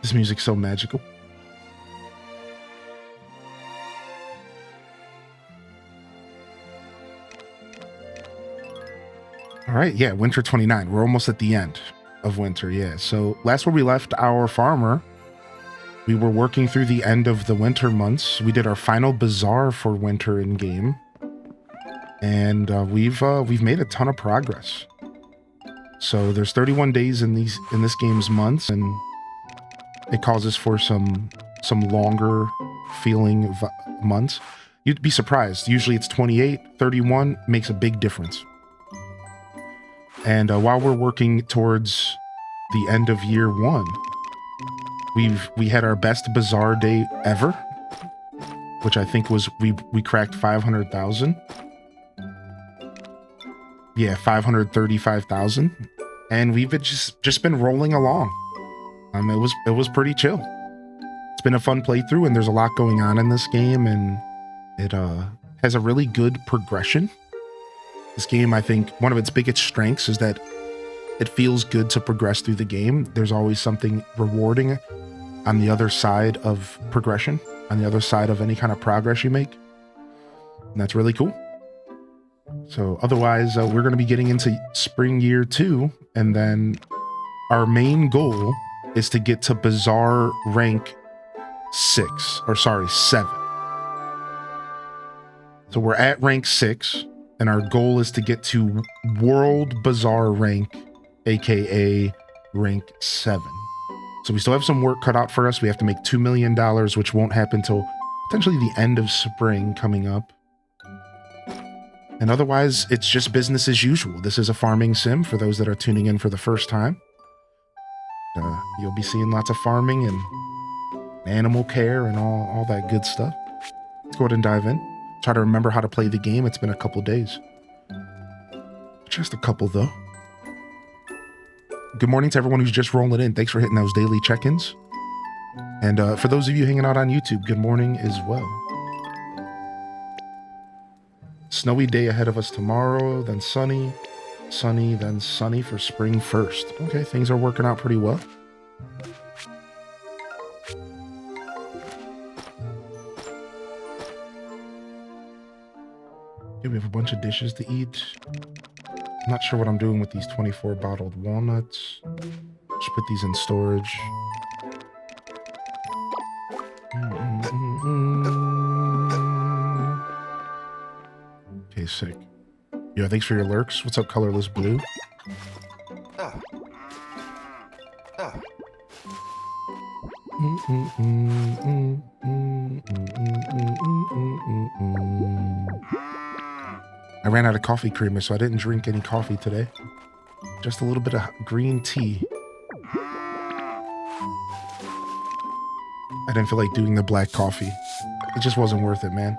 This music's so magical. All right, yeah, winter 29. We're almost at the end of winter, yeah. So last where we left our farmer, we were working through the end of the winter months. We did our final bazaar for winter in game, and we've made a ton of progress. So there's 31 days in this game's months, and it causes for some longer feeling months. You'd be surprised. Usually it's 28, 31 makes a big difference. And while we're working towards the end of year 1, we had our best bazaar day ever, which I think was we cracked 500,000. Yeah, 535,000, and we've just been rolling along. It was pretty chill. It's been a fun playthrough, and there's a lot going on in this game, and it has a really good progression. This game, I think, one of its biggest strengths is that it feels good to progress through the game. There's always something rewarding on the other side of progression, on the other side of any kind of progress you make. And that's really cool. So otherwise, we're going to be getting into spring year 2, and then our main goal is to get to Bazaar rank 7. So we're at rank 6. And our goal is to get to World Bazaar rank, aka rank 7. So we still have some work cut out for us. We have to make $2 million, which won't happen until potentially the end of spring coming up. And otherwise, it's just business as usual. This is a farming sim for those that are tuning in for the first time. You'll be seeing lots of farming and animal care and all that good stuff. Let's go ahead and dive in. Try to remember how to play the game. It's been a couple days. Just a couple, though. Good morning to everyone who's just rolling in. Thanks for hitting those daily check-ins. And for those of you hanging out on YouTube, good morning as well. Snowy day ahead of us tomorrow, then sunny, sunny, then sunny for spring 1st. Okay, things are working out pretty well. Okay, we have a bunch of dishes to eat. I'm not sure what I'm doing with these 24 bottled walnuts. Just put these in storage. Okay, sick. Yo, thanks for your lurks. What's up, Colorless Blue? I ran out of coffee creamer, so I didn't drink any coffee today. Just a little bit of green tea. I didn't feel like doing the black coffee. It just wasn't worth it, man.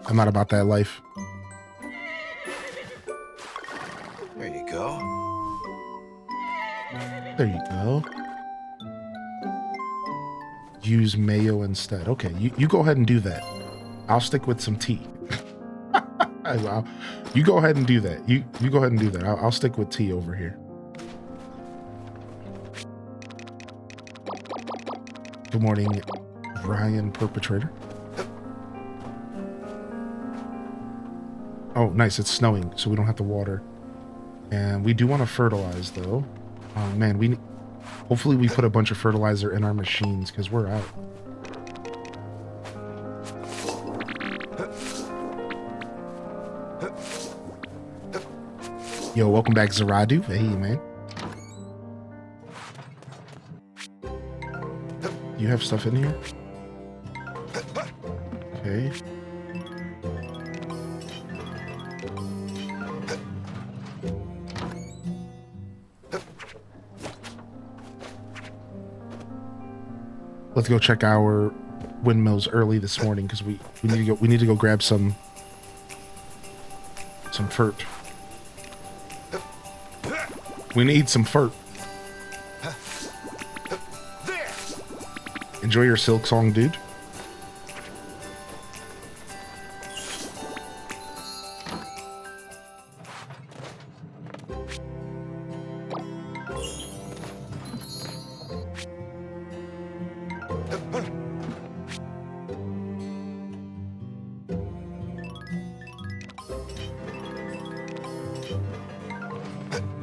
I'm not about that life. There you go. There you go. Use mayo instead. Okay, you go ahead and do that. I'll stick with some tea. You go ahead and do that. You go ahead and do that. I'll stick with tea over here. Good morning, Ryan Perpetrator. Oh, nice. It's snowing, so we don't have to water. And we do want to fertilize, though. Oh, man, hopefully we put a bunch of fertilizer in our machines, because we're out. Yo, welcome back, Zaradu. Hey, man. You have stuff in here? Okay. Let's go check our windmills early this morning because we need to go grab some fert. We need some fert. Enjoy your silk song, dude.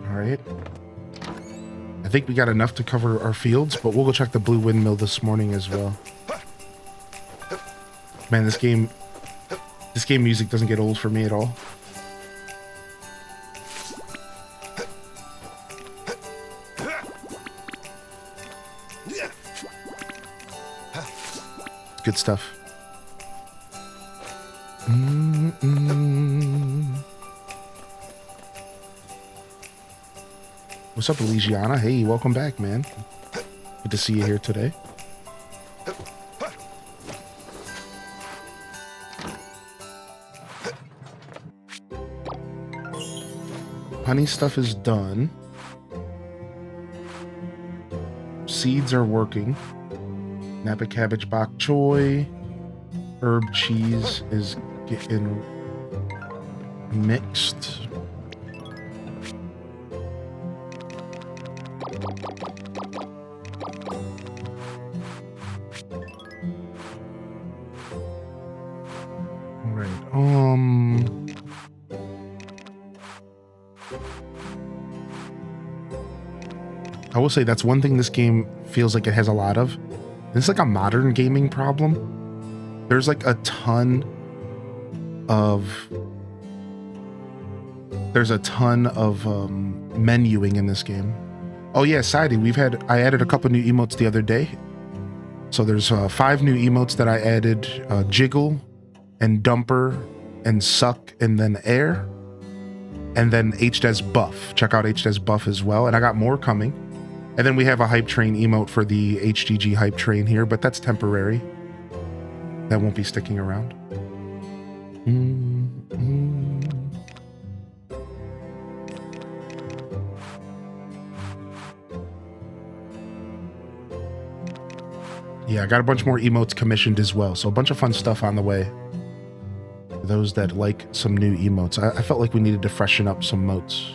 All right. I think we got enough to cover our fields, but we'll go check the blue windmill this morning as well. Man, this game music doesn't get old for me at all. Good stuff. What's up, Elysiana? Hey, welcome back, man. Good to see you here today. Honey stuff is done. Seeds are working. Napa cabbage bok choy. Herb cheese is getting mixed. I will say that's one thing this game feels like it has a lot of. It's like a modern gaming problem. There's like a ton of menuing in this game. Oh yeah, Sidey, I added a couple new emotes the other day. So there's 5 new emotes that I added: jiggle and dumper and suck and then air, and then HDES buff. Check out HDES buff as well, and I got more coming. And then we have a hype train emote for the HGG hype train here, but that's temporary. That won't be sticking around. Yeah, I got a bunch more emotes commissioned as well, so a bunch of fun stuff on the way. For those that like some new emotes. I felt like we needed to freshen up some motes.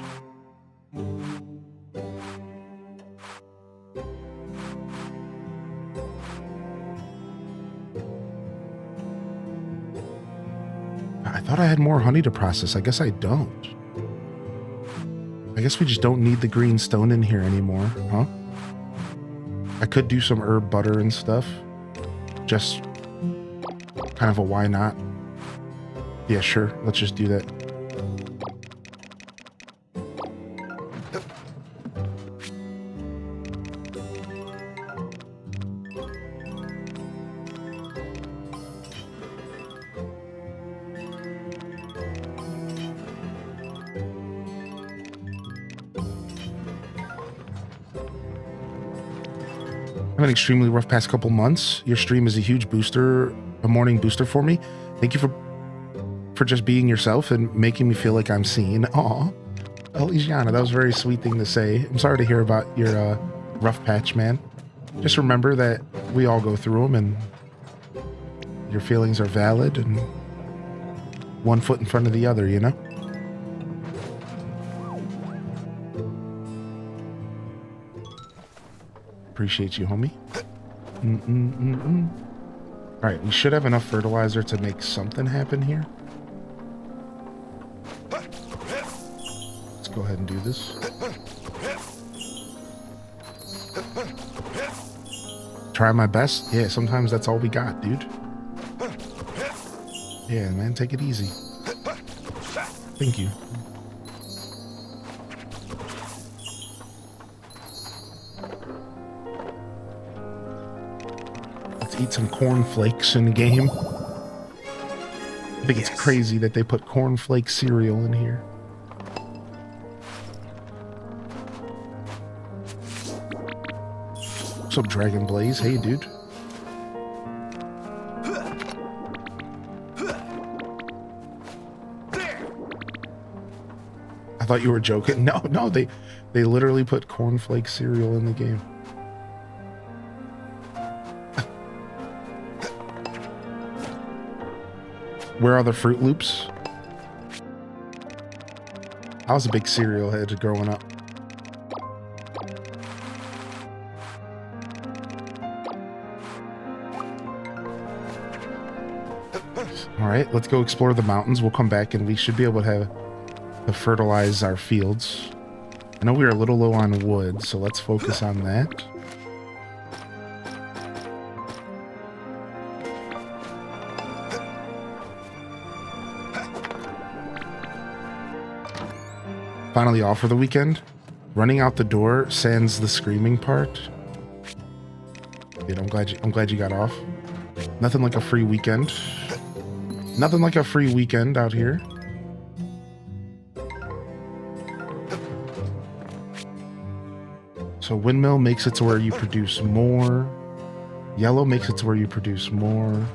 I thought I had more honey to process. I guess I don't. I guess we just don't need the green stone in here anymore, huh? I could do some herb butter and stuff. Just kind of a why not. Yeah, sure. Let's just do that. I've had an extremely rough past couple months. Your stream is a huge booster, a morning booster for me. Thank you for just being yourself and making me feel like I'm seen. Aw. Elysiana, that was a very sweet thing to say. I'm sorry to hear about your rough patch, man. Just remember that we all go through them and your feelings are valid and one foot in front of the other, you know? Appreciate you, homie. All right, we should have enough fertilizer to make something happen here. Let's go ahead and do this. Try my best. Yeah, sometimes that's all we got, dude. Yeah, man, take it easy. Thank you. Eat some cornflakes in the game. I think it's crazy that they put cornflake cereal in here. What's up, Dragon Blaze? Hey, dude. I thought you were joking. No, they literally put cornflake cereal in the game. Where are the Fruit Loops? I was a big cereal head growing up. All All right, let's go explore the mountains. We'll come back and we should be able to fertilize our fields. I know we are a little low on wood, so let's focus on that. Finally off for the weekend. Running out the door sans the screaming part. Dude, I'm glad you got off. Nothing like a free weekend. Nothing like a free weekend out here. So windmill makes it to where you produce more. Yellow makes it to where you produce more.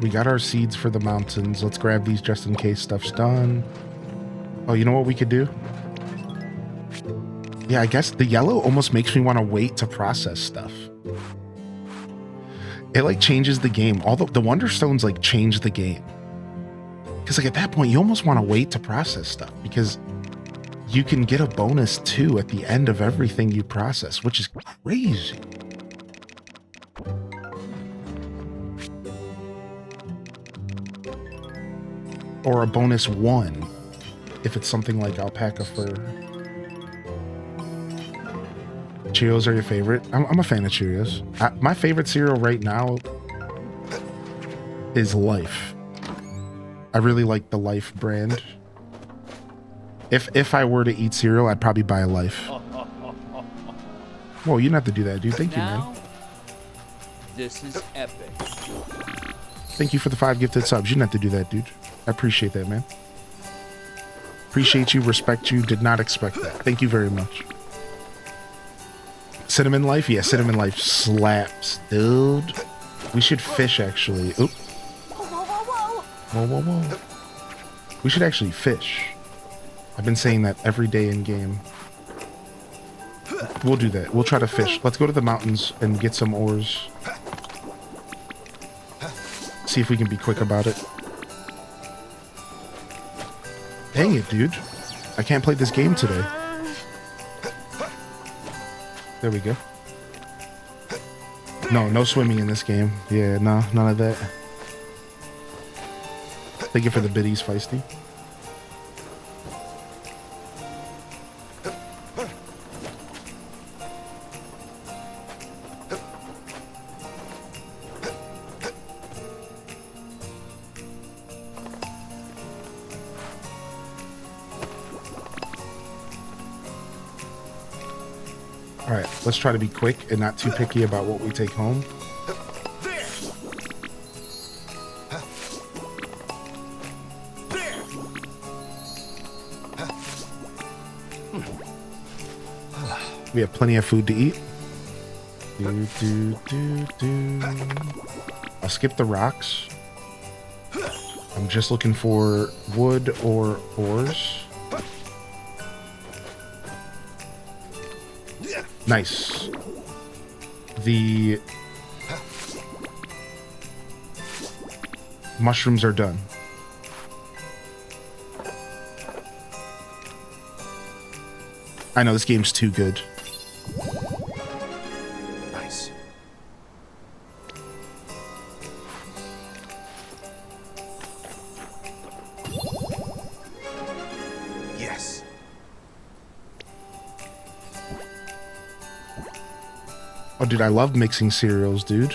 We got our seeds for the mountains. Let's grab these just in case stuff's done. Oh, you know what we could do? Yeah, I guess the yellow almost makes me want to wait to process stuff. It like changes the game. All the Wonderstones like change the game. Because like at that point, you almost want to wait to process stuff because you can get a bonus too at the end of everything you process, which is crazy. Or a bonus 1 if it's something like alpaca fur. Cheerios are your favorite? I'm a fan of Cheerios. My favorite cereal right now is Life. I really like the Life brand. If I were to eat cereal, I'd probably buy a Life. Whoa, you didn't have to do that, dude. Thank you, man. This is epic. Thank you for the 5 gifted subs. You didn't have to do that, dude. I appreciate that, man. Appreciate you, respect you, did not expect that. Thank you very much. Cinnamon Life? Yeah, Cinnamon Life slaps, dude. We should fish, actually. Oop. Whoa, whoa, whoa. We should actually fish. I've been saying that every day in game. We'll do that. We'll try to fish. Let's go to the mountains and get some ores. See if we can be quick about it. Dang it, dude. I can't play this game today. There we go. No swimming in this game. Yeah, no, none of that. Thank you for the biddies, Feisty. Alright, let's try to be quick and not too picky about what we take home. We have plenty of food to eat. I'll skip the rocks. I'm just looking for wood or ores. Nice. The mushrooms are done. I know this game's too good. Nice. Yes. Oh, dude, I love mixing cereals, dude.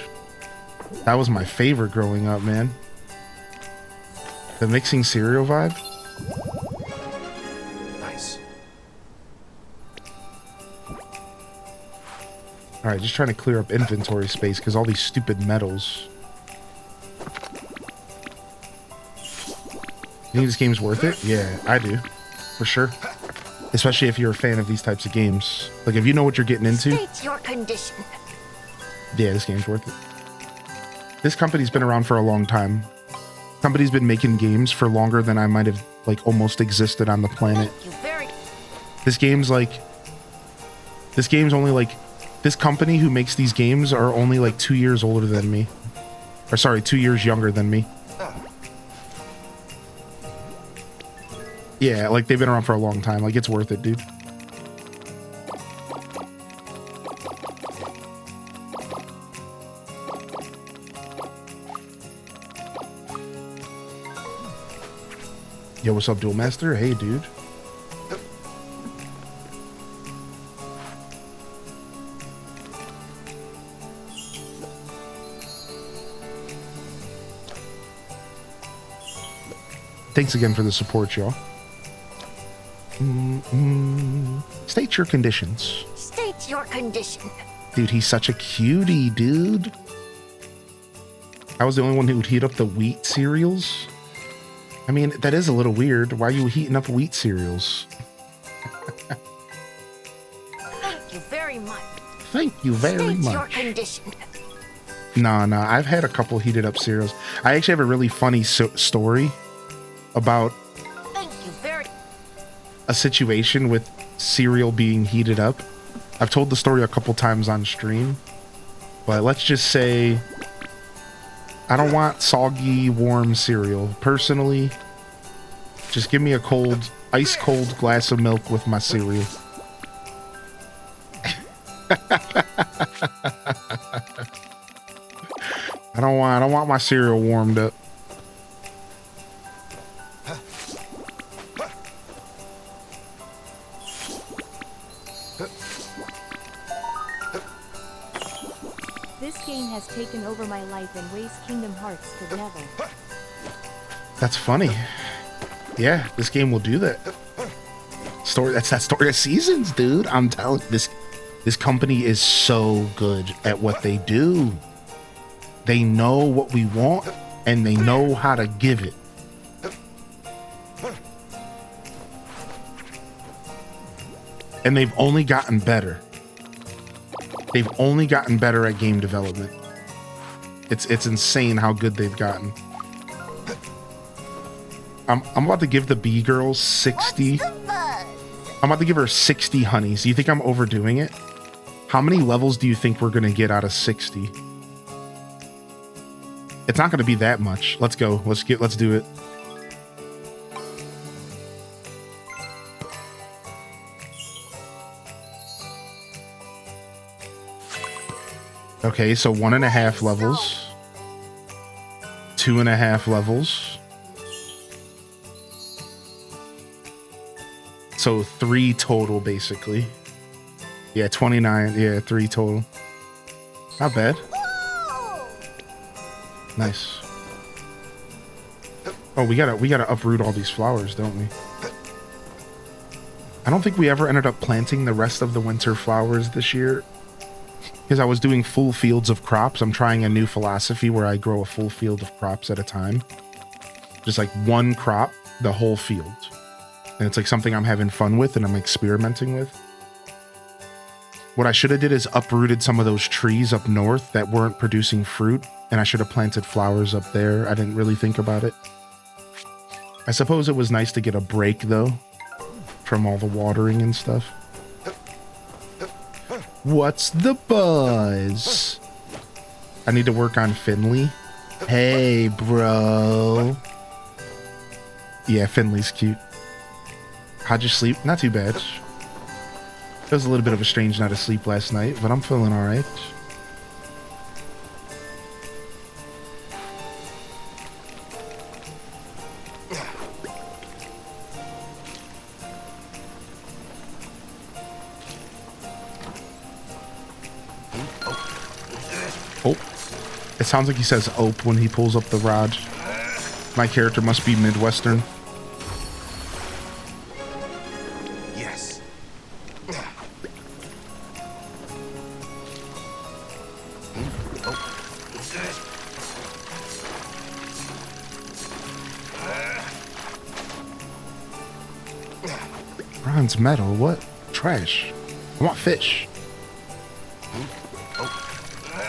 That was my favorite growing up, man. The mixing cereal vibe. Nice. All right, just trying to clear up inventory space because all these stupid metals. You think this game's worth it? Yeah, I do. For sure. Especially if you're a fan of these types of games. Like, if you know what you're getting into. State your condition. Yeah, this game's worth it. This company's been around for a long time. Company's been making games for longer than I might have, like, almost existed on the planet. Thank you very. This game's only, like, this company who makes these games are only, like, 2 years older than me. Or, sorry, 2 years younger than me. Yeah, like they've been around for a long time. Like it's worth it, dude. Yo, what's up, Duel Master? Hey, dude. Thanks again for the support, y'all. State your conditions. State your condition. Dude, he's such a cutie, dude. I was the only one who would heat up the wheat cereals. I mean, that is a little weird. Why are you heating up wheat cereals? Thank you very much. Thank you very State much. your condition. Nah, I've had a couple heated up cereals. I actually have a really funny story about Thank you very a situation with cereal being heated up. I've told the story a couple times on stream, but let's just say I don't want soggy, warm cereal. Personally, just give me a cold, ice cold glass of milk with my cereal. I don't want my cereal warmed up. This game has taken over my life in ways Kingdom Hearts could never. That's funny. Yeah, this game will do that. That's that story of seasons, dude. I'm telling you, this company is so good at what they do. They know what we want and they know how to give it. And they've only gotten better. They've only gotten better at game development. It's insane how good they've gotten. I'm about to give the bee girl 60. What's the buzz? I'm about to give her 60 honeys. Do you think I'm overdoing it? How many levels do you think we're gonna get out of 60? It's not gonna be that much. Let's go. Let's do it. Okay, so 1.5 levels. 2.5 levels. So 3 total, basically. Yeah, 29. Yeah, 3 total. Not bad. Whoa! Nice. Oh, we gotta uproot all these flowers, don't we? I don't think we ever ended up planting the rest of the winter flowers this year. Because I was doing full fields of crops. I'm trying a new philosophy where I grow a full field of crops at a time. Just like one crop, the whole field. And it's like something I'm having fun with and I'm experimenting with. What I should have did is uprooted some of those trees up north that weren't producing fruit. And I should have planted flowers up there. I didn't really think about it. I suppose it was nice to get a break though, from all the watering and stuff. What's the buzz? I need to work on Finley. Hey, bro. Yeah, Finley's cute. How'd you sleep? Not too bad. It was a little bit of a strange night of sleep last night, but I'm feeling all right. Oh, it sounds like he says "ope" when he pulls up the rod. My character must be Midwestern. Yes. Bronze medal? What? Trash. I want fish.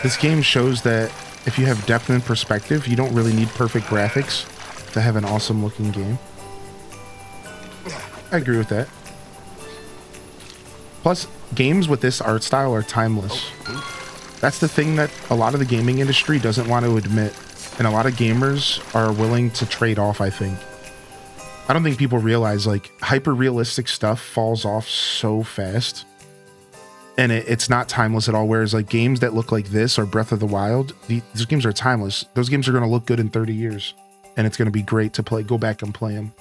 This game shows that if you have depth and perspective, you don't really need perfect graphics to have an awesome looking game. I agree with that. Plus, games with this art style are timeless. That's the thing that a lot of the gaming industry doesn't want to admit, and a lot of gamers are willing to trade off, I think. I don't think people realize like hyper realistic stuff falls off so fast, and it's not timeless at all. Whereas like games that look like this or Breath of the Wild, these games are timeless. Those games are going to look good in 30 years, and it's going to be great to play. Go back and play them.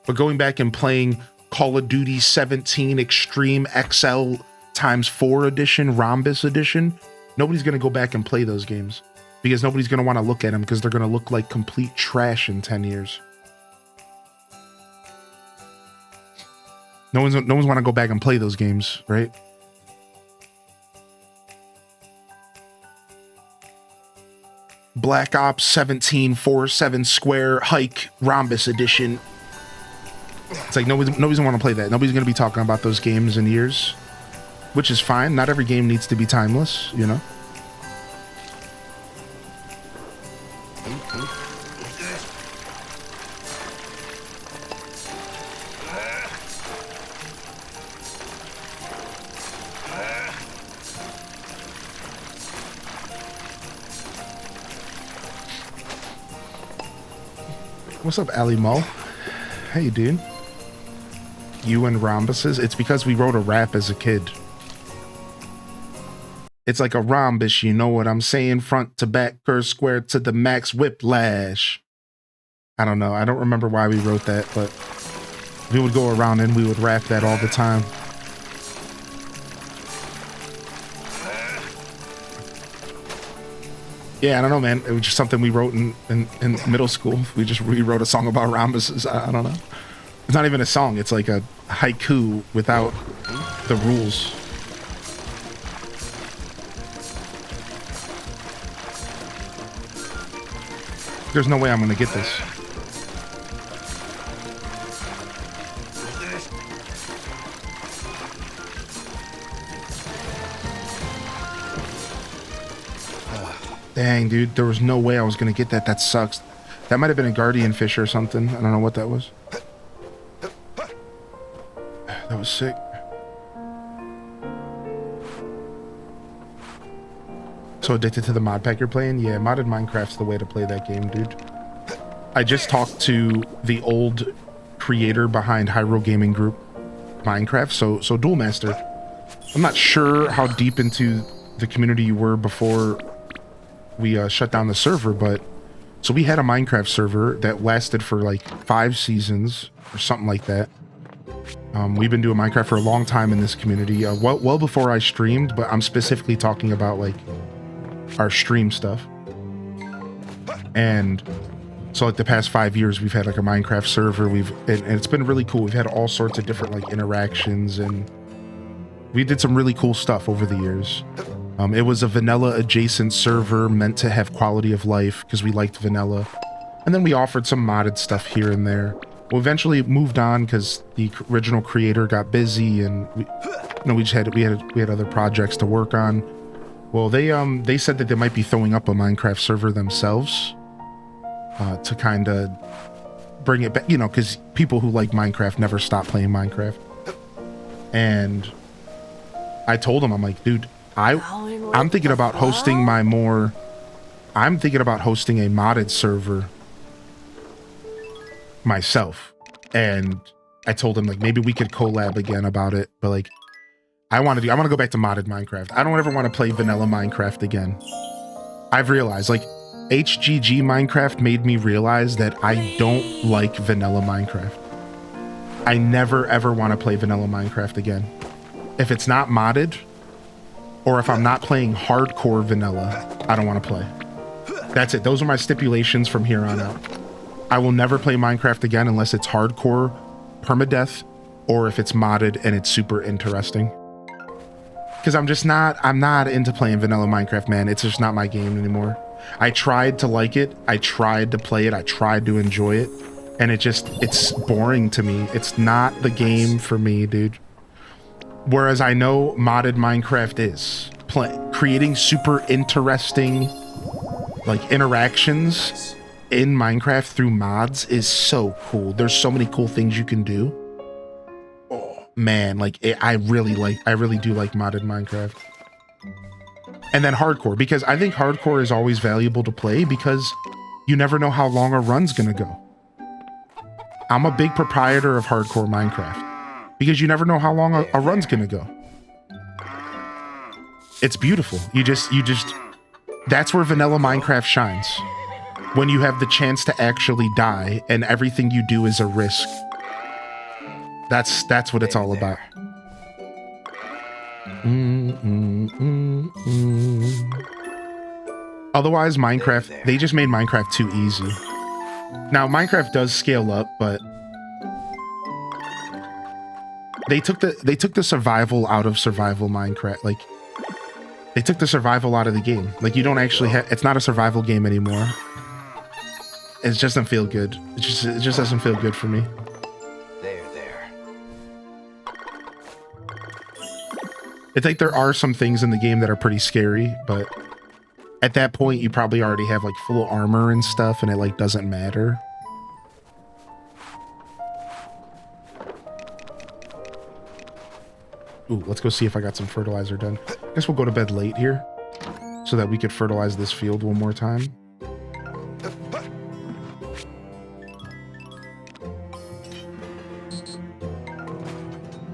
But going back and playing Call of Duty 17 Extreme XL times 4 edition, Rhombus edition, nobody's going to go back and play those games because nobody's going to want to look at them because they're going to look like complete trash in 10 years. No one's want to go back and play those games, right? Black Ops 17 4-7 Square Hike Rhombus Edition. It's like nobody's going to want to play that. Nobody's going to be talking about those games in years, which is fine. Not every game needs to be timeless, you know? What's up, Ali Mo? Hey, dude. You and rhombuses? It's because we wrote a rap as a kid. It's like a rhombus, you know what I'm saying? Front to back, curve square to the max, whiplash. I don't know. I don't remember why we wrote that, but we would go around and we would rap that all the time. Yeah, I don't know, man. It was just something we wrote in middle school. We wrote a song about rhombuses. I don't know. It's not even a song. It's like a haiku without the rules. There's no way I'm going to get this. Dang, dude, there was no way I was going to get that. That sucks. That might have been a guardian fish or something. I don't know what that was. That was sick. So addicted to the mod pack you're playing? Yeah, modded Minecraft's the way to play that game, dude. I just talked to the old creator behind Hyrule Gaming Group Minecraft, so Duel Master. I'm not sure how deep into the community you were before we shut down the server, but so we had a Minecraft server that lasted for like 5 seasons or something like that. We've been doing Minecraft for a long time in this community, well before I streamed, but I'm specifically talking about like our stream stuff. And so like the past 5 years we've had like a Minecraft server, and it's been really cool. We've had all sorts of different like interactions, and we did some really cool stuff over the years. It was a vanilla adjacent server meant to have quality of life because we liked vanilla, and then we offered some modded stuff here and there. We eventually moved on because the original creator got busy, and we had other projects to work on. Well, they said that they might be throwing up a Minecraft server themselves to kind of bring it back, you know, because people who like Minecraft never stop playing Minecraft. And I told them, I'm like, dude, I'm thinking about hosting I'm thinking about hosting a modded server myself. And I told him like maybe we could collab again about it, but like I want to go back to modded Minecraft. I don't ever want to play vanilla Minecraft again. I've realized like HGG Minecraft made me realize that I don't like vanilla Minecraft. I never ever want to play vanilla Minecraft again. If it's not modded, or if I'm not playing hardcore vanilla, I don't want to play. That's it. Those are my stipulations from here on out. I will never play Minecraft again unless it's hardcore, permadeath, or if it's modded and it's super interesting. Because I'm not into playing vanilla Minecraft, man. It's just not my game anymore. I tried to like it. I tried to play it. I tried to enjoy it. And it's boring to me. It's not the game for me, dude. Whereas I know modded Minecraft is. Creating super interesting like interactions in Minecraft through mods is so cool. There's so many cool things you can do. Oh man, like I really do like modded Minecraft. And then hardcore, because I think hardcore is always valuable to play because you never know how long a run's gonna go. I'm a big proprietor of hardcore Minecraft because you never know how long a run's gonna go. It's beautiful. You just, that's where vanilla Minecraft shines. When you have the chance to actually die and everything you do is a risk. That's what it's all about. Otherwise, Minecraft, they just made Minecraft too easy. Now, Minecraft does scale up, but they took the survival out of survival Minecraft. Like, they took the survival out of the game. Like, you don't actually have, it's not a survival game anymore. It just doesn't feel good. It just doesn't feel good for me. There. It's like there are some things in the game that are pretty scary, but at that point you probably already have like full armor and stuff and it like doesn't matter. Ooh, let's go see if I got some fertilizer done. I guess we'll go to bed late here so that we could fertilize this field one more time.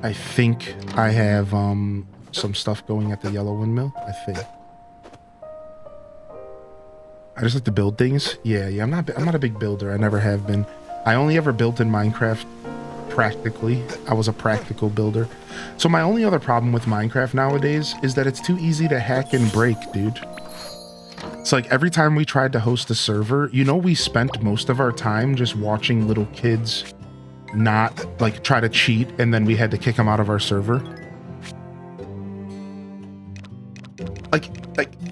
I think I have some stuff going at the yellow windmill. I think. I just like to build things. Yeah. I'm not a big builder. I never have been. I only ever built in Minecraft practically. I was a practical builder. So my only other problem with Minecraft nowadays is that it's too easy to hack and break, dude. It's like every time we tried to host a server, you know, we spent most of our time just watching little kids not like try to cheat, and then we had to kick them out of our server. Like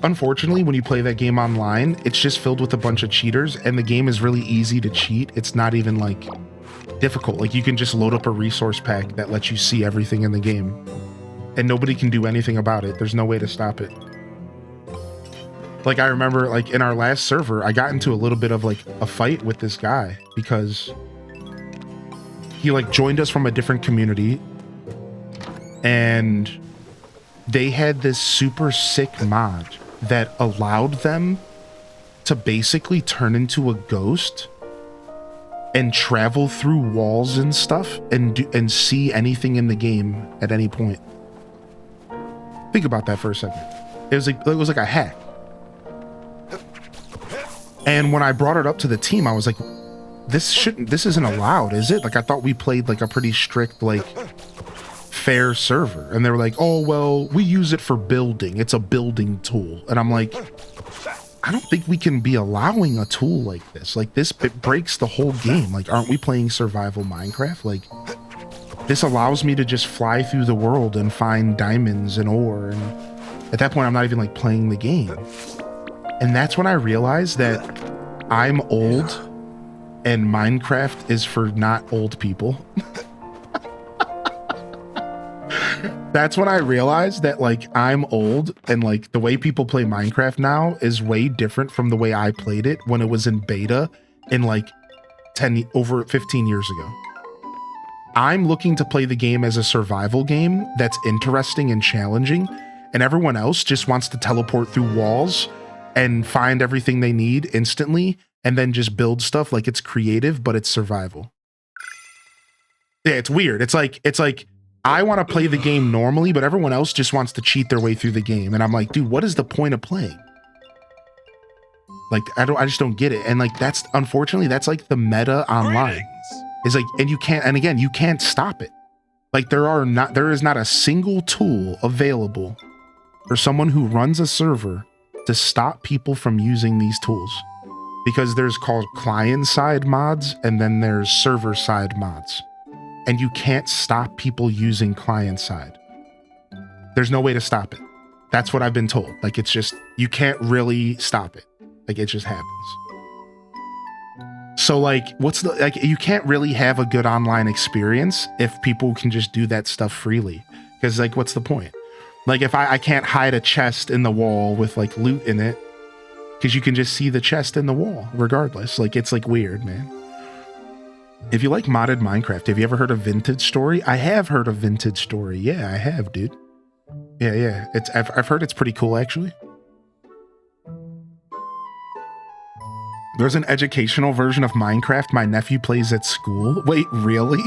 unfortunately, when you play that game online, it's just filled with a bunch of cheaters, and the game is really easy to cheat. It's not even like difficult. Like, you can just load up a resource pack that lets you see everything in the game, and nobody can do anything about it. There's no way to stop it. Like, I remember, like, in our last server, I got into a little bit of like a fight with this guy because he like joined us from a different community, and they had this super sick mod that allowed them to basically turn into a ghost and travel through walls and stuff and see anything in the game at any point. Think about that for a second. It was like a hack. And when I brought it up to the team, I was like, this isn't allowed, is it? Like, I thought we played like a pretty strict, like, fair server. And they were like, oh, well, we use it for building. It's a building tool. And I'm like, I don't think we can be allowing a tool like this. Like, this breaks the whole game. Like, aren't we playing survival Minecraft? Like, this allows me to just fly through the world and find diamonds and ore. And at that point, I'm not even like playing the game. And that's when I realized that I'm old and Minecraft is for not old people. That's when I realized that, like, I'm old and like the way people play Minecraft now is way different from the way I played it when it was in beta in like over 15 years ago. I'm looking to play the game as a survival game that's interesting and challenging, and everyone else just wants to teleport through walls and find everything they need instantly and then just build stuff like it's creative, but it's survival. Yeah, it's weird. It's like I want to play the game normally, but everyone else just wants to cheat their way through the game. And I'm like, dude, what is the point of playing? Like, I just don't get it. And like, unfortunately, that's like the meta online. Is like, and you can't stop it. Like, there is not a single tool available for someone who runs a server to stop people from using these tools. Because there's called client-side mods, and then there's server-side mods. And you can't stop people using client-side. There's no way to stop it. That's what I've been told. Like, it's just, you can't really stop it. Like, it just happens. So, like, you can't really have a good online experience if people can just do that stuff freely. Because, like, what's the point? Like, if I can't hide a chest in the wall with, like, loot in it, because you can just see the chest in the wall, regardless. Like, it's, like, weird, man. If you like modded Minecraft, have you ever heard of Vintage Story? I have heard of Vintage Story. Yeah, I have, dude. Yeah. I've heard it's pretty cool, actually. There's an educational version of Minecraft my nephew plays at school. Wait, really?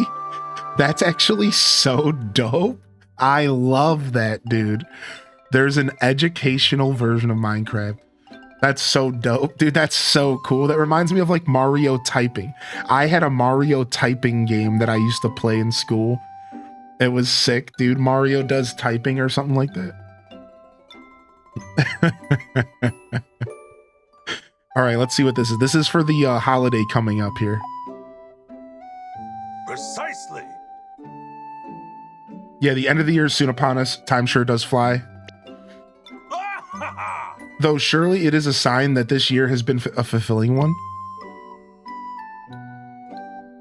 That's actually so dope. I love that, dude. There's an educational version of Minecraft. That's so dope. Dude, that's so cool. That reminds me of like Mario typing. I had a Mario typing game that I used to play in school. It was sick, dude. Mario does typing or something like that. All right, let's see what this is. This is for the holiday coming up here. Precisely. Yeah, the end of the year is soon upon us. Time sure does fly. Though surely it is a sign that this year has been a fulfilling one.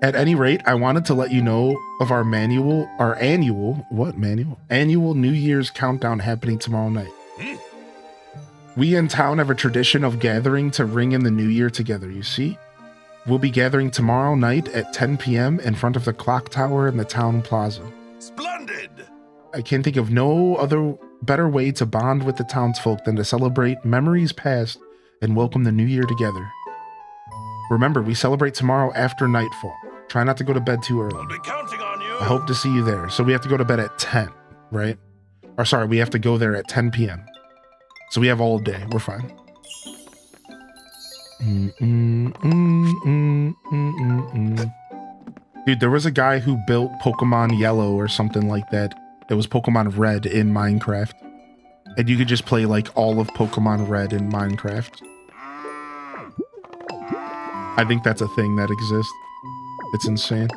At any rate, I wanted to let you know of our annual New Year's countdown happening tomorrow night. We in town have a tradition of gathering to ring in the new year together, you see? We'll be gathering tomorrow night at 10 p.m. in front of the clock tower in the town plaza. Splendid! I can't think of no other better way to bond with the townsfolk than to celebrate memories past and welcome the new year together. Remember, we celebrate tomorrow after nightfall. Try not to go to bed too early. I'll be counting on you. I hope to see you there. So we have to go to bed at 10, right? Or sorry, we have to go there at 10 p.m. So we have all day. We're fine. Dude, there was a guy who built Pokemon Yellow or something like that. It was Pokemon Red in Minecraft. And you could just play like all of Pokemon Red in Minecraft. I think that's a thing that exists. It's insane.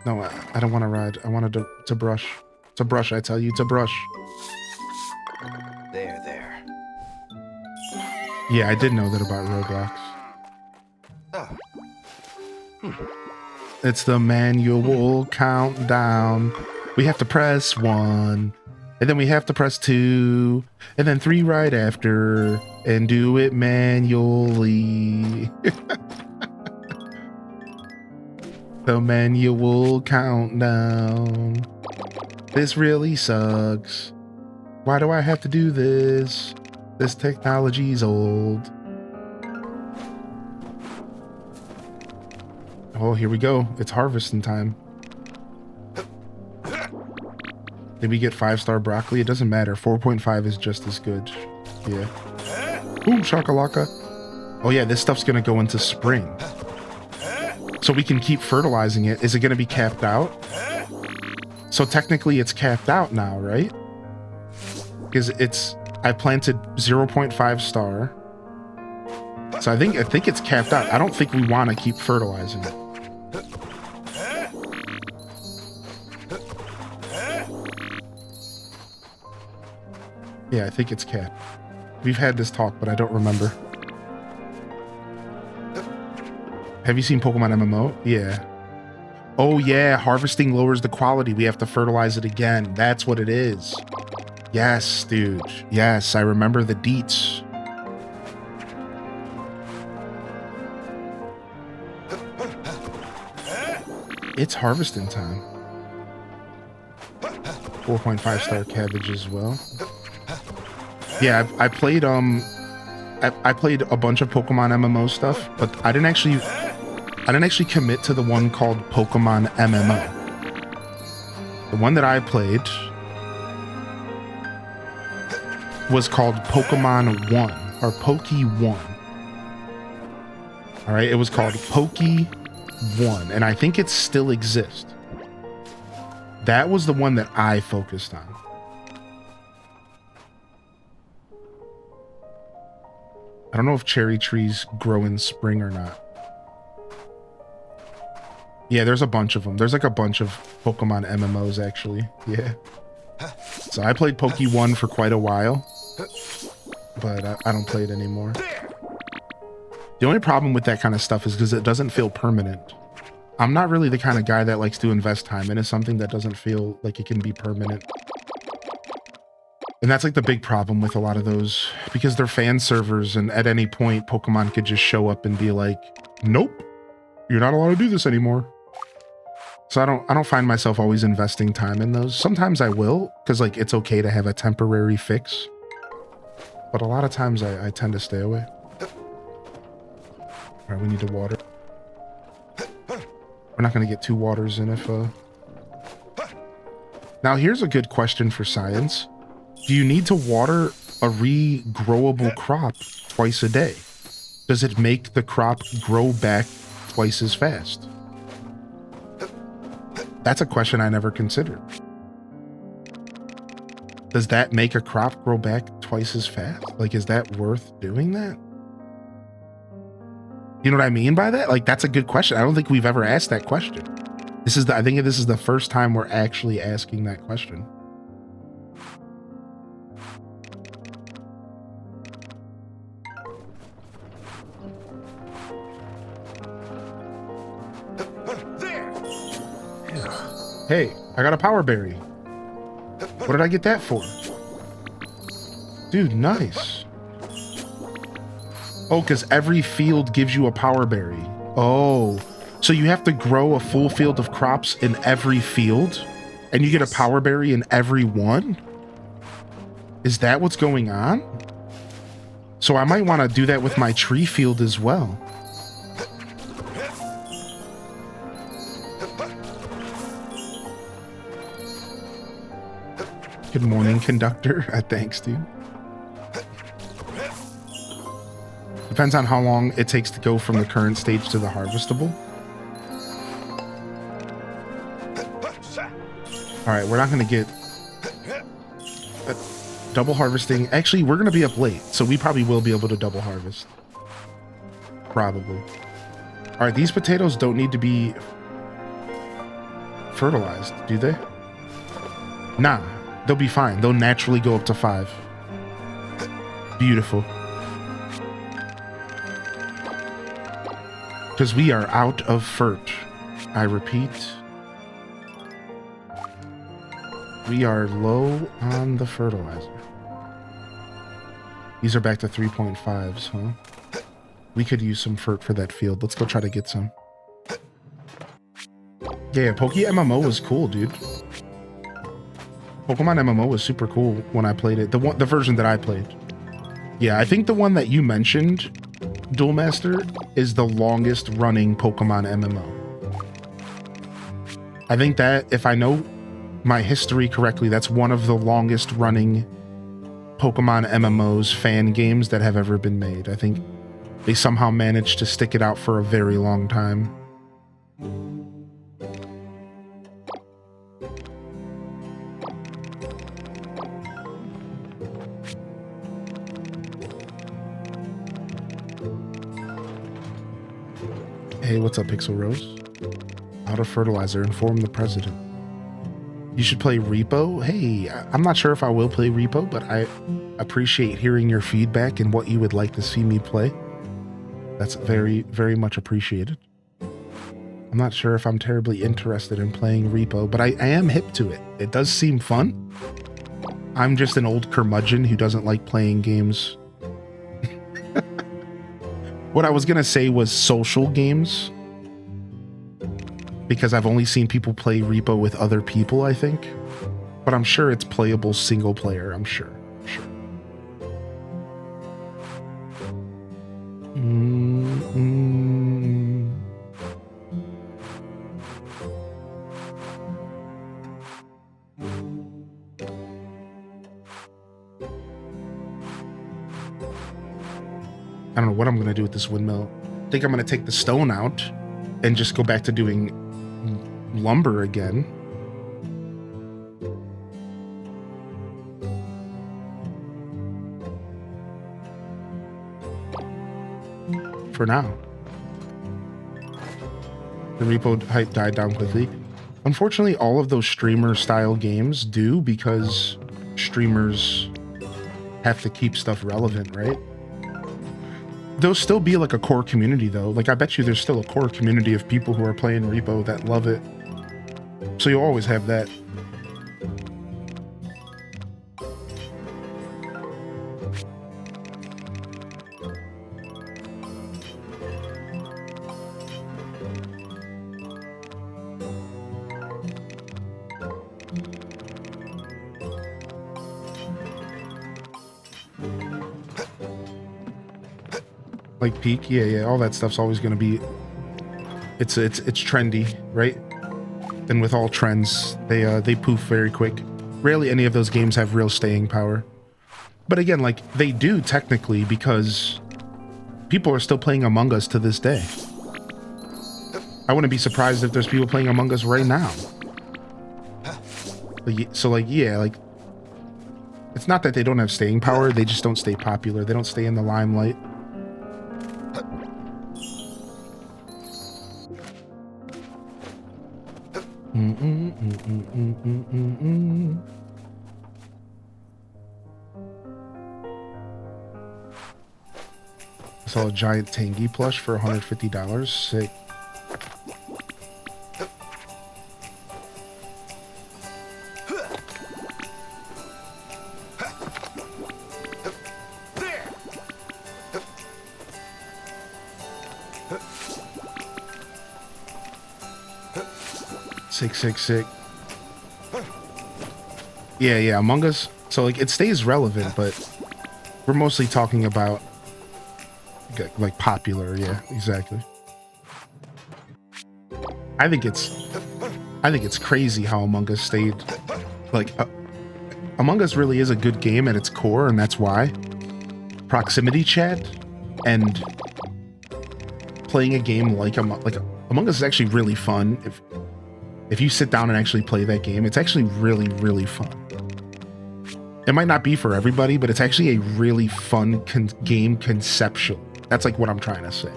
No, I don't want to ride. I wanted to brush. To brush, I tell you, to brush. There. Yeah, I did know that about Roblox. It's the manual countdown. We have to press 1, and then we have to press 2, and then 3 right after, and do it manually. The manual countdown. This really sucks. Why do I have to do this? This technology's old. Oh, here we go. It's harvesting time. Did we get 5-star broccoli? It doesn't matter. 4.5 is just as good. Yeah. Ooh, shakalaka. Oh yeah, this stuff's gonna go into spring. So we can keep fertilizing it. Is it gonna be capped out? So technically it's capped out now, right? Because I planted 0.5 star. So I think it's capped out. I don't think we want to keep fertilizing it. Yeah, I think it's capped. We've had this talk, but I don't remember. Have you seen Pokemon MMO? Yeah. Oh yeah, harvesting lowers the quality. We have to fertilize it again. That's what it is. Yes, dude. Yes, I remember the deets. It's harvesting time. 4.5 star cabbage as well. Yeah, I played I played a bunch of Pokemon MMO stuff, but I didn't actually commit to the one called Pokemon MMO. The one that I played was called Pokemon 1 or Poke 1. All right, it was called Poke 1, and I think it still exists. That was the one that I focused on. I don't know if cherry trees grow in spring or not. Yeah, there's a bunch of them. There's like a bunch of Pokemon MMOs actually. Yeah. So I played Poke 1 for quite a while, but I don't play it anymore. The only problem with that kind of stuff is because it doesn't feel permanent. I'm not really the kind of guy that likes to invest time into something that doesn't feel like it can be permanent. And that's like the big problem with a lot of those, because they're fan servers, and at any point Pokemon could just show up and be like, nope, you're not allowed to do this anymore. So I don't find myself always investing time in those. Sometimes I will, because like it's okay to have a temporary fix. But a lot of times I tend to stay away. All right, we need to water. We're not going to get 2 waters in if... Now here's a good question for science. Do you need to water a regrowable crop twice a day? Does it make the crop grow back twice as fast? That's a question I never considered. Does that make a crop grow back twice as fast? Like, is that worth doing that? You know what I mean by that? Like, that's a good question. I don't think we've ever asked that question. I think this is the first time we're actually asking that question. Hey, I got a power berry. What did I get that for? Dude, nice. Oh, because every field gives you a power berry. Oh, so you have to grow a full field of crops in every field, and you get a power berry in every one? Is that what's going on? So I might want to do that with my tree field as well. Good morning, conductor. Thanks, dude. Depends on how long it takes to go from the current stage to the harvestable. All right, we're not going to get double harvesting. Actually, we're going to be up late, so we probably will be able to double harvest. Probably. All right, these potatoes don't need to be fertilized, do they? Nah, they'll be fine. They'll naturally go up to 5. Beautiful. Because we are out of fert. I repeat. We are low on the fertilizer. These are back to 3.5s, huh? We could use some fert for that field. Let's go try to get some. Yeah, Poke MMO was cool, dude. Pokemon MMO was super cool when I played it. The version that I played. Yeah, I think the one that you mentioned, Duel Master, is the longest running Pokemon MMO. I think that, if I know my history correctly, that's one of the longest running Pokemon MMOs fan games that have ever been made. I think they somehow managed to stick it out for a very long time. Hey, what's up, Pixel Rose? Out of fertilizer, inform the president. You should play Repo? Hey, I'm not sure if I will play Repo, but I appreciate hearing your feedback and what you would like to see me play. That's very, very much appreciated. I'm not sure if I'm terribly interested in playing Repo, but I am hip to it. It does seem fun. I'm just an old curmudgeon who doesn't like playing games. What I was going to say was social games, because I've only seen people play Repo with other people, I think. But I'm sure it's playable single player, I'm sure. I don't know what I'm going to do with this windmill. I think I'm going to take the stone out and just go back to doing lumber again. For now. The repo hype died down quickly. Unfortunately, all of those streamer style games do, because streamers have to keep stuff relevant, right? There'll still be like a core community though. Like I bet you there's still a core community of people who are playing Repo that love it. So you'll always have that. like peak. Yeah, all that stuff's always gonna be. It's trendy, right? And with all trends, they poof very quick. Rarely any of those games have real staying power. But again, like they do technically because people are still playing Among Us to this day. I wouldn't be surprised if there's people playing Among Us right now. So like, yeah, like it's not that they don't have staying power, they just don't stay popular. They don't stay in the limelight. I saw a giant Tangy plush for $150. Sick. Sick. Yeah, Among Us. So like it stays relevant, but we're mostly talking about like popular. Yeah, exactly. I think it's crazy how Among Us stayed. Like Among Us really is a good game at its core, and that's why proximity chat and playing a game like Among Us is actually really fun. If you sit down and actually play that game, it's actually really fun. It might not be for everybody, but it's actually a really fun game conceptually. That's like what I'm trying to say.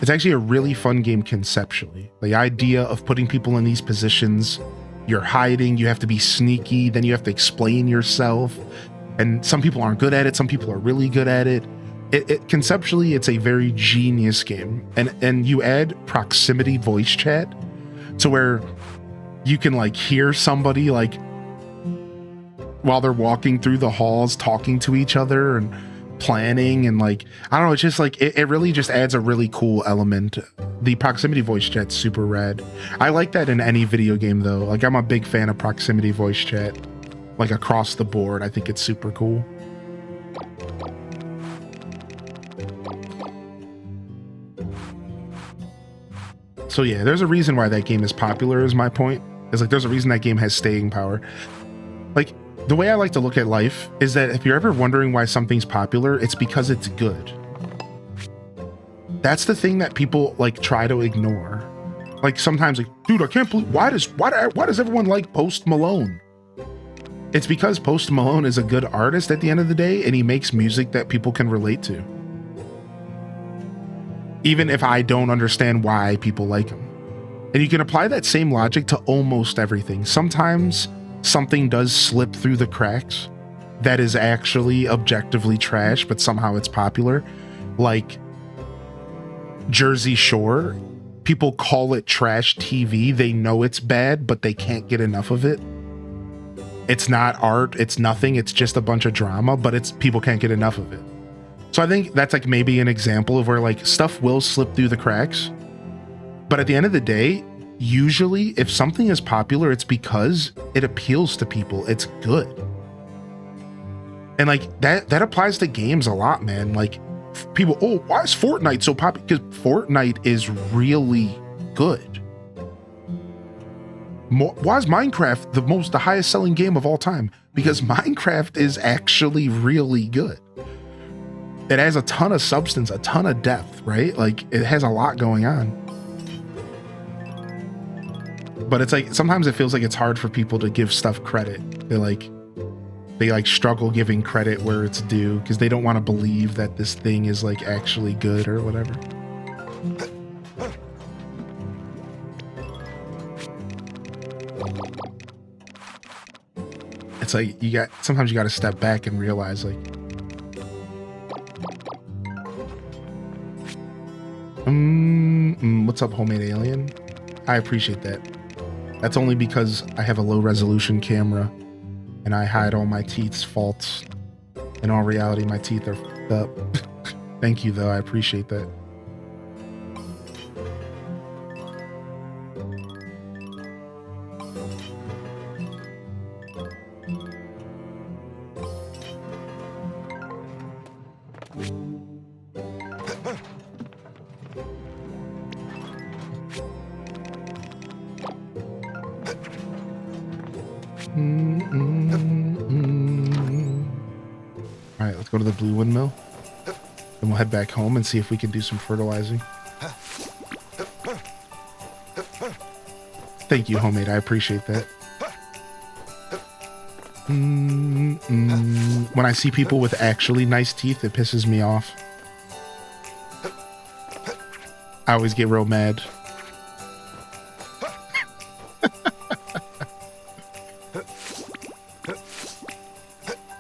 It's actually a really fun game conceptually. The idea of putting people in these positions, you're hiding, you have to be sneaky, then you have to explain yourself. And some people aren't good at it, some people are really good at it. Conceptually, it's a very genius game. And you add proximity voice chat to where you can like hear somebody like while they're walking through the halls talking to each other and planning, and like I don't know, it's just like it really just adds a really cool element. The proximity voice chat's super rad. I like that in any video game though. Like I'm a big fan of proximity voice chat, like across the board. I think it's super cool. So yeah, there's a reason why that game is popular, is my point. It's like there's a reason that game has staying power. Like the way I like to look at life is that if you're ever wondering why something's popular, it's because it's good. That's the thing that people like try to ignore. Like sometimes like, dude, I can't believe why does everyone like Post Malone? It's because Post Malone is a good artist at the end of the day, and he makes music that people can relate to. Even if I don't understand why people like him. And you can apply that same logic to almost everything. Sometimes something does slip through the cracks that is actually objectively trash, but somehow it's popular. Like Jersey Shore, people call it trash TV. They know it's bad, but they can't get enough of it. It's not art, it's nothing, it's just a bunch of drama, but people can't get enough of it. So I think that's like maybe an example of where like stuff will slip through the cracks. But at the end of the day, usually if something is popular, it's because it appeals to people. It's good. And like that applies to games a lot, man. Like people, oh, why is Fortnite so popular? Because Fortnite is really good. Why is Minecraft the highest selling game of all time? Because Minecraft is actually really good. It has a ton of substance, a ton of depth, right? Like it has a lot going on. But it's like sometimes it feels like it's hard for people to give stuff credit. They struggle giving credit where it's due because they don't want to believe that this thing is like actually good or whatever. It's like sometimes you got to step back and realize like what's up, homemade alien? I appreciate that. That's only because I have a low resolution camera and I hide all my teeth's faults. In all reality, my teeth are fucked up. Thank you though, I appreciate that. All right, let's go to the blue windmill. Then we'll head back home and see if we can do some fertilizing. Thank you, homemade. I appreciate that. When I see people with actually nice teeth, it pisses me off. I always get real mad.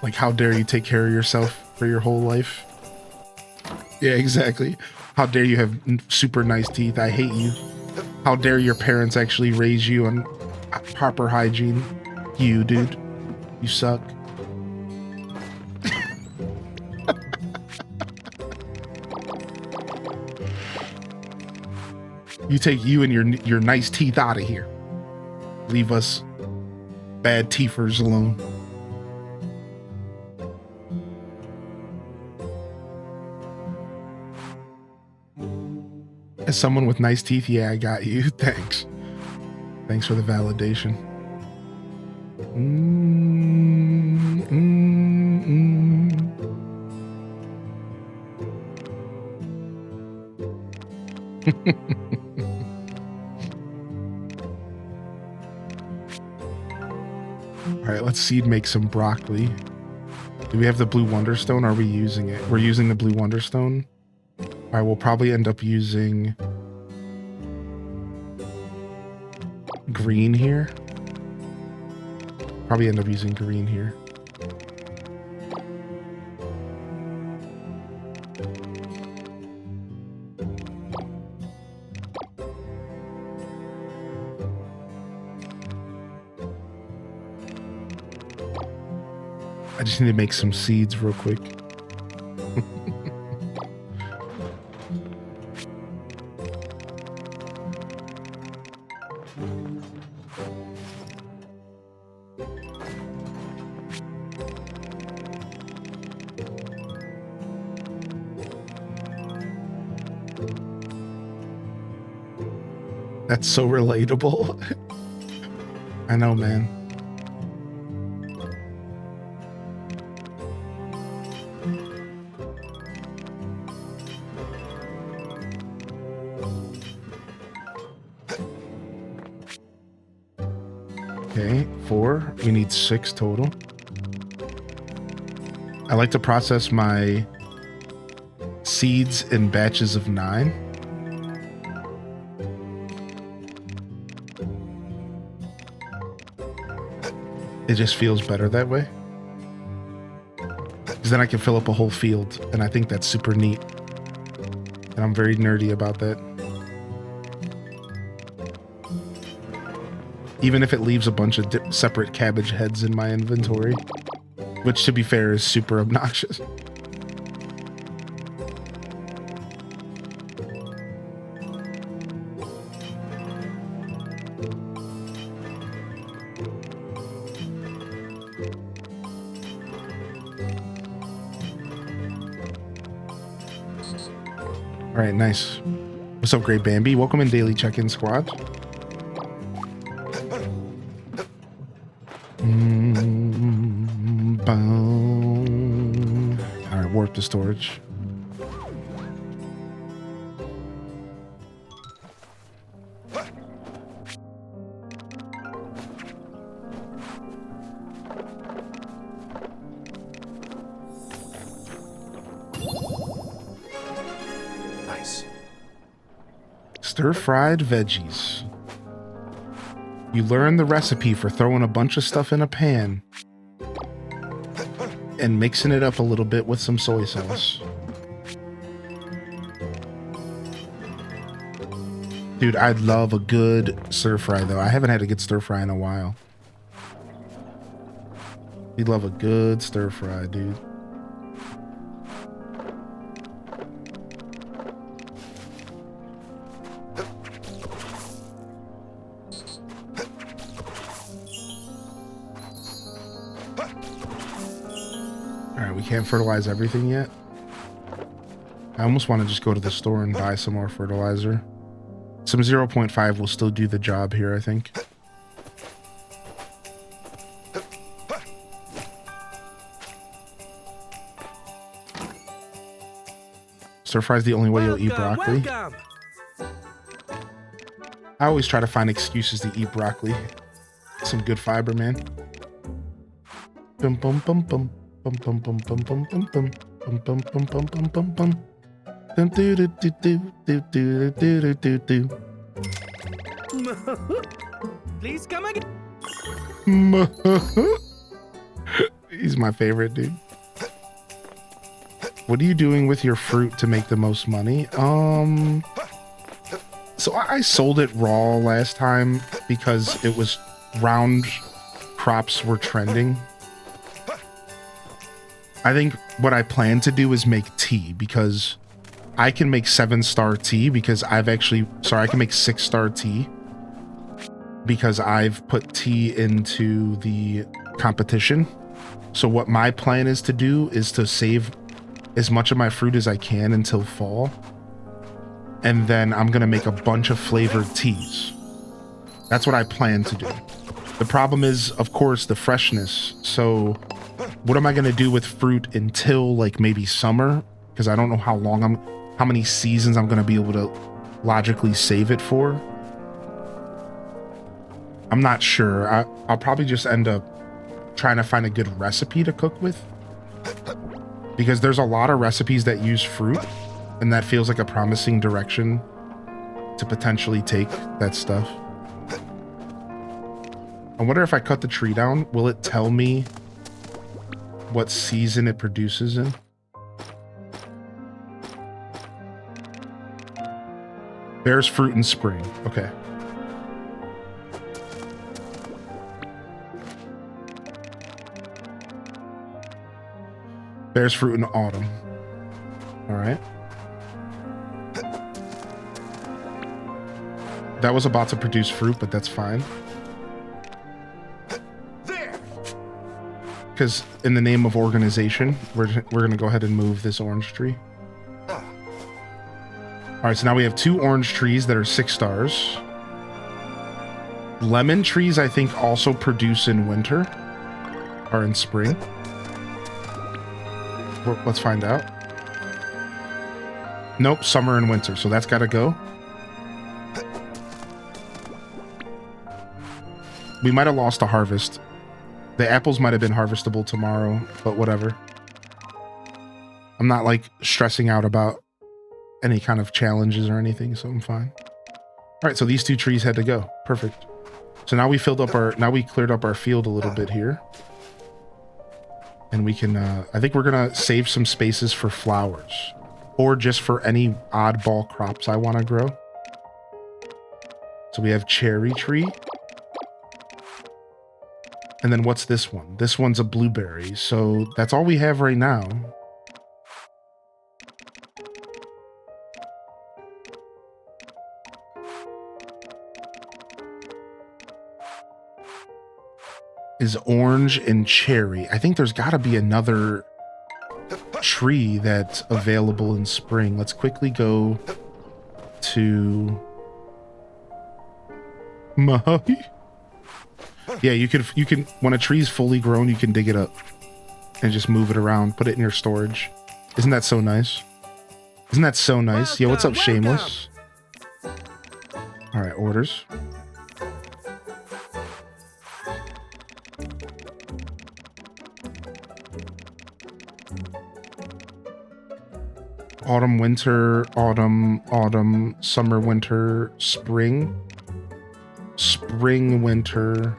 Like, how dare you take care of yourself for your whole life? Yeah, exactly. How dare you have super nice teeth? I hate you. How dare your parents actually raise you on proper hygiene? You, dude. You suck. You take you and your nice teeth out of here. Leave us bad teethers alone. As someone with nice teeth, yeah, I got you. Thanks. Thanks for the validation. All right, let's seed make some broccoli. Do we have the blue wonderstone? Are we using it? We're using the blue wonderstone. All right, we'll probably end up using green here. Probably end up using green here. I just need to make some seeds real quick. That's so relatable. I know, man. Okay, 4. We need 6 total. I like to process my seeds in batches of 9. It just feels better that way. Because then I can fill up a whole field, and I think that's super neat. And I'm very nerdy about that. Even if it leaves a bunch of separate cabbage heads in my inventory. Which, to be fair, is super obnoxious. All right, nice. What's up, Great Bambi? Welcome in, Daily Check-In Squad. All right, warp to storage. Stir-fried veggies. You learn the recipe for throwing a bunch of stuff in a pan and mixing it up a little bit with some soy sauce. Dude, I'd love a good stir-fry, though. I haven't had a good stir-fry in a while. You'd love a good stir-fry, dude. Can't fertilize everything yet. I almost want to just go to the store and buy some more fertilizer. Some 0.5 will still do the job here, I think. Stir fry's the only way you'll eat broccoli. Welcome. I always try to find excuses to eat broccoli. Some good fiber, man. Bum bum bum bum bum bum bum bum bum bum bum bum bum bum bum bum bum bum. Dum do do do do do do do do do. Please come again. He's my favorite, dude. What are you doing with your fruit to make the most money? So I sold it raw last time because it was round crops were trending. I think what I plan to do is make tea because I can make 7-star tea because I can make 6-star tea because I've put tea into the competition. So what my plan is to do is to save as much of my fruit as I can until fall. And then I'm going to make a bunch of flavored teas. That's what I plan to do. The problem is, of course, the freshness. So what am I going to do with fruit until like maybe summer? Because I don't know how many seasons I'm going to be able to logically save it for. I'm not sure. I'll probably just end up trying to find a good recipe to cook with. Because there's a lot of recipes that use fruit. And that feels like a promising direction to potentially take that stuff. I wonder if I cut the tree down, will it tell me what season it produces in? Bears fruit in spring. Okay. Bears fruit in autumn. All right. That was about to produce fruit, but that's fine. Because in the name of organization, we're going to go ahead and move this orange tree. All right, so now we have 2 orange trees that are 6 stars. Lemon trees, I think, also produce in winter or in spring. Let's find out. Nope, summer and winter, so that's got to go. We might have lost a harvest. The apples might have been harvestable tomorrow, but whatever. I'm not like stressing out about any kind of challenges or anything, so I'm fine. All right, so these 2 trees had to go. Perfect. So now we cleared up our field a little bit here. And we can, I think we're gonna save some spaces for flowers or just for any oddball crops I want to grow. So we have cherry tree. And then what's this one? This one's a blueberry. So that's all we have right now. Is orange and cherry. I think there's got to be another tree that's available in spring. Let's quickly go to Mojave. Yeah, you can when a tree's fully grown, you can dig it up and just move it around, put it in your storage. Isn't that so nice? Isn't that so nice? Yo, what's up, Shameless? All right, orders. Autumn, winter, autumn, summer, winter, spring. Spring, winter.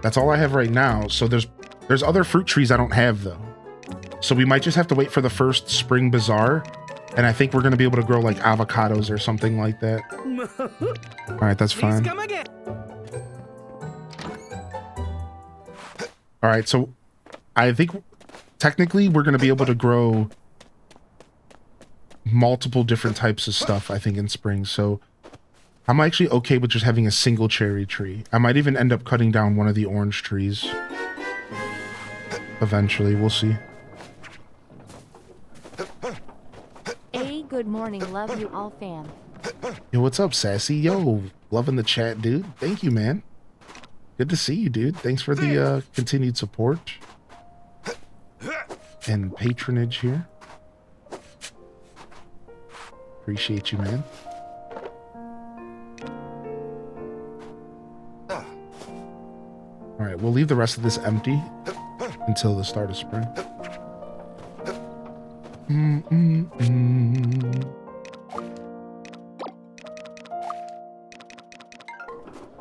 That's all I have right now. So there's other fruit trees I don't have though. So we might just have to wait for the first spring bazaar. And I think we're going to be able to grow like avocados or something like that. All right, that's fine. Come again. All right, so I think technically we're going to be able to grow multiple different types of stuff, I think, in spring. So I'm actually okay with just having a single cherry tree. I might even end up cutting down one of the orange trees. Eventually, we'll see. Hey, good morning, love you all fam. Yo, what's up, Sassy? Yo, loving the chat, dude. Thank you, man. Good to see you, dude. Thanks for the continued support and patronage here. Appreciate you, man. All right, we'll leave the rest of this empty until the start of spring.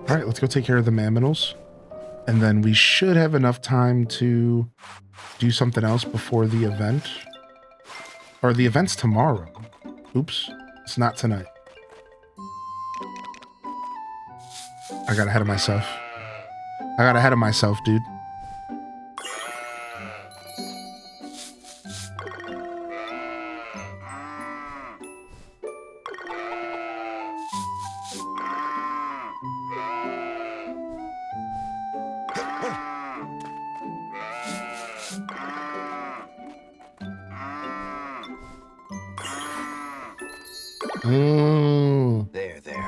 All right, let's go take care of the Mammals. And then we should have enough time to do something else before the event. Or the event's tomorrow. Oops, it's not tonight. I got ahead of myself. Dude. Oh. There. There.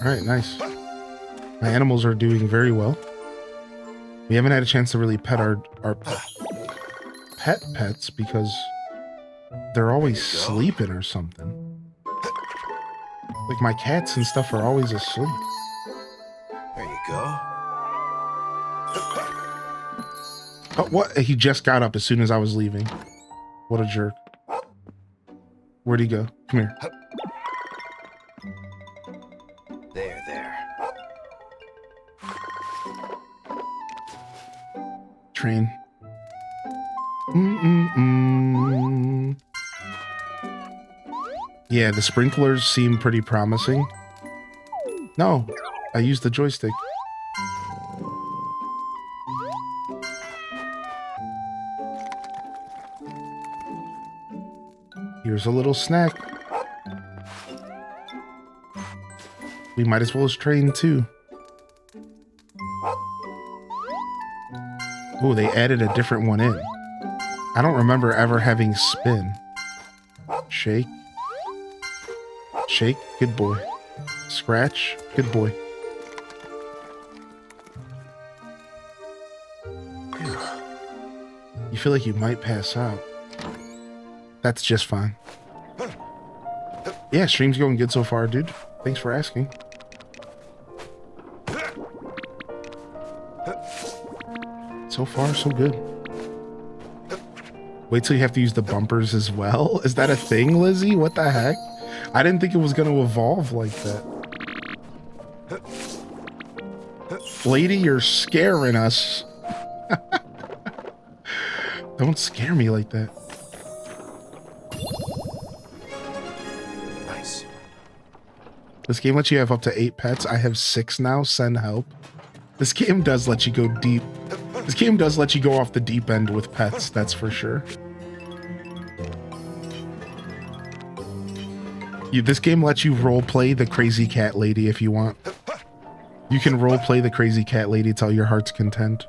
All right, nice. My animals are doing very well. We haven't had a chance to really pet our pets because they're always sleeping or something. Like my cats and stuff are always asleep. There you go. Oh, what? He just got up as soon as I was leaving. What a jerk. Where'd he go? Come here. There. Train. Yeah, the sprinklers seem pretty promising. No, I used the joystick. Here's a little snack. We might as well as train too. Oh, they added a different one in. I don't remember ever having spin. Shake. Shake, good boy. Scratch, good boy. You feel like you might pass out. That's just fine. Yeah, stream's going good so far, dude. Thanks for asking. So far, so good. Wait till you have to use the bumpers as well? Is that a thing, Lizzie? What the heck? I didn't think it was going to evolve like that. Lady, you're scaring us. Don't scare me like that. Nice. This game lets you have up to 8 pets. I have 6 now. Send help. This game does let you go deep. This game does let you go off the deep end with pets, that's for sure. This game lets you roleplay the crazy cat lady if you want. You can roleplay the crazy cat lady till your heart's content.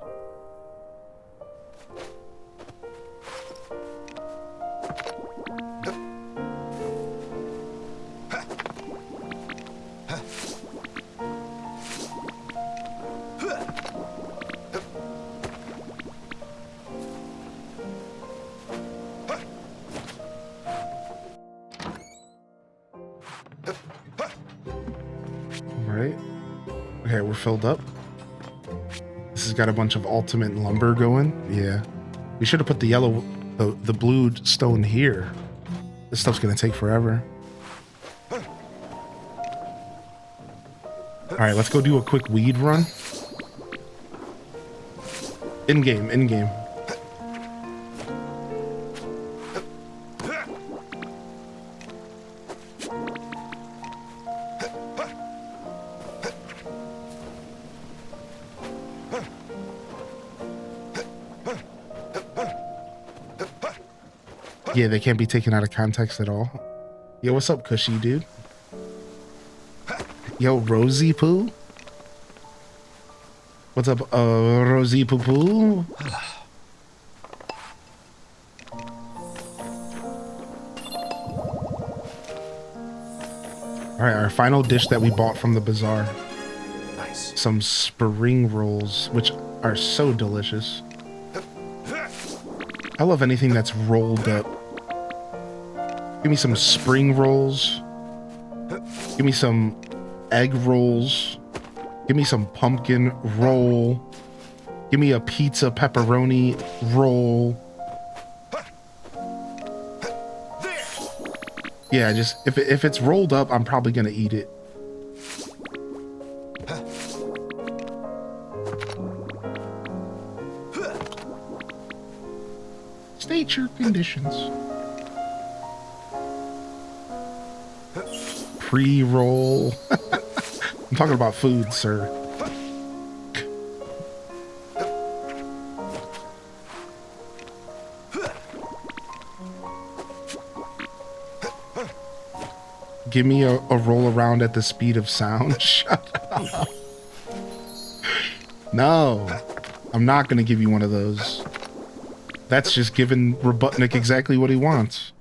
Filled up. This has got a bunch of ultimate lumber going. Yeah, we should have put the blue stone here. This stuff's gonna take forever. All right, let's go do a quick weed run. In game. Yeah, they can't be taken out of context at all. Yo, what's up, Cushy dude? Yo, Rosie Poo? What's up, Rosie Poo Poo? All right, our final dish that we bought from the bazaar. Nice. Some spring rolls, which are so delicious. I love anything that's rolled up. Give me some spring rolls. Give me some egg rolls. Give me some pumpkin roll. Give me a pizza pepperoni roll. Yeah, just if it's rolled up, I'm probably gonna eat it. State your conditions. Pre-roll. I'm talking about food, sir. Give me a roll around at the speed of sound. Shut up. No, I'm not going to give you one of those. That's just giving Robotnik exactly what he wants.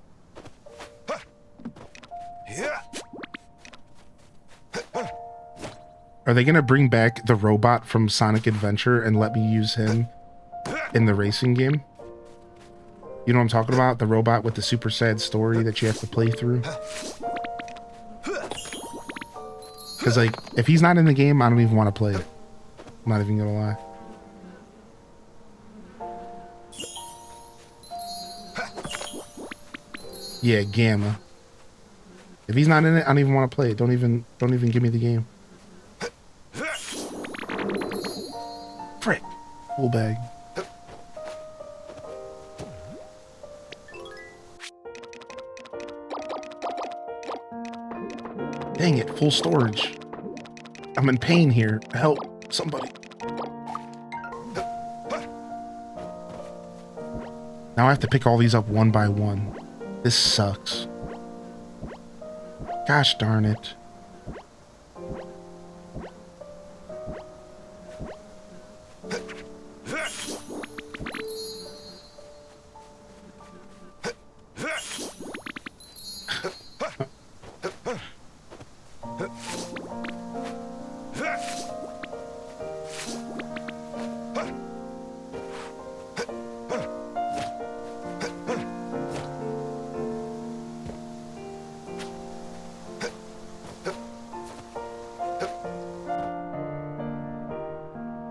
Are they going to bring back the robot from Sonic Adventure and let me use him in the racing game? You know what I'm talking about? The robot with the super sad story that you have to play through? Because, like, if he's not in the game, I don't even want to play it. I'm not even going to lie. Yeah, Gamma. If he's not in it, I don't even want to play it. Don't even give me the game. Frick. Full bag. Dang it, full storage. I'm in pain here. Help, somebody. Now I have to pick all these up one by one. This sucks. Gosh darn it.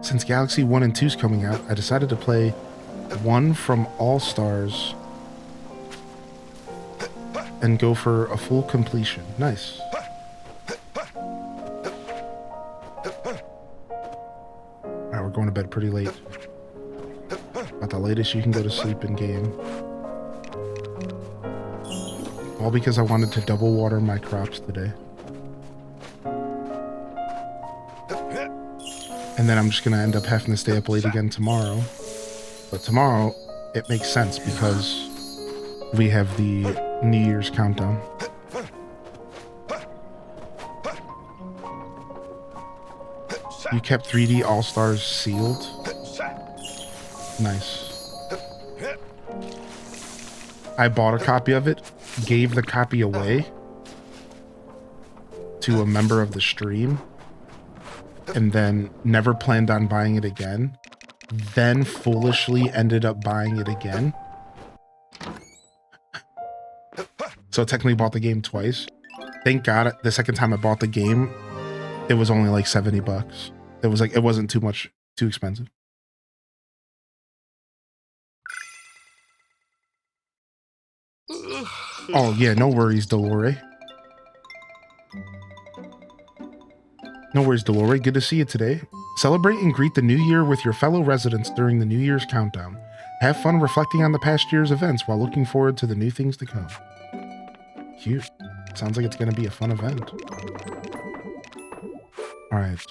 Since Galaxy 1 and 2 is coming out, I decided to play one from All-Stars and go for a full completion. Nice. Alright, we're going to bed pretty late. About the latest you can go to sleep in game. All because I wanted to double water my crops today. And then I'm just going to end up having to stay up late again tomorrow. But tomorrow, it makes sense because we have the New Year's countdown. You kept 3D All-Stars sealed? Nice. I bought a copy of it, gave the copy away to a member of the stream, and then never planned on buying it again, then foolishly ended up buying it again. So technically bought the game twice. Thank God the second time I bought the game, it was only like 70 bucks. It was like, it wasn't too expensive. Oh yeah, no worries, Dolore. No worries, Dolore. Good to see you today. Celebrate and greet the new year with your fellow residents during the New Year's countdown. Have fun reflecting on the past year's events while looking forward to the new things to come. Cute. Sounds like it's going to be a fun event. Alright.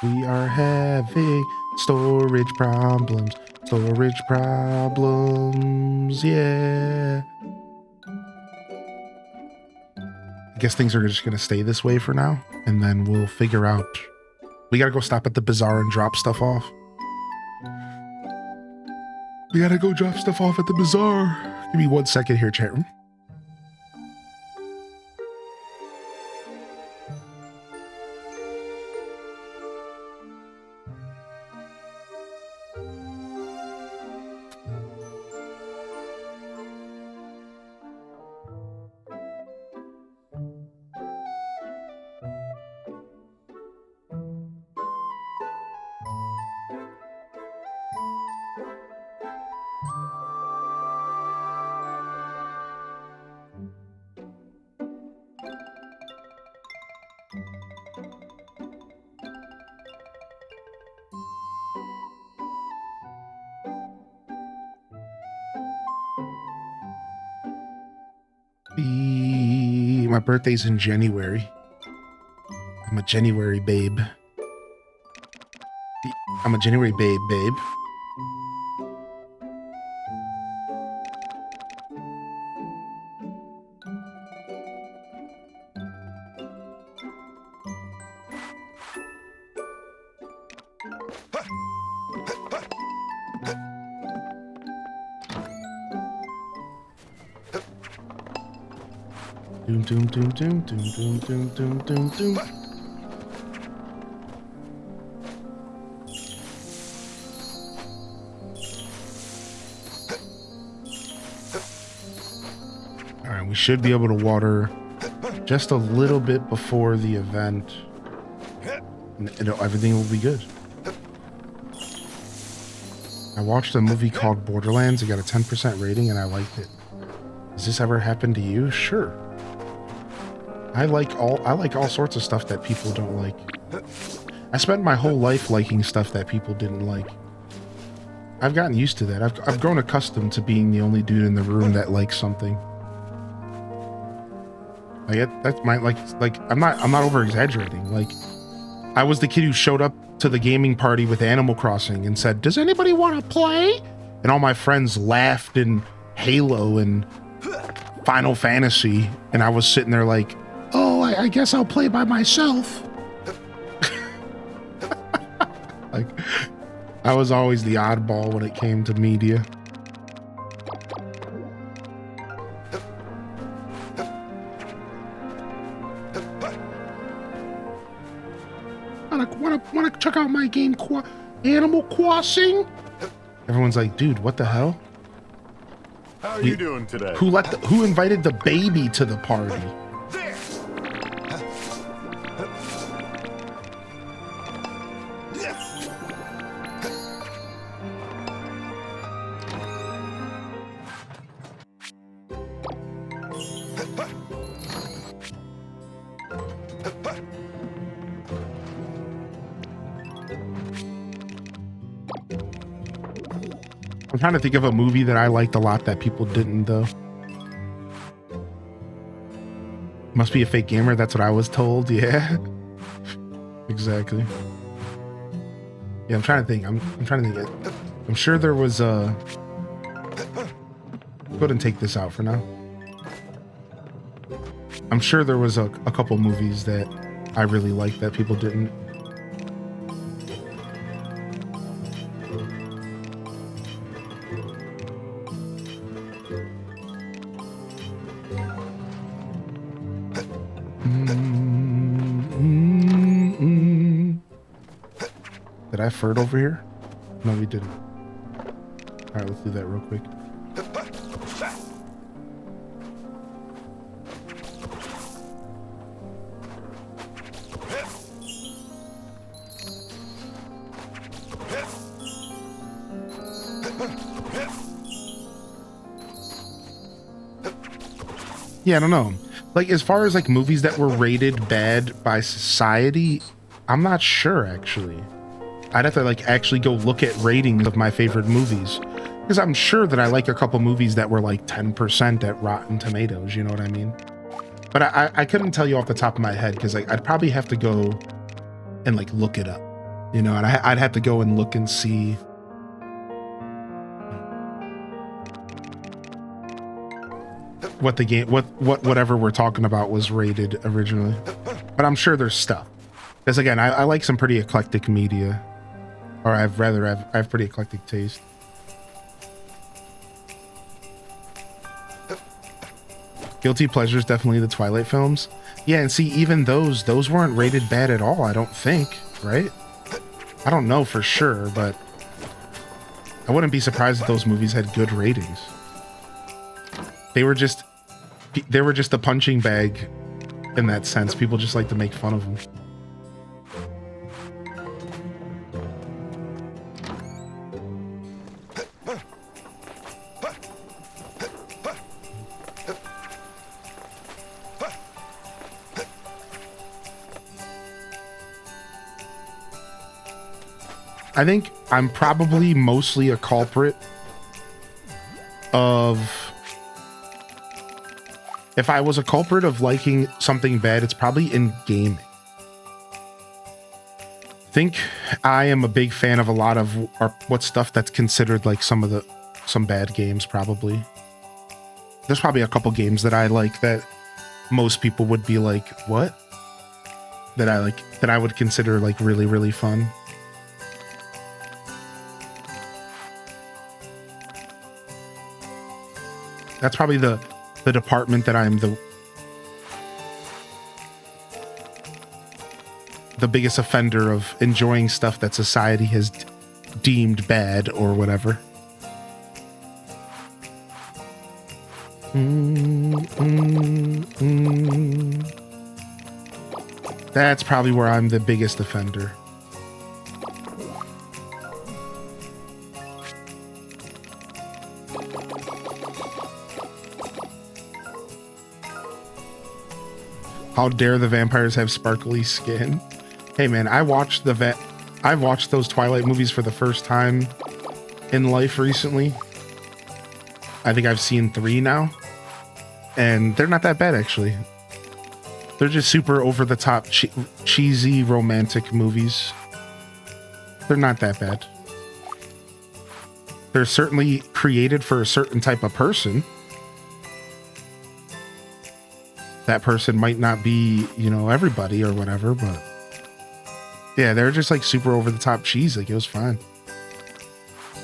We are having storage problems. Storage problems. Yeah. I guess things are just going to stay this way for now. And then we'll figure out. We got to go stop at the bazaar and drop stuff off. We got to go drop stuff off at the bazaar. Give me 1 second here, chat room. My birthday's in January. I'm a January babe. I'm a January babe. Doom, doom, doom, doom, doom, doom, doom, doom, doom, doom. All right, we should be able to water just a little bit before the event, and everything will be good. I watched a movie called Borderlands. It got a 10% rating, and I liked it. Has this ever happened to you? Sure. I like all sorts of stuff that people don't like. I spent my whole life liking stuff that people didn't like. I've gotten used to that. I've grown accustomed to being the only dude in the room that likes something. That's my like I'm not over exaggerating. Like, I was the kid who showed up to the gaming party with Animal Crossing and said, "Does anybody want to play?" And all my friends laughed in Halo and Final Fantasy, and I was sitting there like, "Oh, I guess I'll play by myself." Like, I was always the oddball when it came to media. Wanna check out my game, Animal Crossing? Everyone's like, "Dude, what the hell? How are you doing today? Who invited the baby to the party?" I'm trying to think of a movie that I liked a lot that people didn't, though. Must be a fake gamer, that's what I was told. Yeah. Exactly. Yeah, I'm trying to think. I'm trying to think. I'm sure there was a... Go ahead and take this out for now. I'm sure there was a couple movies that I really liked that people didn't. Did I flirt over here? No, we didn't. All right, let's do that real quick. Yeah, I don't know. Like, as far as like movies that were rated bad by society, I'm not sure actually. I'd have to like actually go look at ratings of my favorite movies, because I'm sure that I like a couple movies that were like 10% at Rotten Tomatoes, you know what I mean? But I couldn't tell you off the top of my head, because like, I'd probably have to go and like look it up, you know, and I'd have to go and look and see what the game, whatever we're talking about was rated originally. But I'm sure there's stuff, because again, I like some pretty eclectic media, or I have pretty eclectic taste. Guilty pleasures, definitely the Twilight films. Yeah, and see, even those weren't rated bad at all, I don't think, right? I don't know for sure, but I wouldn't be surprised if those movies had good ratings. They were just a punching bag in that sense. People just like to make fun of them. I think I'm probably mostly a culprit of if I was a culprit of liking something bad, it's probably in gaming. I think I am a big fan of a lot of what stuff that's considered like some bad games. Probably there's probably a couple games that I like that most people would be like, what? That I would consider like really, really fun. That's probably the department that I'm the biggest offender of, enjoying stuff that society has deemed bad or whatever. That's probably where I'm the biggest offender. How dare the vampires have sparkly skin? Hey man, I watched those Twilight movies for the first time in life recently. I think I've seen 3 now, and they're not that bad actually. They're just super over the top, cheesy romantic movies. They're not that bad. They're certainly created for a certain type of person. That person might not be, everybody or whatever, but yeah, they're just like super over the top cheese. Like, it was fine.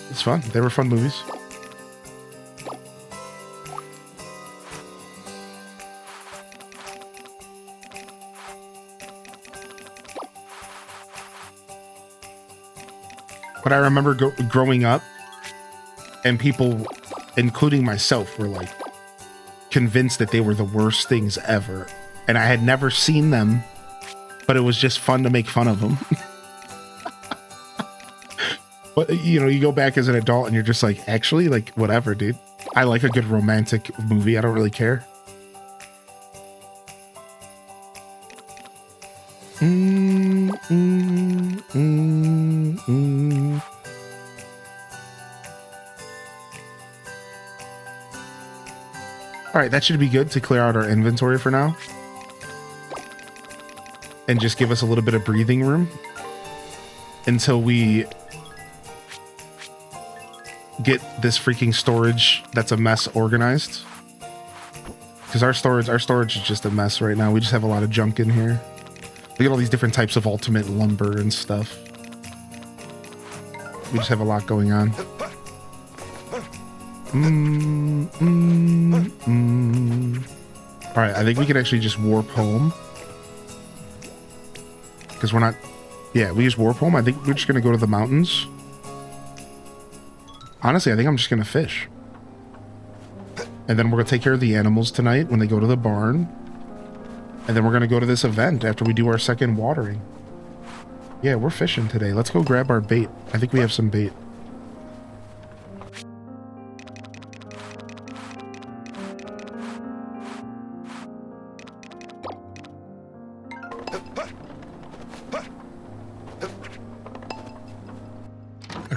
It's fun. They were fun movies. But I remember growing up, and people, including myself, were like convinced that they were the worst things ever. And I had never seen them, but it was just fun to make fun of them. But, you go back as an adult and you're just like, actually, like, whatever, dude. I like a good romantic movie. I don't really care. All right, that should be good to clear out our inventory for now. And just give us a little bit of breathing room until we get this freaking storage that's a mess organized. Because our storage is just a mess right now. We just have a lot of junk in here. We got all these different types of ultimate lumber and stuff. We just have a lot going on. All right, I think we could actually just warp home. Because we're not... Yeah, we just warp home. I think we're just going to go to the mountains. Honestly, I think I'm just going to fish. And then we're going to take care of the animals tonight when they go to the barn. And then we're going to go to this event after we do our second watering. Yeah, we're fishing today. Let's go grab our bait. I think we have some bait.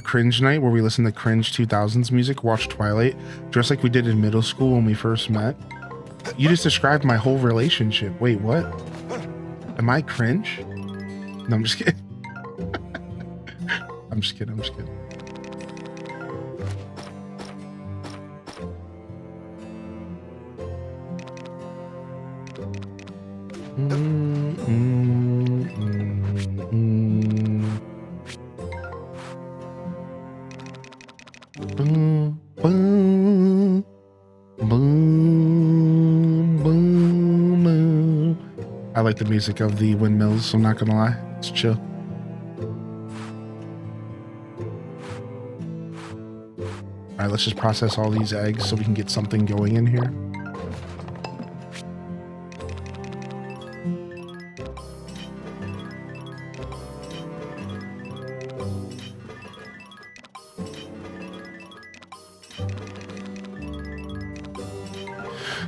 Cringe night where we listen to cringe 2000s music, watch Twilight, just like we did in middle school when we first met. You just described my whole relationship. Wait, what? Am I cringe? No, I'm just kidding. I'm just kidding. I like the music of the windmills, I'm not gonna lie. It's chill. Alright, let's just process all these eggs so we can get something going in here.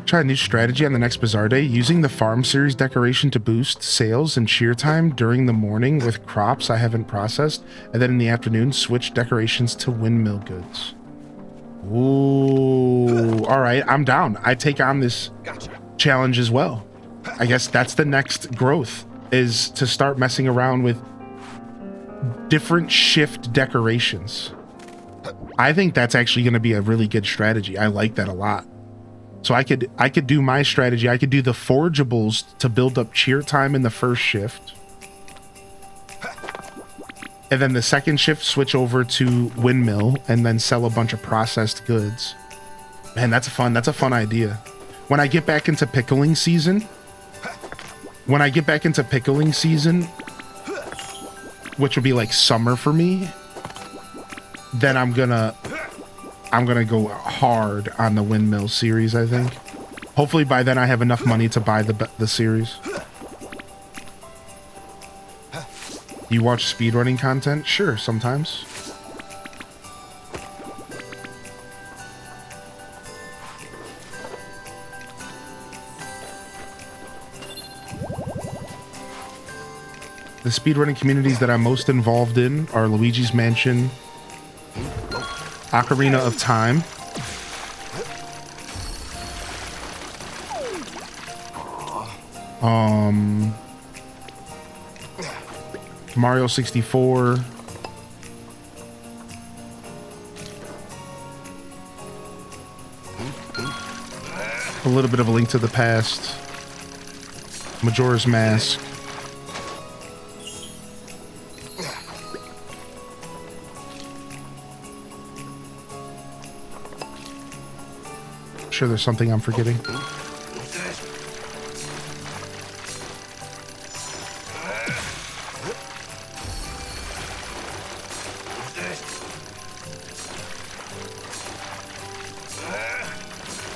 Try a new strategy on the next Bazaar day, using the farm series decoration to boost sales and cheer time during the morning with crops I haven't processed, and then in the afternoon switch decorations to windmill goods. Ooh, all right, I'm down. I take on this challenge as well. I guess that's the next growth, is to start messing around with different shift decorations. I think that's actually going to be a really good strategy. I like that a lot. So I could do my strategy. I could do the forgeables to build up cheer time in the first shift. And then the second shift, switch over to windmill and then sell a bunch of processed goods. Man, that's a fun idea. When I get back into pickling season, which will be like summer for me, then I'm gonna go hard on the windmill series, I think. Hopefully by then I have enough money to buy the series. You watch speedrunning content? Sure, sometimes. The speedrunning communities that I'm most involved in are Luigi's Mansion, Ocarina of Time, Mario 64, a little bit of A Link to the Past, Majora's Mask. I'm sure there's something I'm forgetting.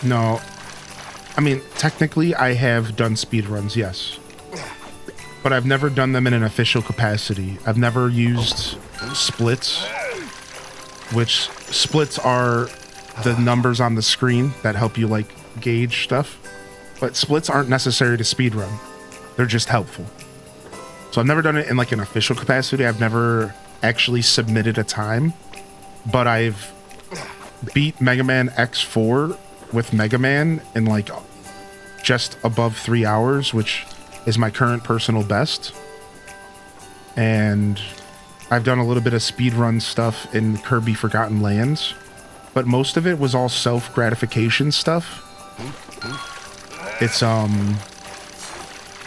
No, I mean, technically I have done speedruns, yes. But I've never done them in an official capacity. I've never used splits, which splits are the numbers on the screen that help you like gauge stuff. But splits aren't necessary to speedrun. They're just helpful. So I've never done it in like an official capacity. I've never actually submitted a time, but I've beat Mega Man X4 with Mega Man in like just above 3 hours, which is my current personal best. And I've done a little bit of speedrun stuff in Kirby Forgotten Lands, but most of it was all self-gratification stuff. It's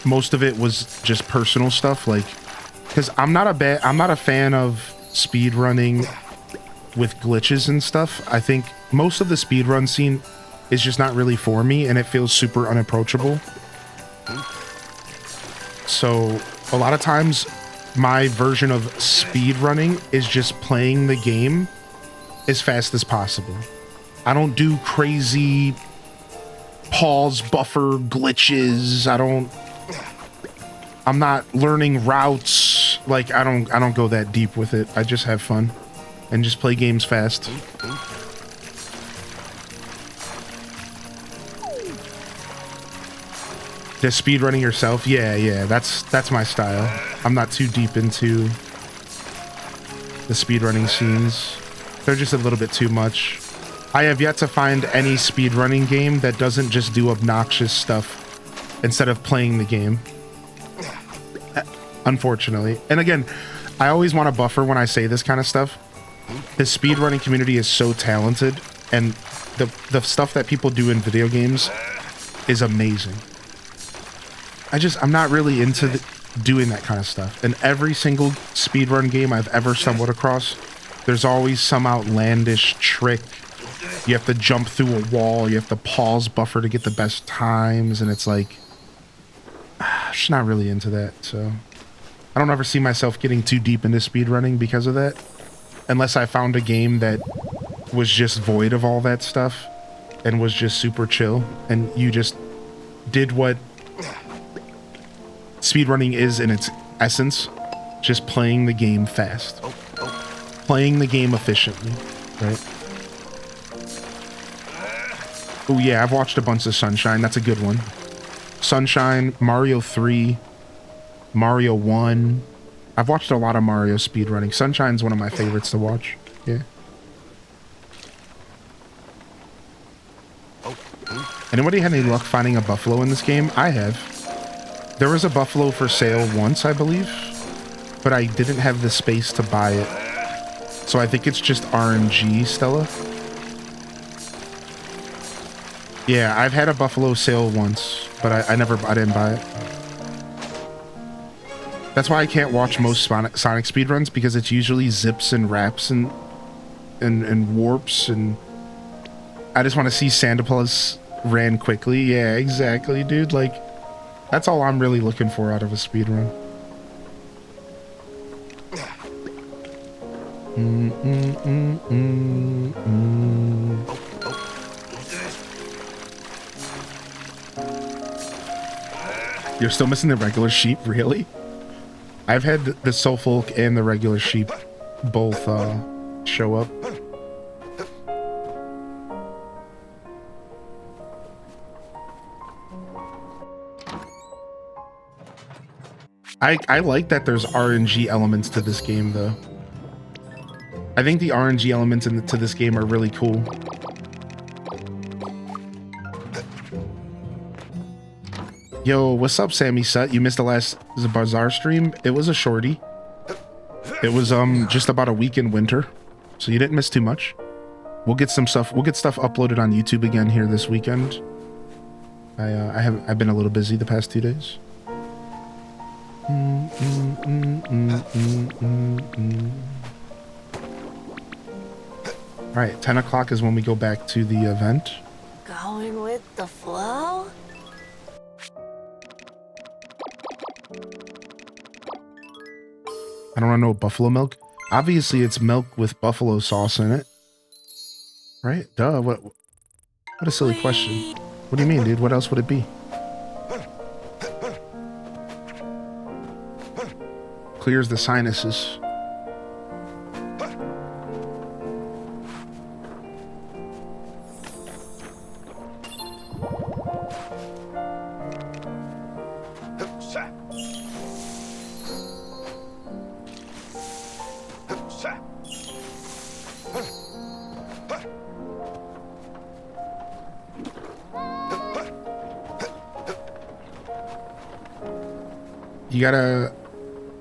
most of it was just personal stuff, like, because I'm not a fan of speedrunning with glitches and stuff. I think most of the speedrun scene is just not really for me, and it feels super unapproachable. So a lot of times my version of speedrunning is just playing the game as fast as possible. I don't do crazy pause buffer glitches. I'm not learning routes. Like, I don't go that deep with it. I just have fun and just play games fast. Just speedrunning yourself? Yeah, that's my style. I'm not too deep into the speedrunning scenes. They're just a little bit too much. I have yet to find any speedrunning game that doesn't just do obnoxious stuff instead of playing the game. Unfortunately. And again, I always want to buffer when I say this kind of stuff. The speedrunning community is so talented, and the stuff that people do in video games is amazing. I'm not really into doing that kind of stuff. And every single speedrun game I've ever stumbled across, there's always some outlandish trick. You have to jump through a wall, you have to pause buffer to get the best times, and it's like, I'm just not really into that. So I don't ever see myself getting too deep into speedrunning because of that, unless I found a game that was just void of all that stuff and was just super chill, and you just did what speedrunning is in its essence, just playing the game fast, playing the game efficiently, right? Oh yeah, I've watched a bunch of Sunshine. That's a good one. Sunshine, Mario 3, Mario 1. I've watched a lot of Mario speedrunning. Sunshine's one of my favorites to watch. Yeah. Anybody had any luck finding a buffalo in this game? I have. There was a buffalo for sale once, I believe, but I didn't have the space to buy it. So I think it's just RNG, Stella. Yeah, I've had a buffalo sale once, but I didn't buy it. That's why I can't watch most Sonic speedruns, because it's usually zips and wraps and warps, and I just want to see Sandapalus ran quickly. Yeah, exactly, dude. Like, that's all I'm really looking for out of a speedrun. You're still missing the regular sheep, really? I've had the Soul Folk and the regular sheep both show up. I like that there's RNG elements to this game, though. I think the RNG elements to this game are really cool. Yo, what's up, Sammy Sut? You missed the last Bazaar stream. It was a shorty. It was just about a week in winter, so you didn't miss too much. We'll get some stuff. We'll get stuff uploaded on YouTube again here this weekend. I've been a little busy the past 2 days. All right, 10 o'clock is when we go back to the event. Going with the flow? I don't want no buffalo milk. Obviously, it's milk with buffalo sauce in it. Right? Duh. What a silly question. What do you mean, dude? What else would it be? Clears the sinuses.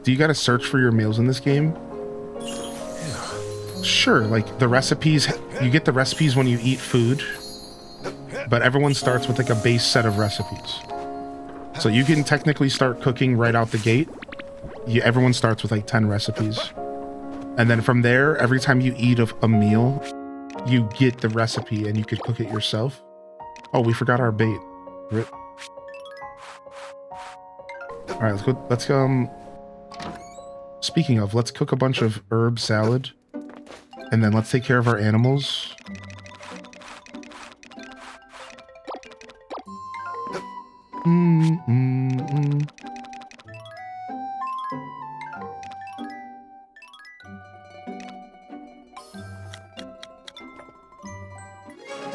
Do you gotta search for your meals in this game? Sure, like the recipes, you get the recipes when you eat food, but everyone starts with like a base set of recipes. So you can technically start cooking right out the gate. Everyone starts with like 10 recipes. And then from there, every time you eat a meal, you get the recipe and you could cook it yourself. Oh, we forgot our bait. Rip. All right, let's go. Speaking of, let's cook a bunch of herb salad, and then let's take care of our animals.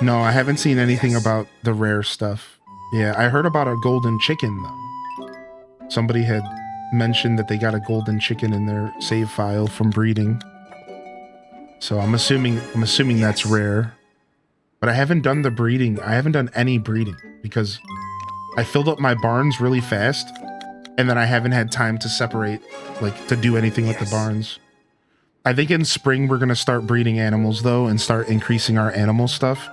No, I haven't seen anything about the rare stuff. Yeah, I heard about a golden chicken, though. Somebody had mentioned that they got a golden chicken in their save file from breeding. So I'm assuming that's rare. But I haven't done the breeding. I haven't done any breeding because I filled up my barns really fast, and then I haven't had time to separate, like, to do anything with the barns. I think in spring we're gonna start breeding animals though, and start increasing our animal stuff.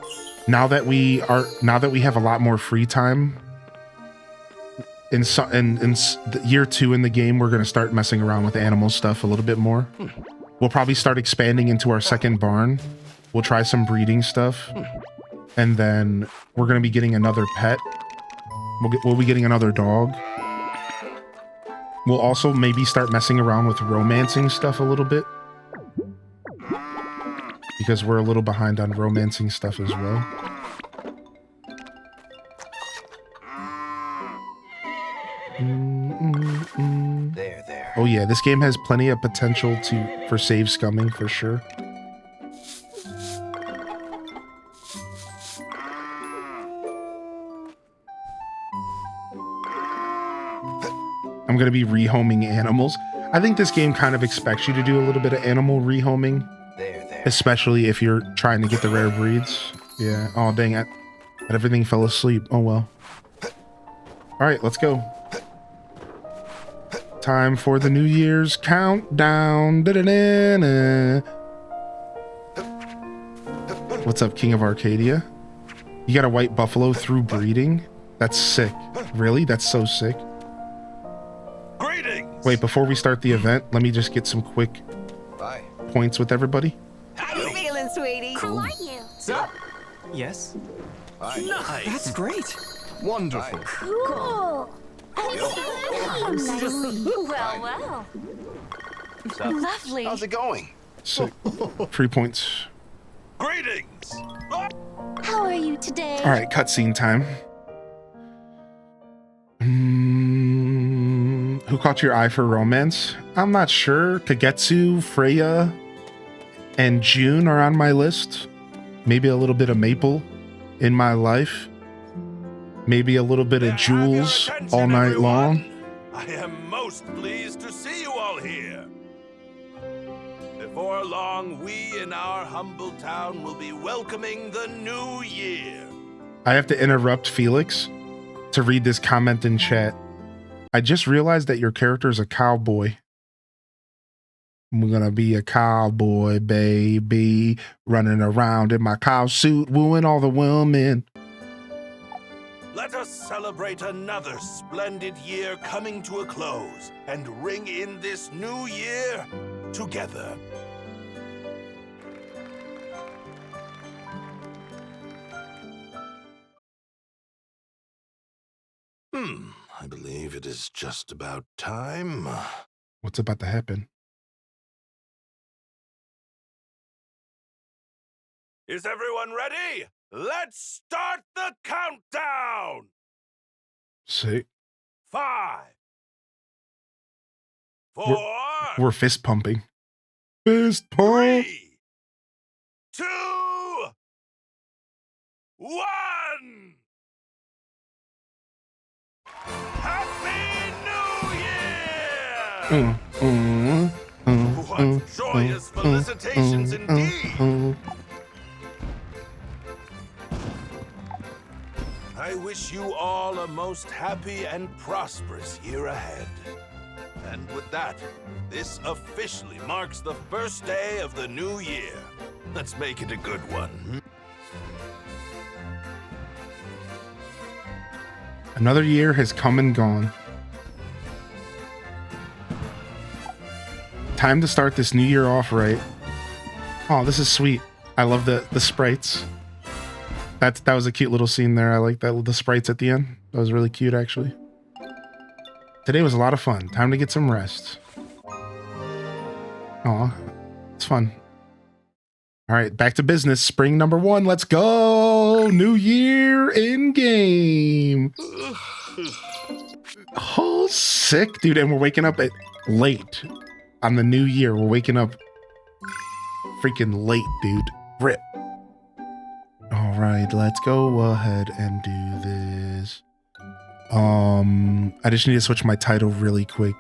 Now that we have a lot more free time. In year 2 in the game, we're gonna start messing around with animal stuff a little bit more. We'll probably start expanding into our second barn. We'll try some breeding stuff, and then we're gonna be getting another pet. We'll be getting another dog. We'll also maybe start messing around with romancing stuff a little bit, because we're a little behind on romancing stuff as well. There. Oh yeah, this game has plenty of potential for save scumming for sure. I'm gonna be rehoming animals. I think this game kind of expects you to do a little bit of animal rehoming, There. especially if you're trying to get the rare breeds. Yeah. Oh dang it! And everything fell asleep. Oh well. All right, let's go. Time for the New Year's countdown. Da-da-da-da. What's up, King of Arcadia? You got a white buffalo through breeding? That's sick. Really? That's so sick. Greetings. Wait, before we start the event, let me just get some quick Bye. points with everybody. How you feeling, sweetie? How are you? Yes. Bye. Nice. That's great. Wonderful. Cool. Well. Lovely. How's it going? Sick. 3 points. Greetings. How are you today? All right, cutscene time. Who caught your eye for romance? I'm not sure. Kagetsu, Freya, and June are on my list. Maybe a little bit of Maple in my life. Maybe a little bit of Jules all night long. I am most pleased to see you all here. Before long, we in our humble town will be welcoming the new year. I have to interrupt Felix to read this comment in chat. I just realized that your character is a cowboy. I'm gonna be a cowboy, baby, running around in my cow suit, wooing all the women. Let us celebrate another splendid year coming to a close and ring in this new year together. I believe it is just about time. What's about to happen? Is everyone ready? Let's start the countdown! Sick. 5, 4, We're fist pumping. Fist pump. 3, 2, 1! Happy New Year! What joyous felicitations indeed! I wish you all a most happy and prosperous year ahead. And with that, this officially marks the first day of the new year. Let's make it a good one. Another year has come and gone. Time to start this new year off right. Oh, this is sweet. I love the sprites. That was a cute little scene there. I like that, the sprites at the end. That was really cute, actually. Today was a lot of fun. Time to get some rest. Aw, it's fun. All right, back to business. Spring number 1. Let's go. New year in game. Oh, sick, dude. And we're waking up at late on the new year. We're waking up freaking late, dude. Rip. All right, let's go ahead and do this. I just need to switch my title really quick.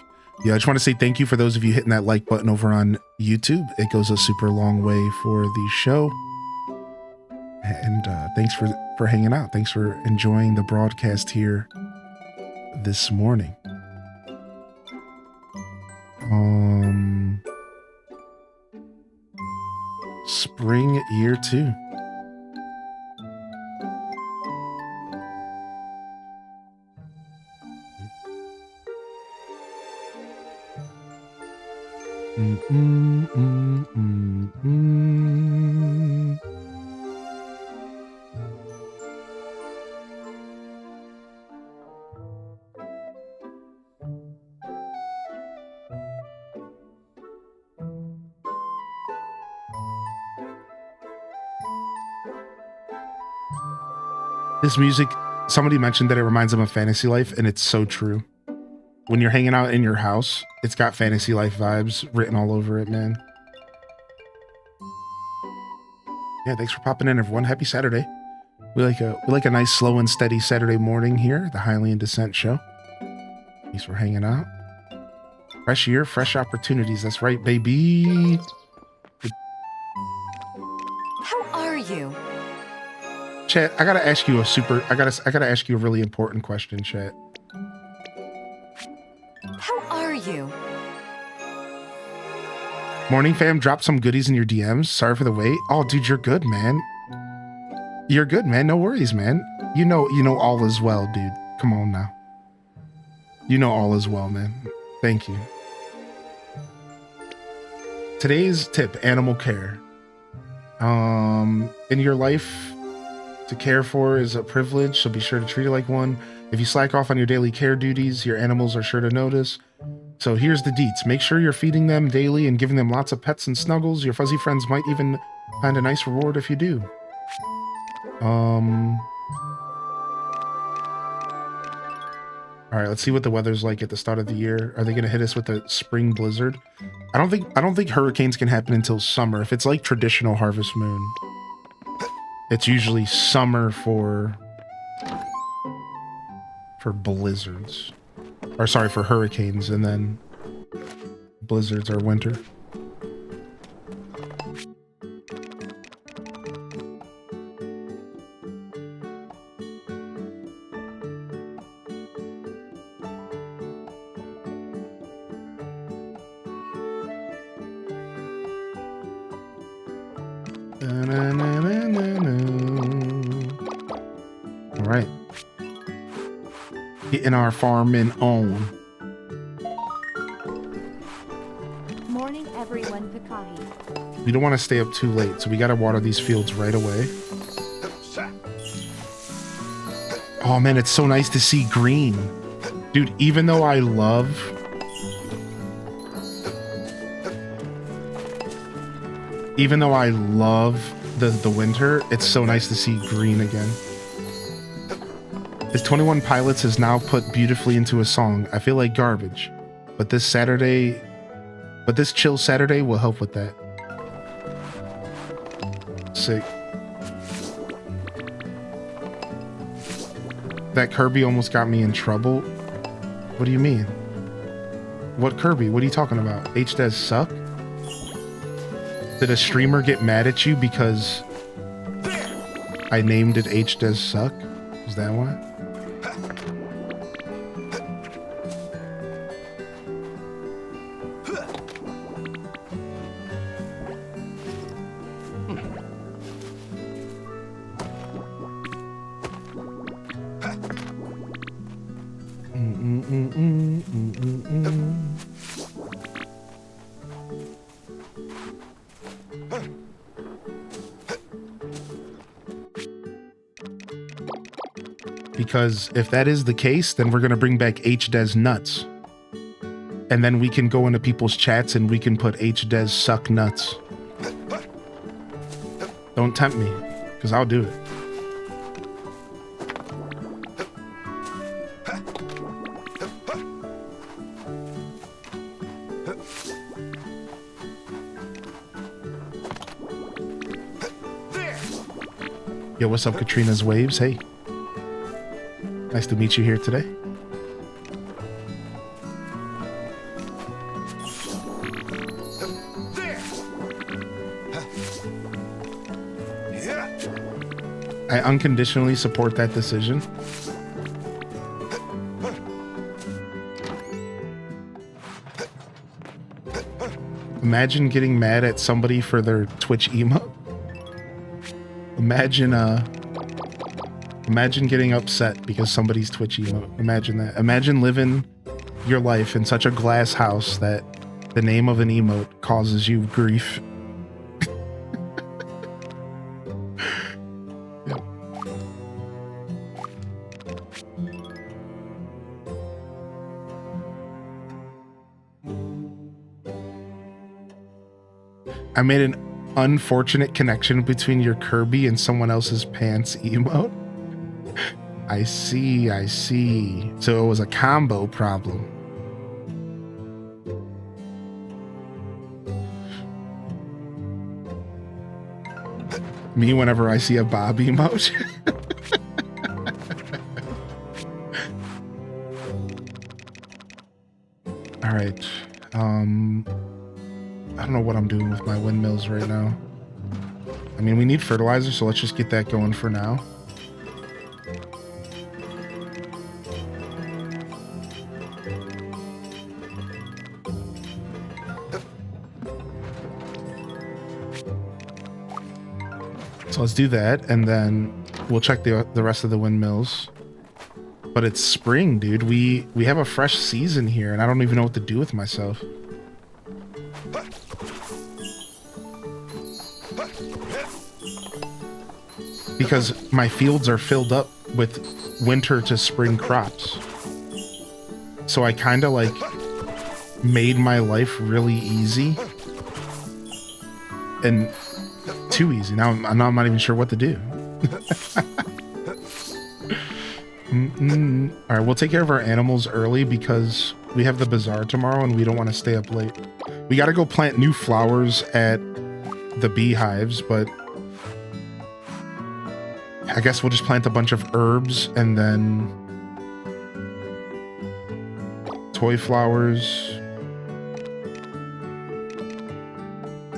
Yeah, I just want to say thank you for those of you hitting that like button over on YouTube. It goes a super long way for the show. And thanks for hanging out. Thanks for enjoying the broadcast here this morning. Spring year 2. This music, somebody mentioned that it reminds them of Fantasy Life, and it's so true. When you're hanging out in your house, it's got Fantasy Life vibes written all over it, man. Yeah, thanks for popping in, everyone. Happy Saturday. We like a nice, slow and steady Saturday morning here at the Highly in Descent show. Thanks for hanging out. Fresh year, fresh opportunities. That's right, baby. How are you? Chat, I gotta ask you I gotta ask you a really important question, chat. How are you? Morning fam, drop some goodies in your DMs. Sorry for the wait. Oh, dude, you're good, man. You're good, man. No worries, man. You know all is well, dude. Come on now. You know all is well, man. Thank you. Today's tip, animal care. In your life, to care for is a privilege, so be sure to treat it like one. If you slack off on your daily care duties, your animals are sure to notice. So here's the deets. Make sure you're feeding them daily and giving them lots of pets and snuggles. Your fuzzy friends might even find a nice reward if you do. All right, let's see what the weather's like at the start of the year. Are they going to hit us with a spring blizzard? I don't think hurricanes can happen until summer. If it's like traditional harvest moon, it's usually summer for blizzards. Or sorry, for hurricanes, and then blizzards are winter. All right. Getting our farming on. Morning, everyone, Pikahi. We don't want to stay up too late, so we got to water these fields right away. Oh man, it's so nice to see green. Dude, even though I love the winter, it's so nice to see green again. His 21 Pilots has now put beautifully into a song. I feel like garbage, but this chill Saturday will help with that. Sick. That Kirby almost got me in trouble. What do you mean? What Kirby? What are you talking about? HDes suck? Did a streamer get mad at you because I named it HDes suck? Is that why? Because if that is the case, then we're going to bring back HDes nuts. And then we can go into people's chats and we can put HDes suck nuts. Don't tempt me, because I'll do it. Yo, what's up, Katrina's Waves? Hey. Nice to meet you here today. I unconditionally support that decision. Imagine getting mad at somebody for their Twitch emote. Imagine getting upset because somebody's Twitch emote. Imagine that. Imagine living your life in such a glass house that the name of an emote causes you grief. Yep. I made an unfortunate connection between your Kirby and someone else's pants emote. I see. So it was a combo problem. Me whenever I see a Bob emote. All right. I don't know what I'm doing with my windmills right now. I mean, we need fertilizer, so let's just get that going for now. So let's do that, and then we'll check the rest of the windmills. But it's spring, dude. We have a fresh season here, and I don't even know what to do with myself. Because my fields are filled up with winter to spring crops. So I kind of like made my life really easy. And too easy. Now I'm not even sure what to do. All right, we'll take care of our animals early because we have the bazaar tomorrow and we don't want to stay up late. We got to go plant new flowers at the beehives, but I guess we'll just plant a bunch of herbs and then toy flowers,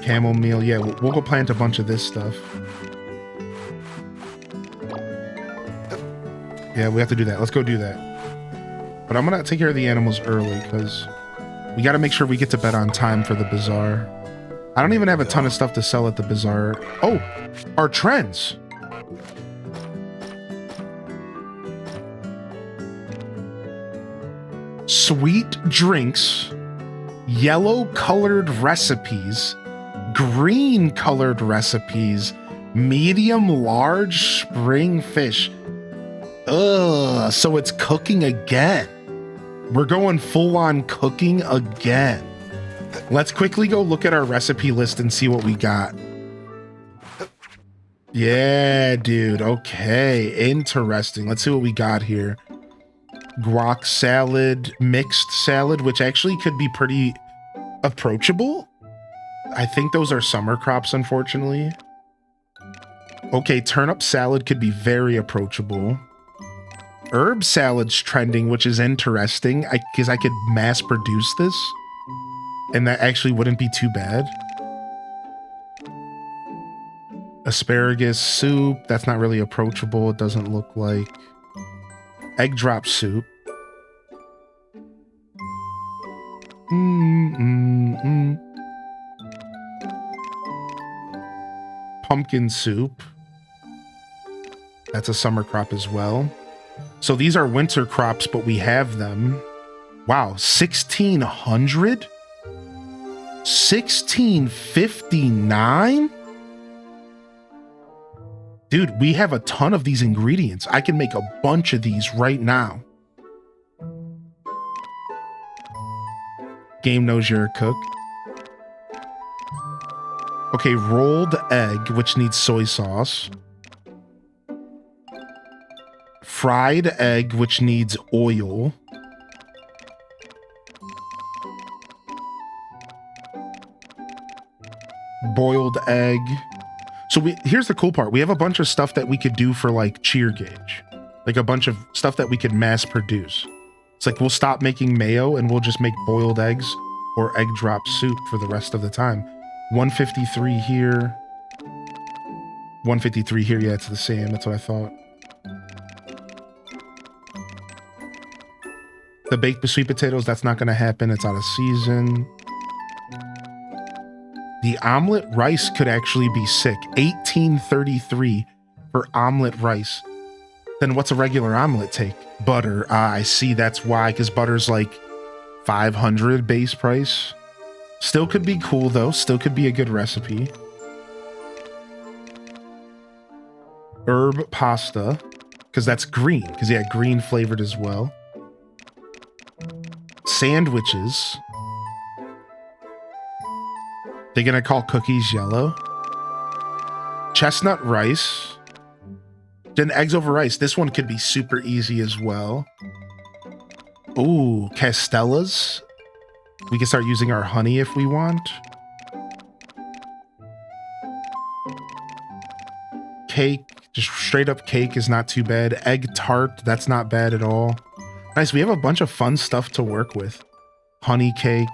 chamomile. Yeah, we'll go plant a bunch of this stuff. Yeah, we have to do that. Let's go do that. But I'm gonna take care of the animals early because we got to make sure we get to bed on time for the bazaar. I don't even have a ton of stuff to sell at the bazaar. Oh, our trends. Sweet drinks, yellow colored recipes, green colored recipes, medium large spring fish. Ugh, so it's cooking again. We're going full on cooking again. Let's quickly go look at our recipe list and see what we got. Yeah, dude. Okay, interesting. Let's see what we got here. Guac salad, mixed salad, which actually could be pretty approachable. I think those are summer crops, unfortunately. Okay, turnip salad could be very approachable. Herb salad's trending, which is interesting because I could mass produce this and that actually wouldn't be too bad. Asparagus soup, that's not really approachable. It doesn't look like. Egg drop soup. Pumpkin soup. That's a summer crop as well. So these are winter crops, but we have them. Wow, 1600? 1659? Dude, we have a ton of these ingredients. I can make a bunch of these right now. Game knows you're a cook. Okay, rolled egg, which needs soy sauce. Fried egg, which needs oil. Boiled egg. So here's the cool part. We have a bunch of stuff that we could do for like cheer gauge. Like a bunch of stuff that we could mass produce. It's like we'll stop making mayo and we'll just make boiled eggs or egg drop soup for the rest of the time. 153 here. 153 here. Yeah, it's the same. That's what I thought. The baked sweet potatoes, that's not going to happen. It's out of season. The omelet rice could actually be sick. 1833 for omelet rice. Then what's a regular omelet take? Butter. Ah, I see. That's why, because butter's like 500 base price. Still could be cool though. Still could be a good recipe. Herb pasta, because that's green. Because yeah, green flavored as well. Sandwiches. They're gonna call cookies yellow. Chestnut rice. Then eggs over rice. This one could be super easy as well. Ooh, Castellas. We can start using our honey if we want. Cake, just straight up cake is not too bad. Egg tart, that's not bad at all. Nice, we have a bunch of fun stuff to work with. Honey cake.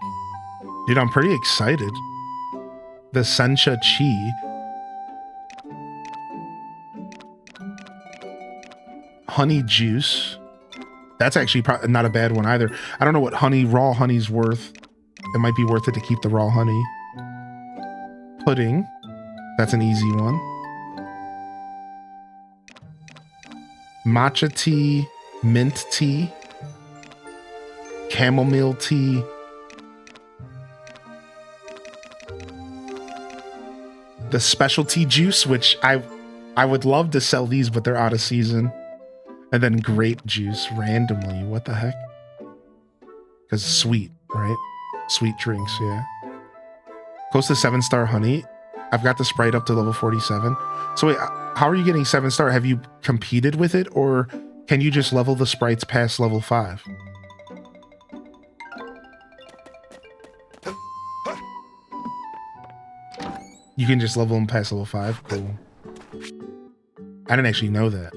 Dude, I'm pretty excited. The sencha chi. Honey juice. That's actually not a bad one either. I don't know what raw honey's worth. It might be worth it to keep the raw honey. Pudding. That's an easy one. matcha tea, mint tea, chamomile tea, the specialty juice, which I would love to sell these, but they're out of season. And then grape juice randomly. What the heck? Because sweet, right? Sweet drinks, yeah. Close to 7-star honey. I've got the Sprite up to level 47. So wait, how are you getting 7-star? Have you competed with it, or can you just level the Sprites past level 5? You can just level them past level 5? Cool. I didn't actually know that.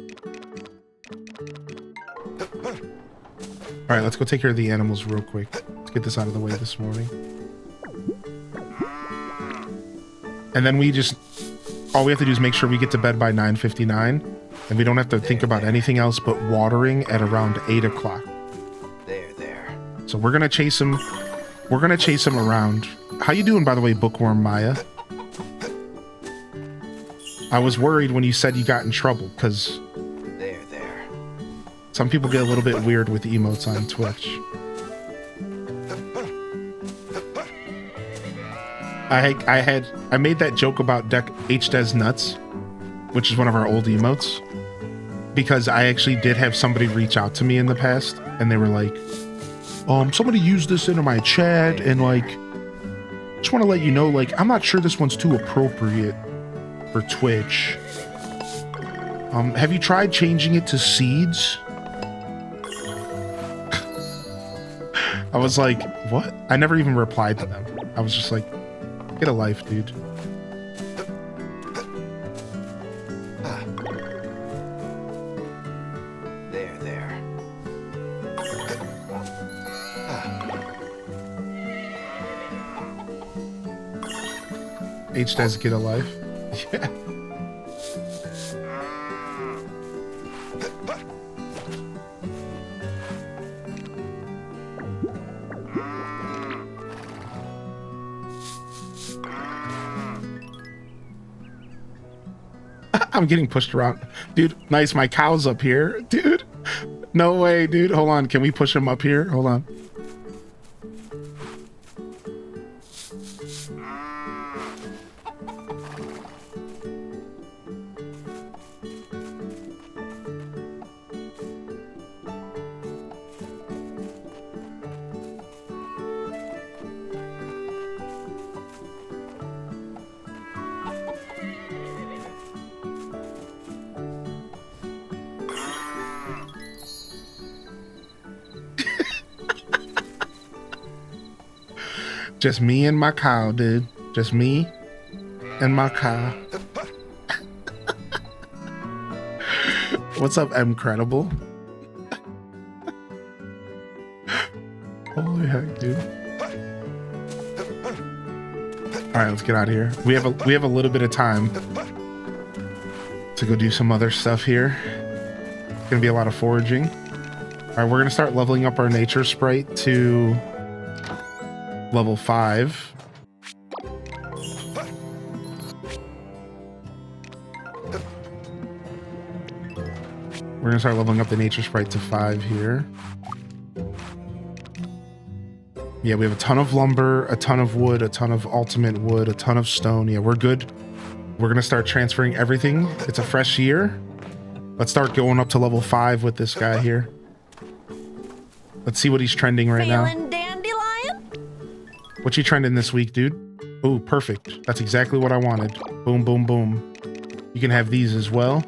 Alright, let's go take care of the animals real quick. Let's get this out of the way this morning. And then all we have to do is make sure we get to bed by 9:59, and we don't have to think about anything else but watering at around 8 o'clock. There. So we're gonna chase him. We're gonna chase him around. How you doing, by the way, Bookworm Maya? I was worried when you said you got in trouble, because There. some people get a little bit weird with emotes on Twitch. I made that joke about HDes nuts, which is one of our old emotes, because I actually did have somebody reach out to me in the past, and they were like, somebody used this into my chat, and like, just want to let you know, like, I'm not sure this one's too appropriate for Twitch. Have you tried changing it to seeds? I was like, what? I never even replied to them. I was just like, get a life, dude. There. H does get a life. Yeah. I'm getting pushed around. Dude, nice. My cow's up here. Dude, no way, dude. Hold on. Can we push him up here? Hold on. Just me and my cow, dude. Just me and my cow. What's up, M Credible? Holy heck, dude. All right, let's get out of here. We have a little bit of time to go do some other stuff here. It's gonna be a lot of foraging. All right, we're gonna start leveling up our nature sprite to level 5. We're gonna start leveling up the nature sprite to 5 here. Yeah, we have a ton of lumber, a ton of wood, a ton of ultimate wood, a ton of stone. Yeah, we're good. We're gonna start transferring everything. It's a fresh year. Let's start going up to level 5 with this guy here. Let's see what he's trending right now. Feeling dandelion? What you trending this week, dude? Oh, perfect. That's exactly what I wanted. Boom, boom, boom. You can have these as well.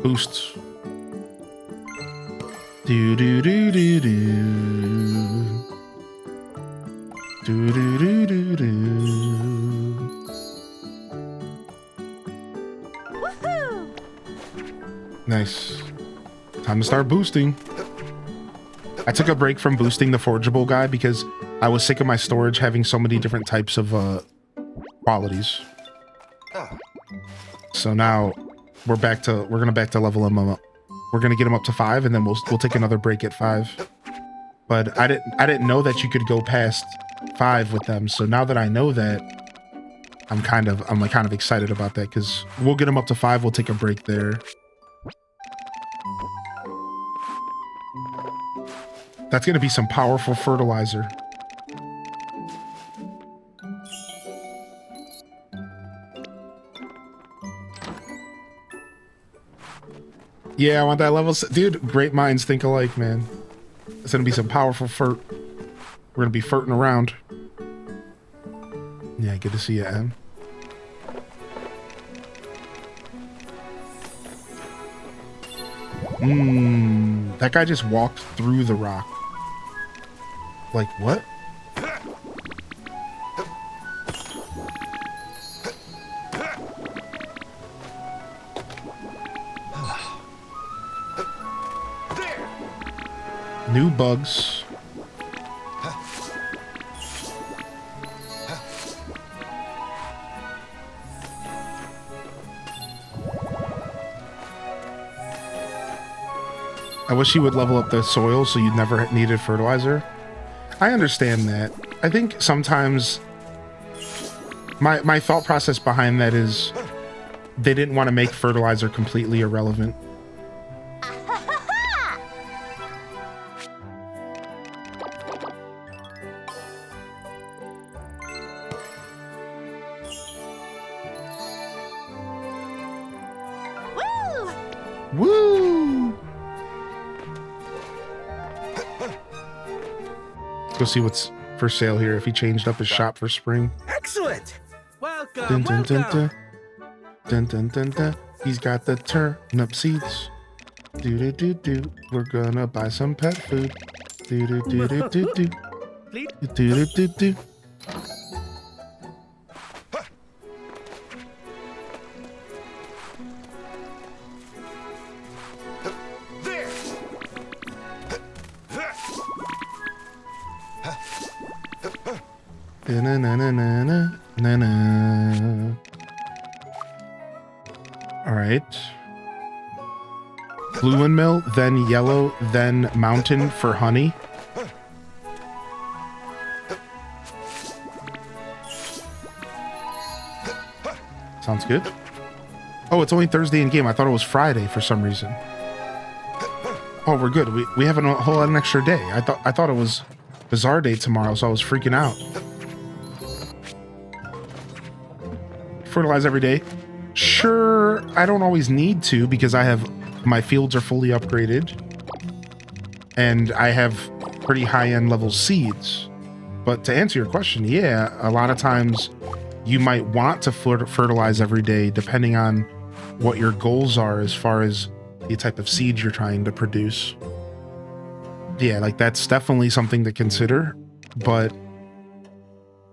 Boosts. Do do do do do. Do do do do do. Woohoo! Nice. Time to start boosting. I took a break from boosting the forageable guy because I was sick of my storage having so many different types of qualities. So now we're gonna back to level him up. We're gonna get him up to 5, and then we'll take another break at 5. But I didn't know that you could go past 5 with them. So now that I know that, I'm kind of excited about that because we'll get them up to 5. We'll take a break there. That's going to be some powerful fertilizer. Yeah, I want that level. Dude, great minds think alike, man. It's going to be some powerful fert. We're going to be ferting around. Yeah, good to see you, Em. That guy just walked through the rock. Like, what? New bugs. I wish he would level up the soil so you never needed fertilizer. I understand that. I think sometimes my thought process behind that is they didn't want to make fertilizer completely irrelevant. Woo! Let's go see what's for sale here. If he changed up his shop for spring. Excellent. Welcome. Dun, dun, dun, welcome. dun. Dun, dun, dun, dun. He's got the turnip seeds. Do do do do. We're gonna buy some pet food. Do do do do do do. Please. Do do do do. Na na na na na na na. All right. Blue windmill, then yellow, then mountain for honey. Sounds good. Oh, it's only Thursday in game. I thought it was Friday for some reason. Oh, we're good. We have a whole an extra day. I thought it was Bazaar day tomorrow, so I was freaking out. Fertilize every day. Sure, I don't always need to because my fields are fully upgraded and I have pretty high-end level seeds. But to answer your question, yeah, a lot of times you might want to fertilize every day depending on what your goals are as far as the type of seeds you're trying to produce. Yeah, like that's definitely something to consider, but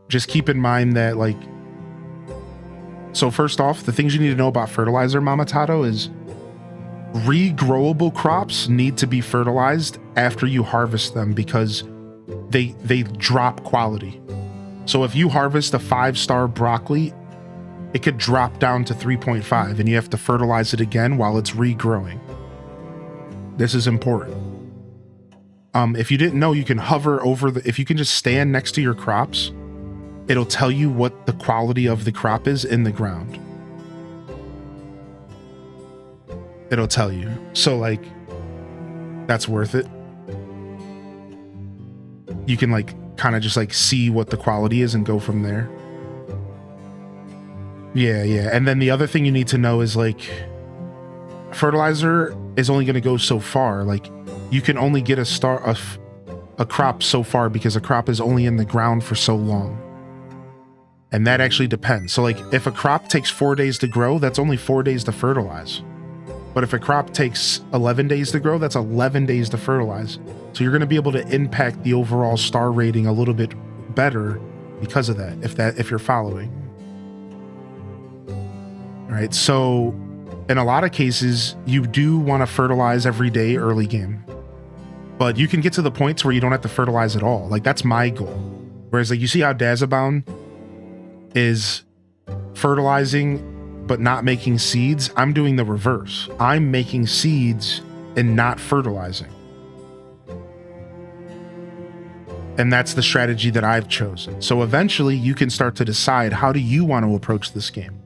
just keep in mind that like, so first off, the things you need to know about fertilizer, Mamatato, is regrowable crops need to be fertilized after you harvest them because they drop quality. So if you harvest a 5-star broccoli, it could drop down to 3.5 and you have to fertilize it again while it's regrowing. This is important. If you didn't know, you can hover over if you can just stand next to your crops, it'll tell you what the quality of the crop is in the ground. It'll tell you. So like, that's worth it. You can like kind of just like see what the quality is and go from there. Yeah. And then the other thing you need to know is like, fertilizer is only going to go so far. Like you can only get a crop so far because a crop is only in the ground for so long. And that actually depends. So like if a crop takes 4 days to grow, that's only 4 days to fertilize. But if a crop takes 11 days to grow, that's 11 days to fertilize. So you're going to be able to impact the overall star rating a little bit better because of that, if you're following. All right. So in a lot of cases, you do want to fertilize every day early game, but you can get to the points where you don't have to fertilize at all. Like that's my goal. Whereas like you see how Dazabound is fertilizing but not making seeds. I'm doing the reverse. I'm making seeds and not fertilizing. And that's the strategy that I've chosen. So eventually you can start to decide, how do you want to approach this game?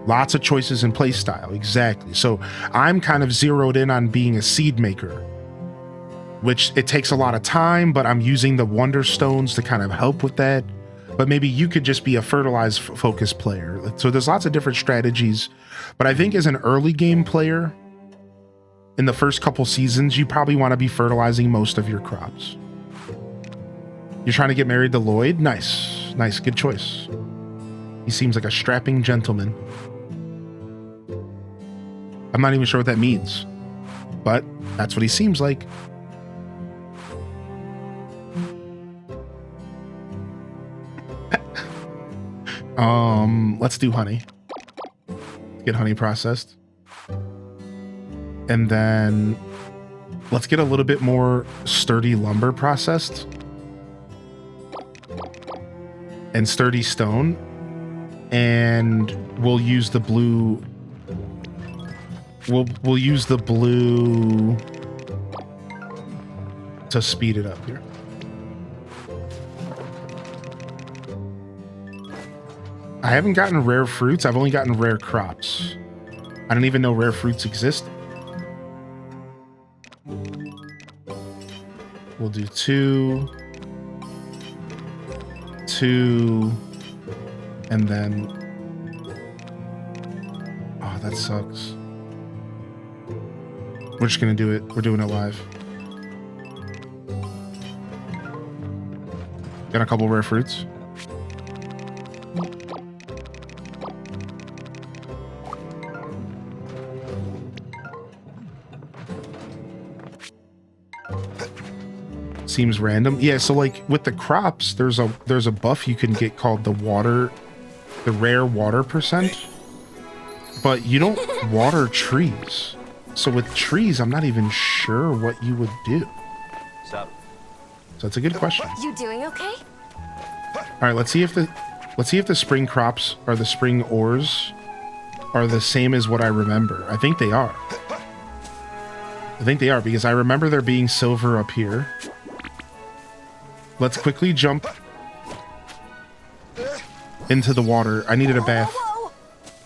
Lots of choices in play style. Exactly. So I'm kind of zeroed in on being a seed maker, which it takes a lot of time, but I'm using the wonder stones to kind of help with that. But maybe you could just be a fertilize focused player. So there's lots of different strategies, but I think as an early game player in the first couple seasons, you probably want to be fertilizing most of your crops. You're trying to get married to Lloyd? Nice. Nice. Good choice. He seems like a strapping gentleman. I'm not even sure what that means, but that's what he seems like. Let's do honey. Get honey processed. And then let's get a little bit more sturdy lumber processed. And sturdy stone. And we'll use the blue. We'll use the blue to speed it up here. I haven't gotten rare fruits. I've only gotten rare crops. I don't even know rare fruits exist. We'll do 2, and then... Oh, that sucks. We're just gonna do it. We're doing it live. Got a couple rare fruits. Seems random. Yeah, so like with the crops, there's a buff you can get called the rare water percent. But you don't water trees. So with trees, I'm not even sure what you would do. Sup? So that's a good question. You doing okay? All right, let's see if the spring crops or the spring ores are the same as what I remember. I think they are. I think they are because I remember there being silver up here. Let's quickly jump into the water. I needed a bath.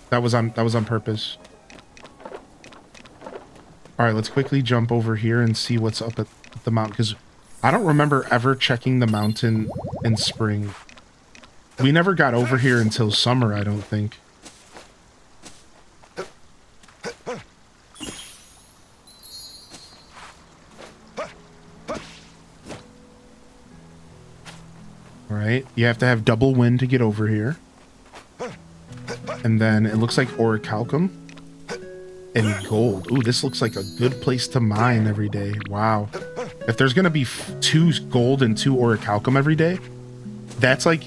That was on purpose. All right, let's quickly jump over here and see what's up at the mountain, because I don't remember ever checking the mountain in spring. We never got over here until summer, I don't think. All right, you have to have double wind to get over here. And then it looks like orichalcum and gold. Ooh, this looks like a good place to mine every day. Wow. If there's going to be 2 gold and 2 orichalcum every day, that's like,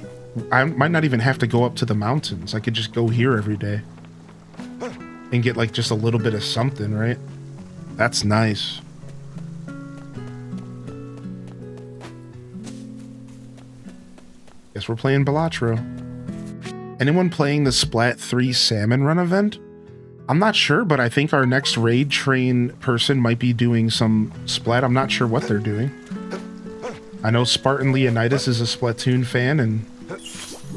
I might not even have to go up to the mountains. I could just go here every day and get like just a little bit of something, right? That's nice. Guess we're playing Balatro. Anyone playing the Splat 3 Salmon Run event? I'm not sure, but I think our next raid train person might be doing some Splat. I'm not sure what they're doing. I know Spartan Leonidas is a Splatoon fan, and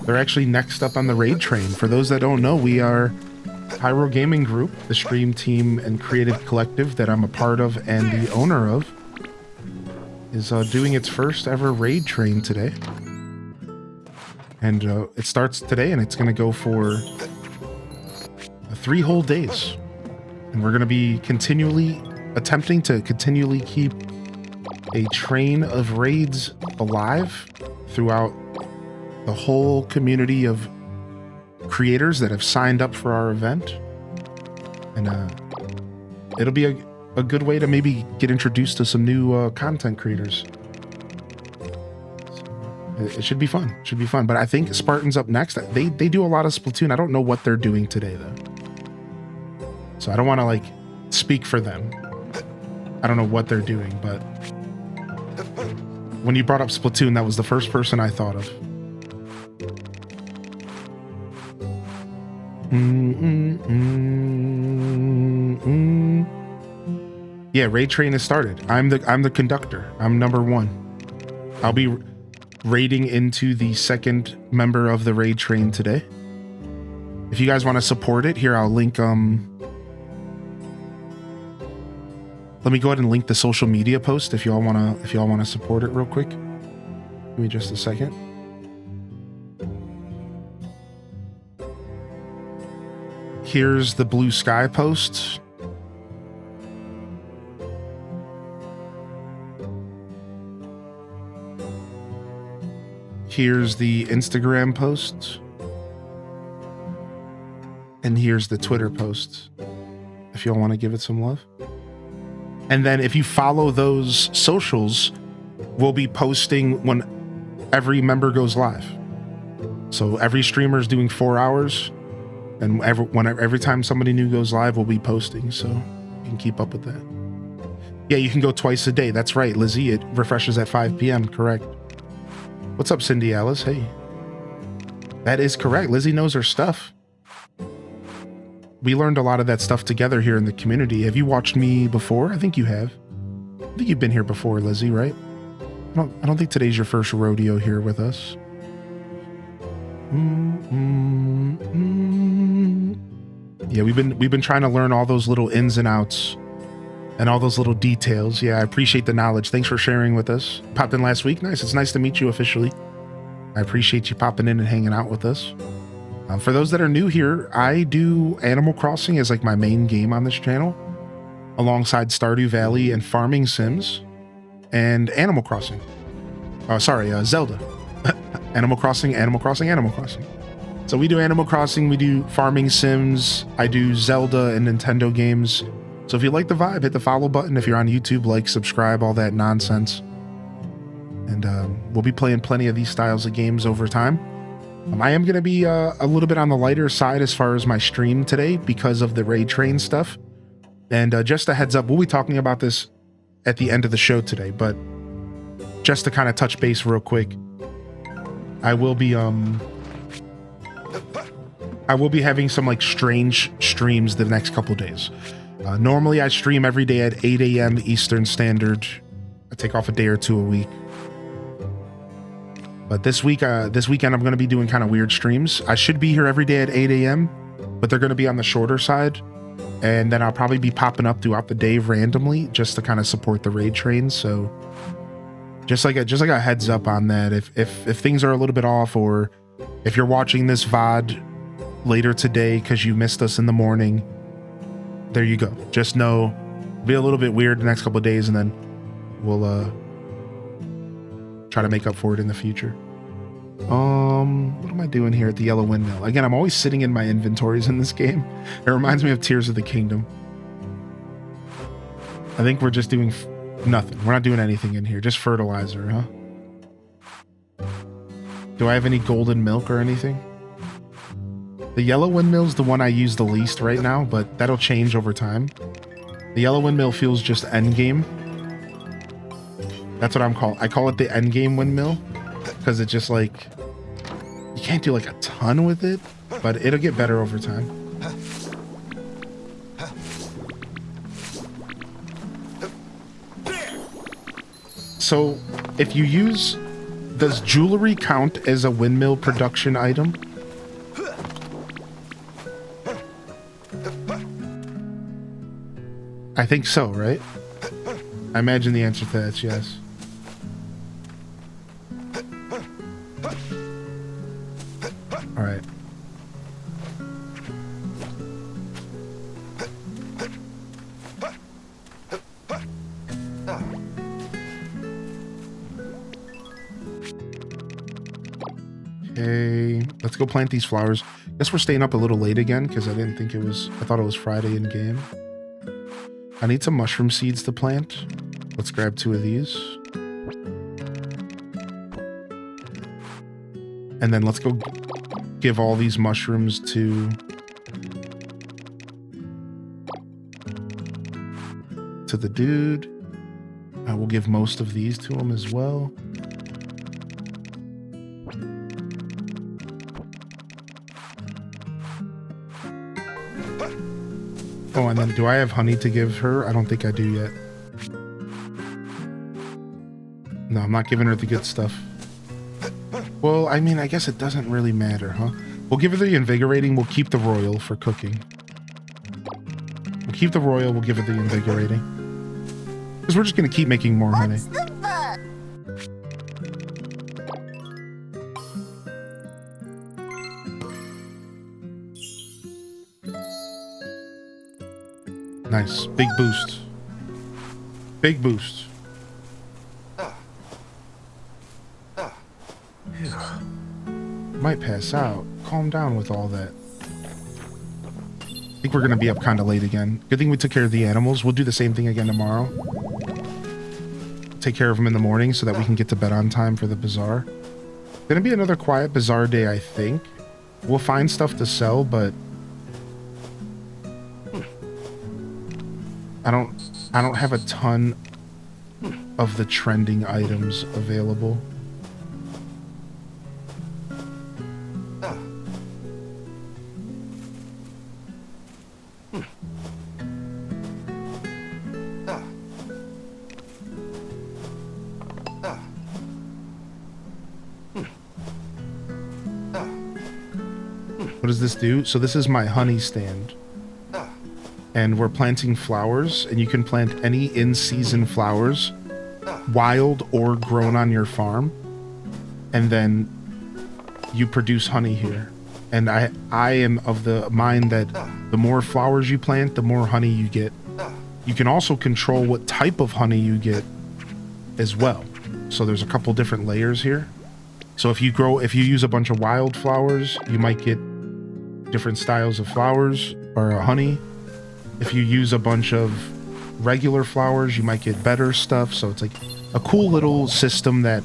they're actually next up on the raid train. For those that don't know, we are Pyro Gaming Group, the stream team and creative collective that I'm a part of and the owner of, is doing its first ever raid train today. And it starts today, and it's going to go for 3 whole days. And we're going to be attempting to continually keep a train of raids alive throughout the whole community of creators that have signed up for our event. And it'll be a good way to maybe get introduced to some new content creators. It should be fun. It should be fun. But I think Spartan's up next. They do a lot of Splatoon. I don't know what they're doing today, though. So I don't want to, like, speak for them. I don't know what they're doing, but when you brought up Splatoon, that was the first person I thought of. Yeah, raid train has started. I'm the conductor. I'm number 1. I'll be raiding into the second member of the raid train today. If you guys want to support it, here I'll link let me go ahead and link the social media post if y'all wanna support it real quick. Give me just a second. Here's the Blue Sky post. Here's the Instagram post. And here's the Twitter post, if y'all want to give it some love. And then if you follow those socials, we'll be posting when every member goes live. So every streamer is doing 4 hours, and every time somebody new goes live, we'll be posting, so you can keep up with that. Yeah, you can go twice a day. That's right, Lizzie. It refreshes at 5 p.m., correct. What's up, Cindy Alice? Hey. That is correct. Lizzie knows her stuff. We learned a lot of that stuff together here in the community. Have you watched me before? I think you have. I think you've been here before, Lizzie, right? I don't think today's your first rodeo here with us. Yeah, we've been trying to learn all those little ins and outs and all those little details. Yeah, I appreciate the knowledge. Thanks for sharing with us. Popped in last week. Nice. It's nice to meet you officially. I appreciate you popping in and hanging out with us. For those that are new here, I do Animal Crossing as like my main game on this channel, alongside Stardew Valley and Farming Sims and Animal Crossing. Zelda. Animal Crossing. So we do Animal Crossing, we do Farming Sims, I do Zelda and Nintendo games. So if you like the vibe, hit the follow button. If you're on YouTube, like, subscribe, all that nonsense. And we'll be playing plenty of these styles of games over time. I am going to be a little bit on the lighter side as far as my stream today because of the raid train stuff. And just a heads up, we'll be talking about this at the end of the show today, but just to kind of touch base real quick, I will be having some like strange streams the next couple days. Normally I stream every day at 8 a.m. Eastern Standard. I take off a day or two a week. But this weekend I'm going to be doing kind of weird streams. I should be here every day at 8 a.m., but they're going to be on the shorter side. And then I'll probably be popping up throughout the day randomly just to kind of support the raid train. So just like a heads up on that. If things are a little bit off, or if you're watching this VOD later today because you missed us in the morning, there you go. Just know, it'll be a little bit weird the next couple of days, and then we'll try to make up for it in the future. What am I doing here at the Yellow Windmill? Again, I'm always sitting in my inventories in this game. It reminds me of Tears of the Kingdom. I think we're just doing nothing. We're not doing anything in here. Just fertilizer, huh? Do I have any golden milk or anything? The Yellow Windmill's the one I use the least right now, but that'll change over time. The Yellow Windmill feels just endgame. That's what I call it the endgame windmill, because it's just like, you can't do like a ton with it, but it'll get better over time. So if you use, does jewelry count as a windmill production item? I think so, right? I imagine the answer to that is yes. All right. Okay, let's go plant these flowers. Guess we're staying up a little late again because I thought it was Friday in game. I need some mushroom seeds to plant. Let's grab 2 of these. And then let's go give all these mushrooms to the dude. I will give most of these to him as well. Oh, and then do I have honey to give her? I don't think I do yet. No, I'm not giving her the good stuff. Well, I mean, I guess it doesn't really matter, huh? We'll give her the invigorating. We'll keep the royal for cooking. We'll keep the royal. We'll give her the invigorating. Because we're just going to keep making more honey. Nice. Big boost. Big boost. Might pass out. Calm down with all that. I think we're going to be up kind of late again. Good thing we took care of the animals. We'll do the same thing again tomorrow. Take care of them in the morning so that we can get to bed on time for the bazaar. Going to be another quiet bazaar day, I think. We'll find stuff to sell, but I don't have a ton of the trending items available. What does this do? So this is my honey stand. And we're planting flowers, and you can plant any in-season flowers, wild or grown on your farm, and then you produce honey here. And I am of the mind that the more flowers you plant, the more honey you get. You can also control what type of honey you get as well. So there's a couple different layers here. So if you use a bunch of wild flowers, you might get different styles of flowers or honey. If you use a bunch of regular flowers, you might get better stuff. So it's like a cool little system that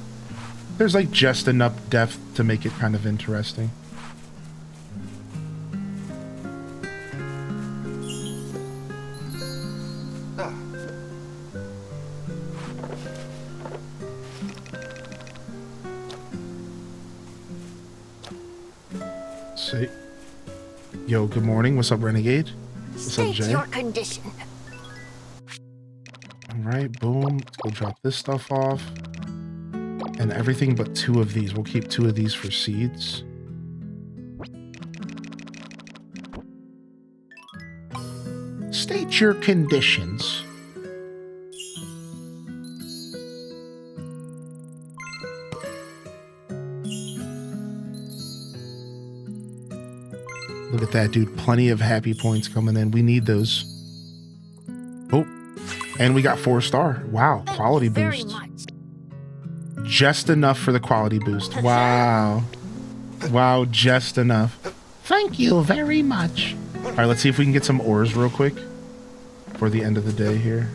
there's like just enough depth to make it kind of interesting. See. Yo, good morning. What's up, Renegade? What's up, Jay? Your condition. Alright, boom. Let's go drop this stuff off. And everything but 2 of these. We'll keep 2 of these for seeds. State your conditions. Look at that, dude. Plenty of happy points coming in. We need those. Oh, and we got 4-star. Wow, quality boost. Just enough for the quality boost. Wow. Wow, just enough. Thank you very much. All right, let's see if we can get some ores real quick for the end of the day here.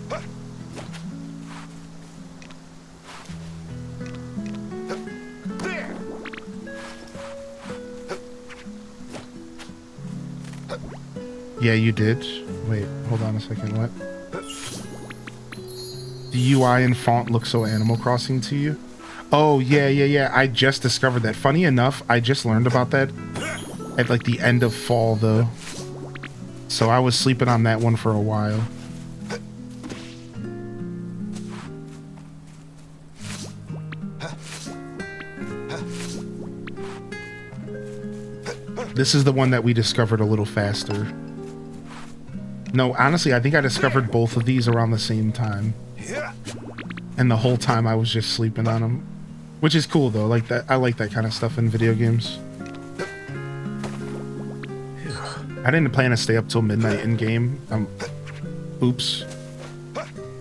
Yeah, you did. Wait, hold on a second. What? The UI and font look so Animal Crossing to you? Oh, yeah. I just discovered that. Funny enough, I just learned about that at like the end of fall, though. So I was sleeping on that one for a while. This is the one that we discovered a little faster. No, honestly, I think I discovered both of these around the same time. And the whole time I was just sleeping on them. Which is cool, though. Like that, I like that kind of stuff in video games. I didn't plan to stay up till midnight in game. Oops.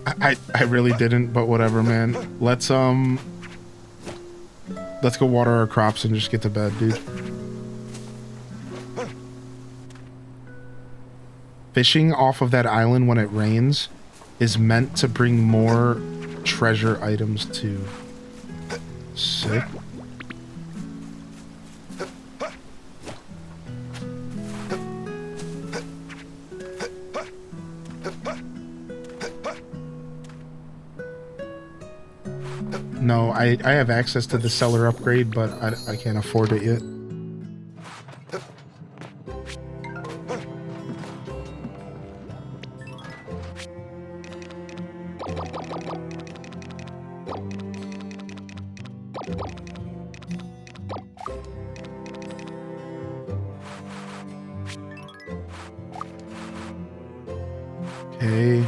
I really didn't, but whatever, man. Let's go water our crops and just get to bed, dude. Fishing off of that island when it rains is meant to bring more treasure items too. Sick. No, I have access to the seller upgrade, but I can't afford it yet. Okay.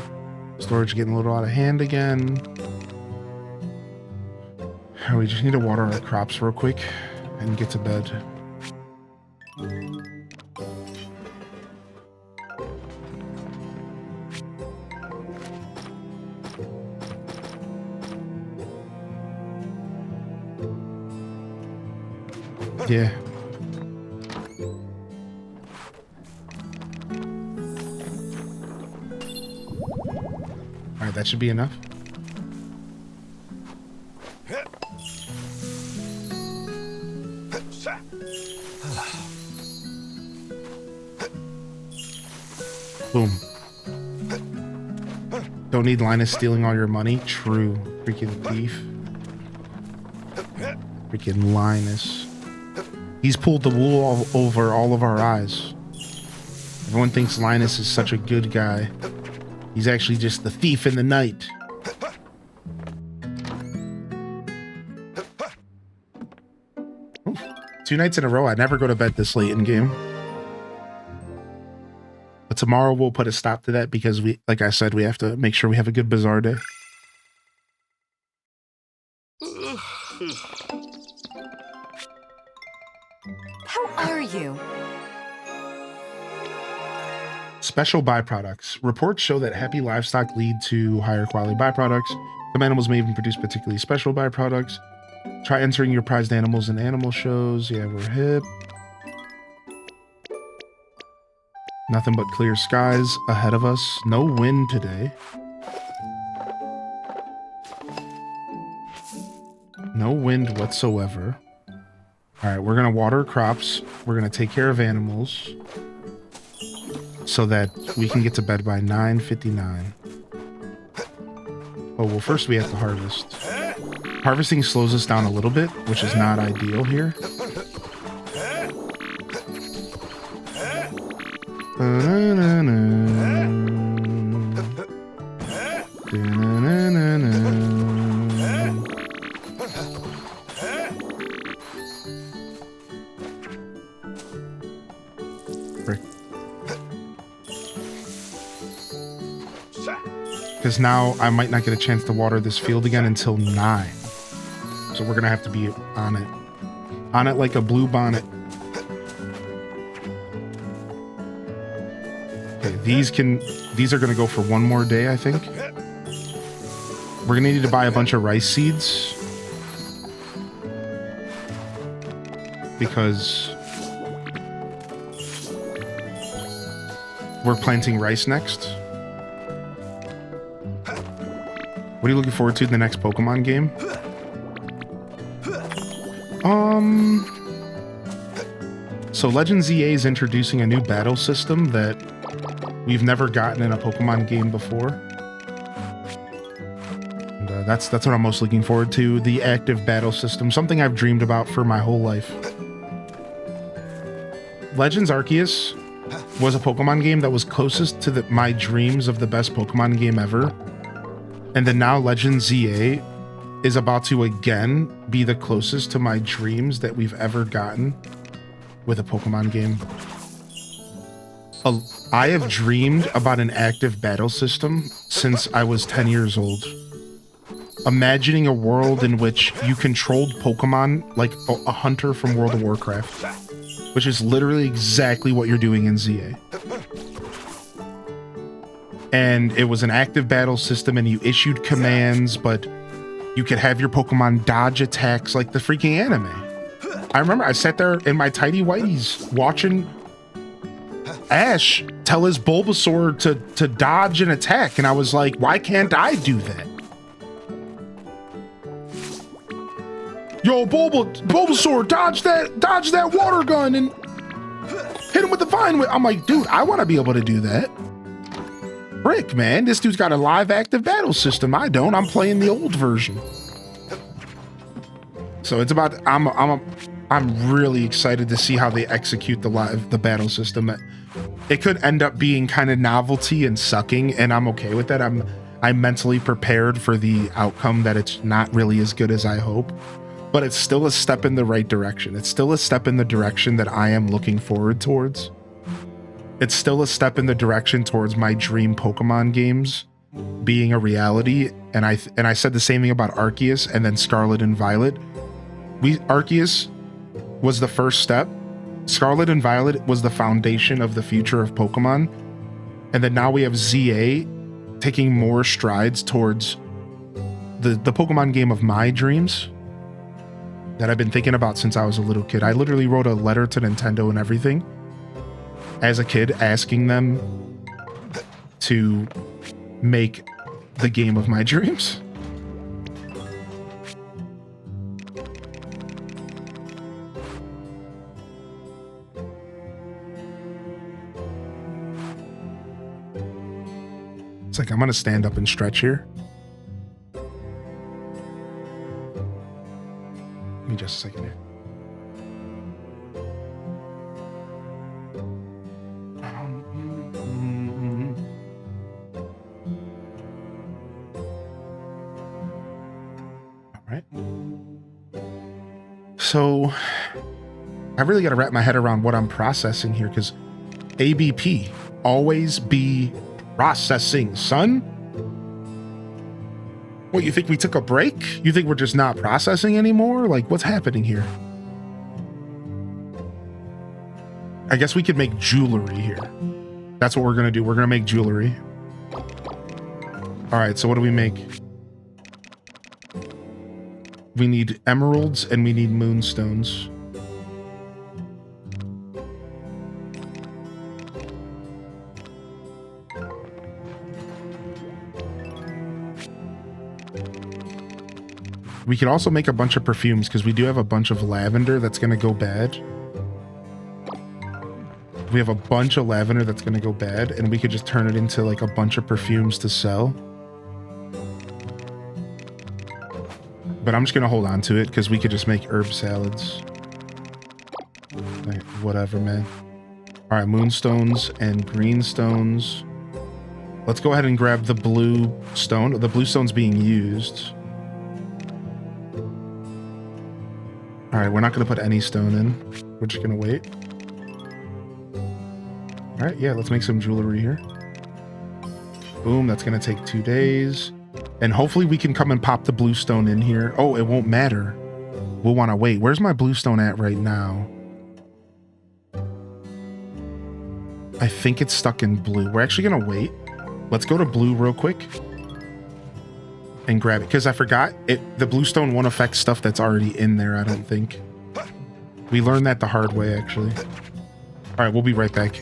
Storage getting a little out of hand again. We just need to water our crops real quick and get to bed. Yeah. All right, that should be enough. Boom. Don't need Linus stealing all your money. True. Freaking thief. Freaking Linus. He's pulled the wool all over all of our eyes. Everyone thinks Linus is such a good guy. He's actually just the thief in the night. Oof. 2 nights in a row. I never go to bed this late in game. But tomorrow we'll put a stop to that because we, like I said, we have to make sure we have a good Bazaar day. How are you? Special byproducts. Reports show that happy livestock lead to higher quality byproducts. Some animals may even produce particularly special byproducts. Try entering your prized animals in animal shows. Yeah, we're hip. Nothing but clear skies ahead of us. No wind today. No wind whatsoever. All right, we're going to water crops. We're going to take care of animals so that we can get to bed by 9:59. Oh, well, first we have to harvest. Harvesting slows us down a little bit, which is not ideal here. Because now I might not get a chance to water this field again until 9. So we're gonna have to be on it. On it like a blue bonnet. Okay, these are gonna go for one more day, I think. We're gonna need to buy a bunch of rice seeds. Because we're planting rice next. What are you looking forward to in the next Pokemon game? So Legend ZA is introducing a new battle system that we've never gotten in a Pokemon game before. And that's what I'm most looking forward to, the active battle system, something I've dreamed about for my whole life. Legends Arceus was a Pokemon game that was closest to my dreams of the best Pokemon game ever. And then now Legend ZA is about to again be the closest to my dreams that we've ever gotten with a Pokemon game. I have dreamed about an active battle system since I was 10 years old. Imagining a world in which you controlled Pokemon like a hunter from World of Warcraft, which is literally exactly what you're doing in ZA. And it was an active battle system and you issued commands, but you could have your Pokemon dodge attacks like the freaking anime. I remember I sat there in my tidy whities watching Ash tell his Bulbasaur to dodge an attack, and I was like, why can't I do that? Yo, Bulbasaur, dodge that water gun and hit him with the Vine Whip. I'm like, dude, I want to be able to do that. Frick, man, this dude's got a live active battle system. I don't. I'm playing the old version. So it's about. I'm really excited to see how they execute the battle system. It could end up being kind of novelty and sucking, and I'm okay with that. I'm mentally prepared for the outcome that it's not really as good as I hope. but it's still a step in the right direction. It's still a step in the direction that I am looking forward towards. It's still a step in the direction towards my dream Pokemon games being a reality. And I said the same thing about Arceus and then Scarlet and Violet. Arceus was the first step. Scarlet and Violet was the foundation of the future of Pokemon. And then now we have ZA taking more strides towards the Pokemon game of my dreams that I've been thinking about since I was a little kid. I literally wrote a letter to Nintendo and everything as a kid, asking them to make the game of my dreams. It's like, I'm gonna stand up and stretch here. Give me just a second here. All right. So I really got to wrap my head around what I'm processing here, because ABP, always be processing, son. What, you think we took a break? You think we're just not processing anymore? Like, what's happening here? I guess we could make jewelry here. That's what we're gonna do. We're gonna make jewelry. All right, so what do we make? We need emeralds and we need moonstones. We could also make a bunch of perfumes, because we do have a bunch of lavender that's going to go bad. We have a bunch of lavender that's going to go bad, and we could just turn it into like a bunch of perfumes to sell. But I'm just going to hold on to it, because we could just make herb salads. Like, whatever, man. All right, moonstones and greenstones. Let's go ahead and grab the blue stone. The blue stone's being used. All right, we're not going to put any stone in. We're just going to wait. All right, yeah, let's make some jewelry here. Boom, that's going to take 2 days. And hopefully we can come and pop the blue stone in here. Oh, it won't matter. We'll want to wait. Where's my blue stone at right now? I think it's stuck in blue. We're actually going to wait. Let's go to blue real quick and grab it, because I forgot the blue stone won't affect stuff that's already in there, I don't think. We learned that the hard way, actually. All right, we'll be right back.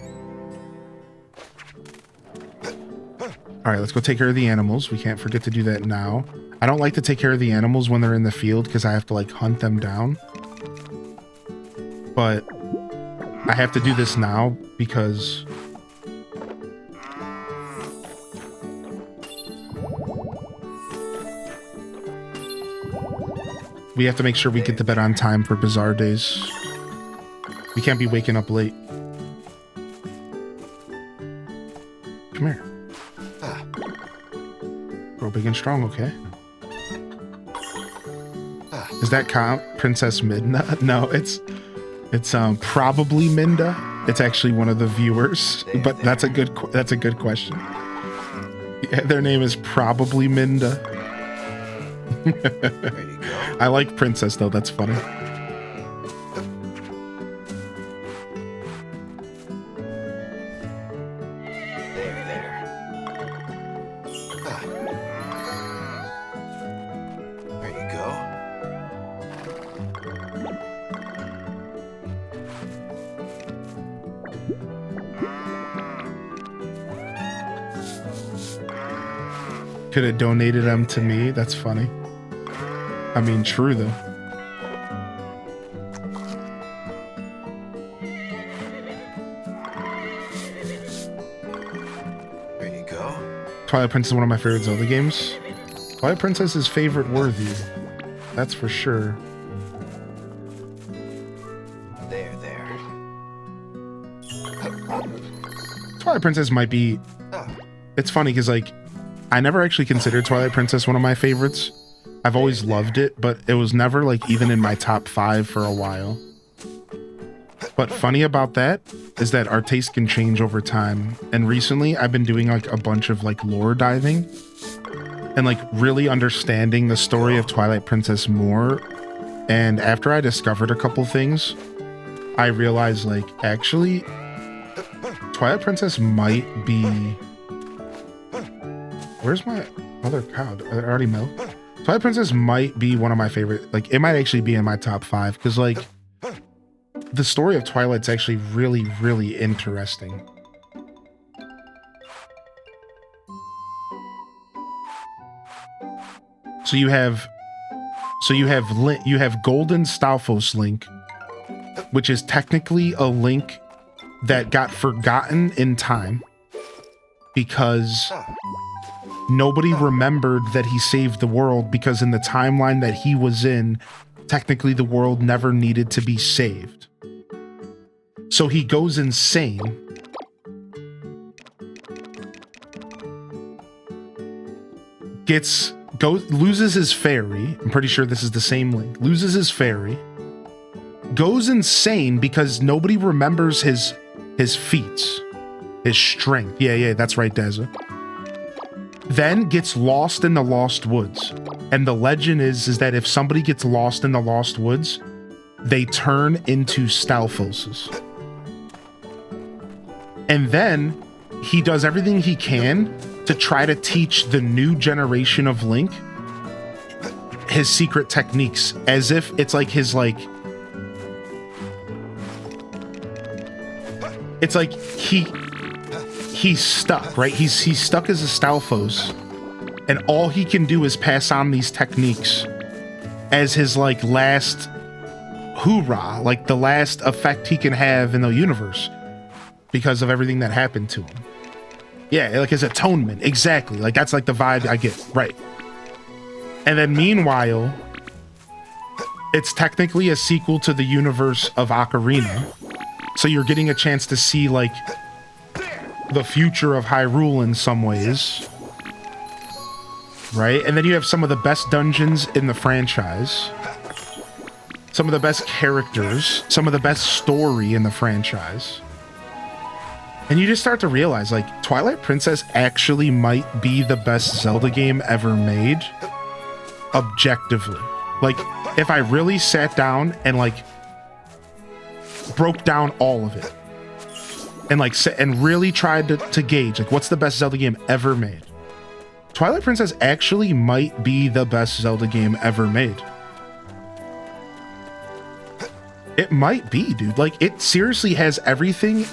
All right, let's go take care of the animals. We can't forget to do that now. I don't like to take care of the animals when they're in the field, because I have to like hunt them down. But I have to do this now because we have to make sure we get to bed on time for Bazaar days. We can't be waking up late. Come here. Grow big and strong, okay? Is that Princess Midna? No, it's probably Minda. It's actually one of the viewers, but that's a good question. Yeah, their name is probably Minda. I like Princess though, that's funny. There you go. Could have donated them to me. That's funny. I mean, true though. There you go. Twilight Princess is one of my favorite Zelda games. Twilight Princess is favorite worthy. That's for sure. There, there. Twilight Princess might be... It's funny because, like, I never actually considered Twilight Princess one of my favorites I've always loved it, but it was never like even in my top 5 for a while. But funny about that is that our taste can change over time. And recently I've been doing like a bunch of like lore diving and like really understanding the story of Twilight Princess more. And after I discovered a couple things, I realized like actually Twilight Princess might be... Where's my other cow? I already milked? Twilight Princess might be one of my favorite, like it might actually be in my top 5 because like the story of Twilight's actually really, really interesting. So you have Golden Stalfos Link, which is technically a link that got forgotten in time because nobody remembered that he saved the world, because in the timeline that he was in, technically the world never needed to be saved. So he goes insane. Loses his fairy. I'm pretty sure this is the same link. Loses his fairy. Goes insane because nobody remembers his feats, his strength. Yeah, that's right, Deza. Then gets lost in the Lost Woods. And the legend is that if somebody gets lost in the Lost Woods, they turn into Stalfoses. And then he does everything he can to try to teach the new generation of Link his secret techniques, as if it's like his like... It's like he's stuck, right? He's stuck as a Stalfos, and all he can do is pass on these techniques as his like last hoorah, like the last effect he can have in the universe because of everything that happened to him. Yeah, like his atonement, exactly. Like that's like the vibe I get, right? And then meanwhile, it's technically a sequel to the universe of Ocarina. So you're getting a chance to see like the future of Hyrule in some ways, right? And then you have some of the best dungeons in the franchise, some of the best characters, some of the best story in the franchise. And you just start to realize like Twilight Princess actually might be the best Zelda game ever made, objectively. Like if I really sat down and like broke down all of it and like and really tried to gauge like what's the best Zelda game ever made, Twilight Princess actually might be the best Zelda game ever made. It might be, dude. Like it seriously has everything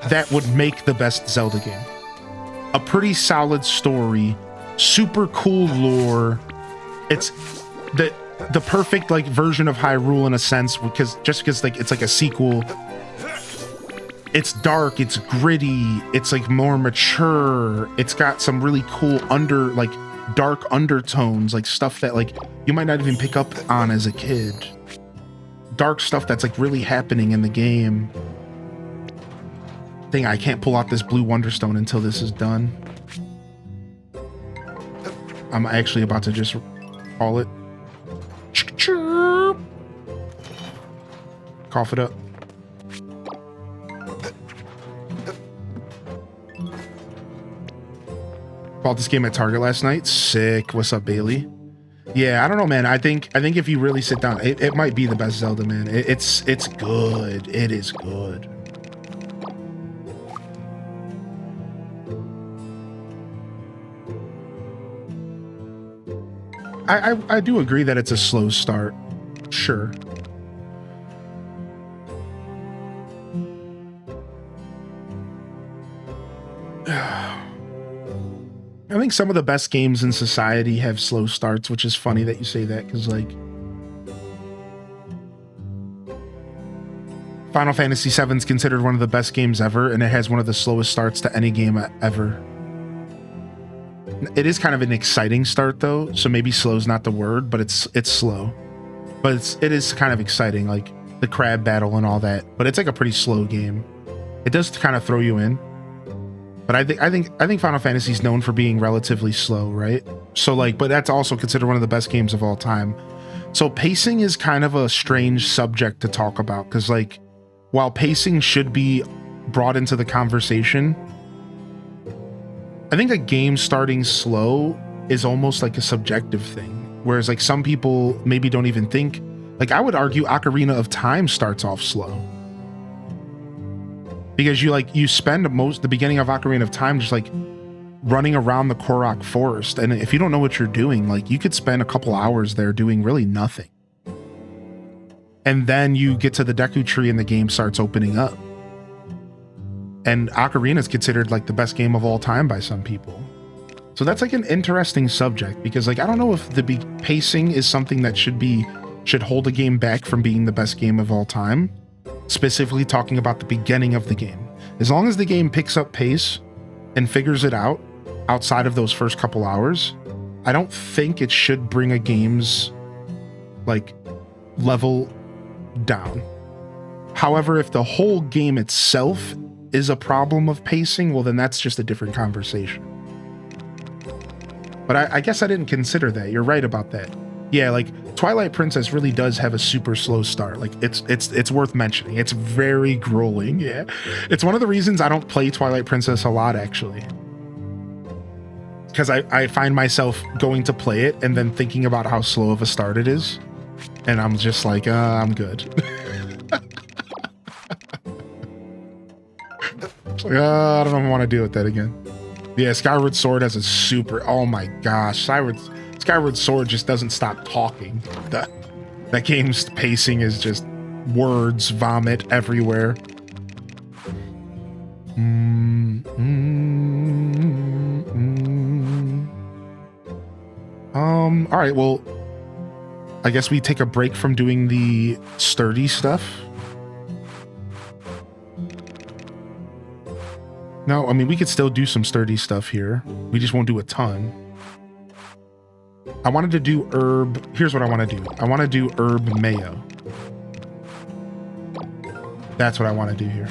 that would make the best Zelda game. A pretty solid story, super cool lore. It's the perfect like version of Hyrule in a sense, because like it's like a sequel. It's dark, it's gritty, it's like more mature. It's got some really cool dark undertones, like stuff that like you might not even pick up on as a kid. Dark stuff that's like really happening in the game. Thing, I can't pull out this blue Wonderstone until this is done. I'm actually about to just call it. Cough it up. Bought this game at Target last night. Sick. What's up, Bailey? Yeah, I don't know, man. I think if you really sit down, it might be the best Zelda, man. It's good. It is good. I do agree that it's a slow start. Sure. I think some of the best games in society have slow starts, which is funny that you say that, because like Final Fantasy VII is considered one of the best games ever, and it has one of the slowest starts to any game ever. It is kind of an exciting start though, so maybe slow is not the word, but it's slow. But it is kind of exciting, like the crab battle and all that. But it's like a pretty slow game. It does kind of throw you in. But But I think Final Fantasy is known for being relatively slow, right? So like, but that's also considered one of the best games of all time. So pacing is kind of a strange subject to talk about because like, while pacing should be brought into the conversation, I think a game starting slow is almost like a subjective thing. Whereas like some people maybe don't even think, like I would argue Ocarina of Time starts off slow. Because you spend the beginning of Ocarina of Time just like running around the Korok forest. And if you don't know what you're doing, like you could spend a couple hours there doing really nothing. And then you get to the Deku Tree and the game starts opening up. And Ocarina is considered like the best game of all time by some people. So that's like an interesting subject because like I don't know if the pacing is something that should hold a game back from being the best game of all time. Specifically talking about the beginning of the game. As long as the game picks up pace and figures it out outside of those first couple hours, I don't think it should bring a game's like level down. However, if the whole game itself is a problem of pacing, well then that's just a different conversation. But I guess I didn't consider that. You're right about that. Yeah, like Twilight Princess really does have a super slow start. Like it's worth mentioning. It's very grueling. Yeah, it's one of the reasons I don't play Twilight Princess a lot actually, because I find myself going to play it and then thinking about how slow of a start it is, and I'm just like, I'm good. It's like, I don't know if I want to deal with that again. Yeah, Skyward Sword has a super. Oh my gosh, Skyward Sword just doesn't stop talking. That game's pacing is just words vomit everywhere. All right, well, I guess we take a break from doing the sturdy stuff. No, I mean, we could still do some sturdy stuff here. We just won't do a ton. I wanted to do herb. Here's what I want to do. I want to do herb mayo. That's what I want to do here.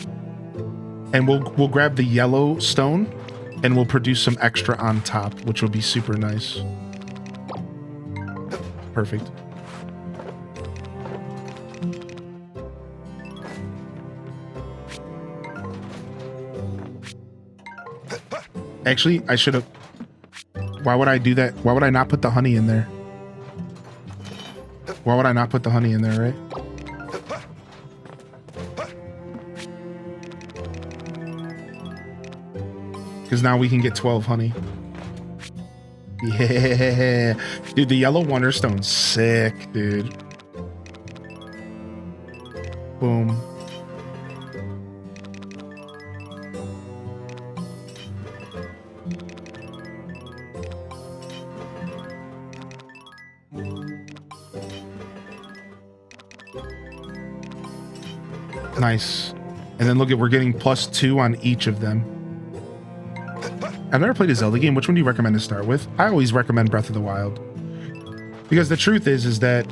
And we'll grab the yellow stone and we'll produce some extra on top, which will be super nice. Perfect. Actually, I should have. Why would I do that? Why would I not put the honey in there? Why would I not put the honey in there, right? Because now we can get 12 honey. Yeah. Dude, the yellow Wonderstone's sick, dude. Boom. Nice. And then look at, we're getting +2 on each of them. I've never played a Zelda game. Which one do you recommend to start with? I always recommend Breath of the Wild. Because the truth is that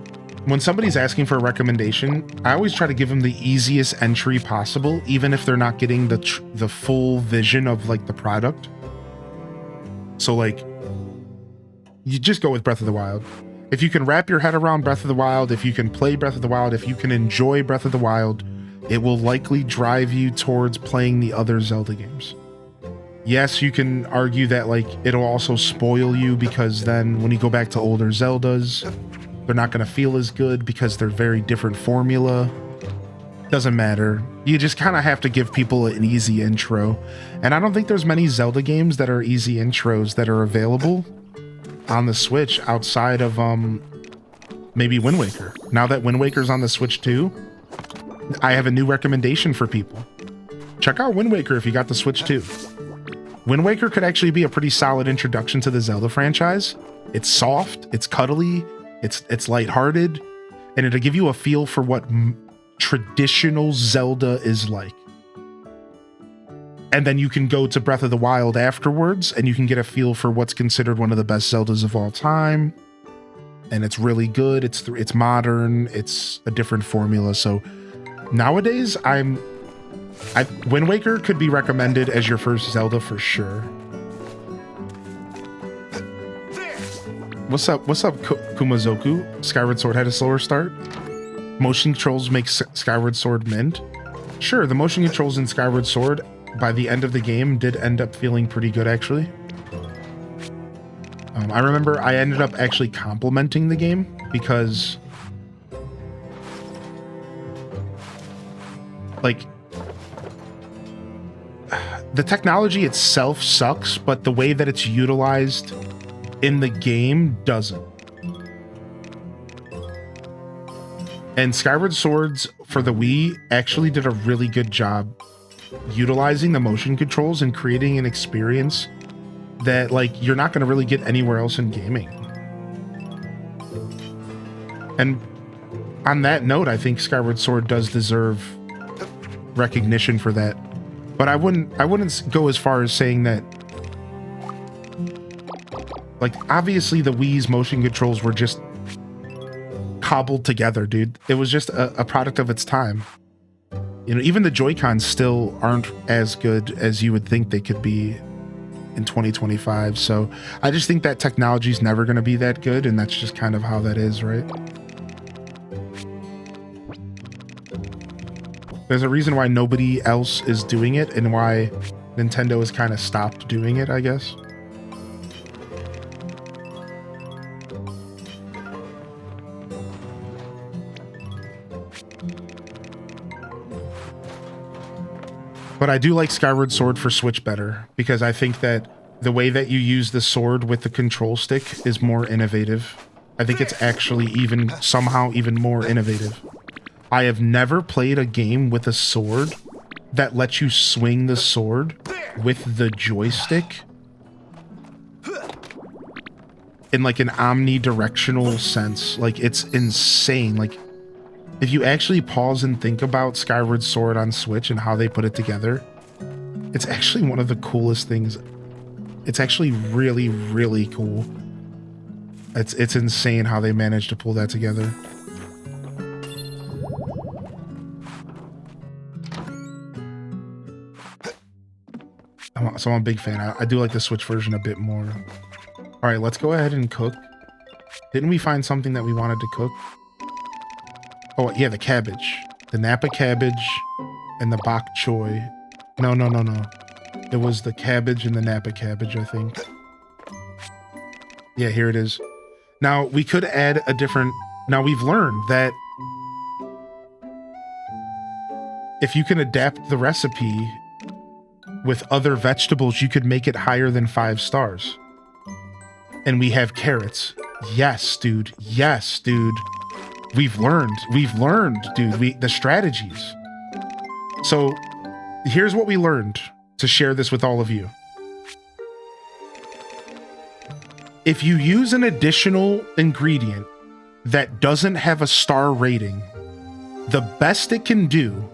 when somebody's asking for a recommendation, I always try to give them the easiest entry possible, even if they're not getting the full vision of like the product. So like, you just go with Breath of the Wild. If you can wrap your head around Breath of the Wild, if you can play Breath of the Wild, if you can enjoy Breath of the Wild, it will likely drive you towards playing the other Zelda games. Yes, you can argue that like it'll also spoil you because then when you go back to older Zeldas, they're not going to feel as good because they're very different formula. Doesn't matter. You just kind of have to give people an easy intro. And I don't think there's many Zelda games that are easy intros that are available on the Switch outside of maybe Wind Waker. Now that Wind Waker's on the Switch too, I have a new recommendation for people. Check out Wind Waker if you got the Switch too. Wind Waker could actually be a pretty solid introduction to the Zelda franchise. It's soft, it's cuddly, it's lighthearted, and it'll give you a feel for what traditional Zelda is like. And then you can go to Breath of the Wild afterwards, and you can get a feel for what's considered one of the best Zeldas of all time. And it's really good. It's modern. It's a different formula. So nowadays, I'm Wind Waker could be recommended as your first Zelda for sure. What's up, Kumazoku? Skyward Sword had a slower start. Motion controls make Skyward Sword mint. Sure, the motion controls in Skyward Sword by the end of the game did end up feeling pretty good, actually. I remember I ended up actually complimenting the game because, like, the technology itself sucks, but the way that it's utilized in the game doesn't. And Skyward Swords for the Wii actually did a really good job utilizing the motion controls and creating an experience that, like, you're not going to really get anywhere else in gaming. And on that note, I think Skyward Sword does deserve recognition for that. But I wouldn't go as far as saying that, like, obviously the Wii's motion controls were just cobbled together, dude. It was just a product of its time. You know, even the Joy-Cons still aren't as good as you would think they could be in 2025. So I just think that technology is never going to be that good, and that's just kind of how that is, right? There's a reason why nobody else is doing it and why Nintendo has kind of stopped doing it, I guess. But I do like Skyward Sword for Switch better, because I think that the way that you use the sword with the control stick is more innovative. I think it's actually somehow even more innovative. I have never played a game with a sword that lets you swing the sword with the joystick in like an omnidirectional sense. Like, it's insane. Like, if you actually pause and think about Skyward Sword on Switch and how they put it together, it's actually one of the coolest things. It's actually really, really cool. It's insane how they managed to pull that together. So I'm a big fan. I do like the Switch version a bit more. All right, let's go ahead and cook. Didn't we find something that we wanted to cook? Oh, yeah, the cabbage. The Napa cabbage and the bok choy. No. It was the cabbage and the Napa cabbage, I think. Yeah, here it is. Now, we could add a different... Now, we've learned that if you can adapt the recipe with other vegetables, you could make it higher than 5 stars. And we have carrots. Yes, dude. Yes, dude. We've learned, dude, the strategies. So here's what we learned to share this with all of you. If you use an additional ingredient that doesn't have a star rating, the best it can do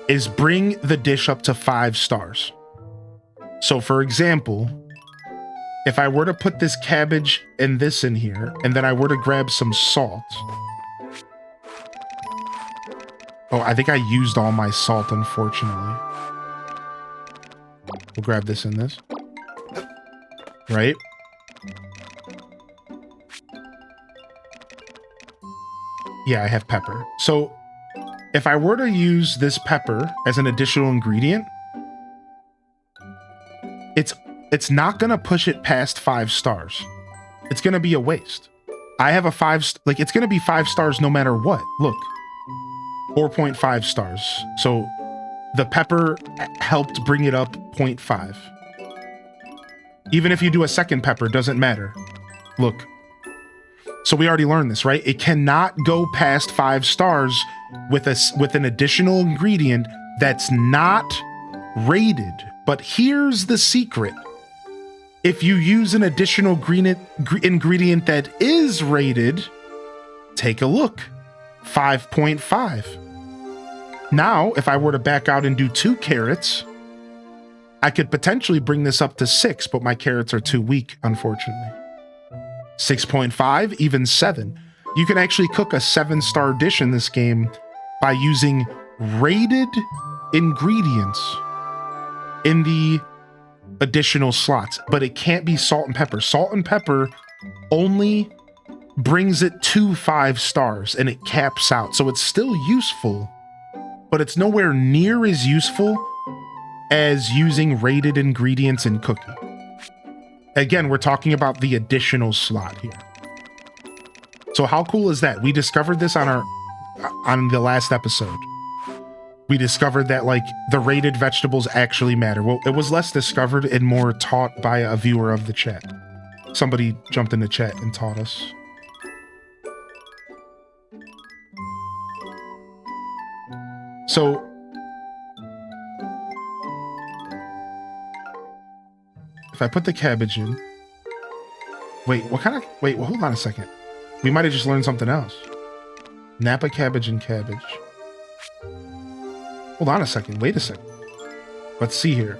is bring the dish up to 5 stars. So for example, if I were to put this cabbage and this in here, and then I were to grab some salt. Oh, I think I used all my salt, unfortunately. We'll grab this and this. Right? Yeah, I have pepper. So if I were to use this pepper as an additional ingredient, it's not going to push it past 5 stars. It's going to be a waste. I have a 5, like, it's going to be 5 stars no matter what. Look. 4.5 stars. So the pepper helped bring it up 0.5. Even if you do a second pepper, doesn't matter. Look. So we already learned this, right? It cannot go past 5 stars with an additional ingredient that's not rated. But here's the secret. If you use an additional ingredient that is rated, take a look. 5.5. Now, if I were to back out and do 2 carrots, I could potentially bring this up to 6, but my carrots are too weak, unfortunately. 6.5, even 7. You can actually cook a 7-star dish in this game by using rated ingredients in the additional slots, but it can't be salt and pepper. Salt and pepper only brings it to 5 stars and it caps out. So it's still useful, but it's nowhere near as useful as using rated ingredients in cooking. Again, we're talking about the additional slot here. So how cool is that? We discovered this on the last episode. We discovered that like the rated vegetables actually matter. Well, it was less discovered and more taught by a viewer of the chat. Somebody jumped in the chat and taught us. So if I put the cabbage in, wait, well, hold on a second. We might have just learned something else. Napa cabbage and cabbage. Hold on a second. Wait a second. Let's see here.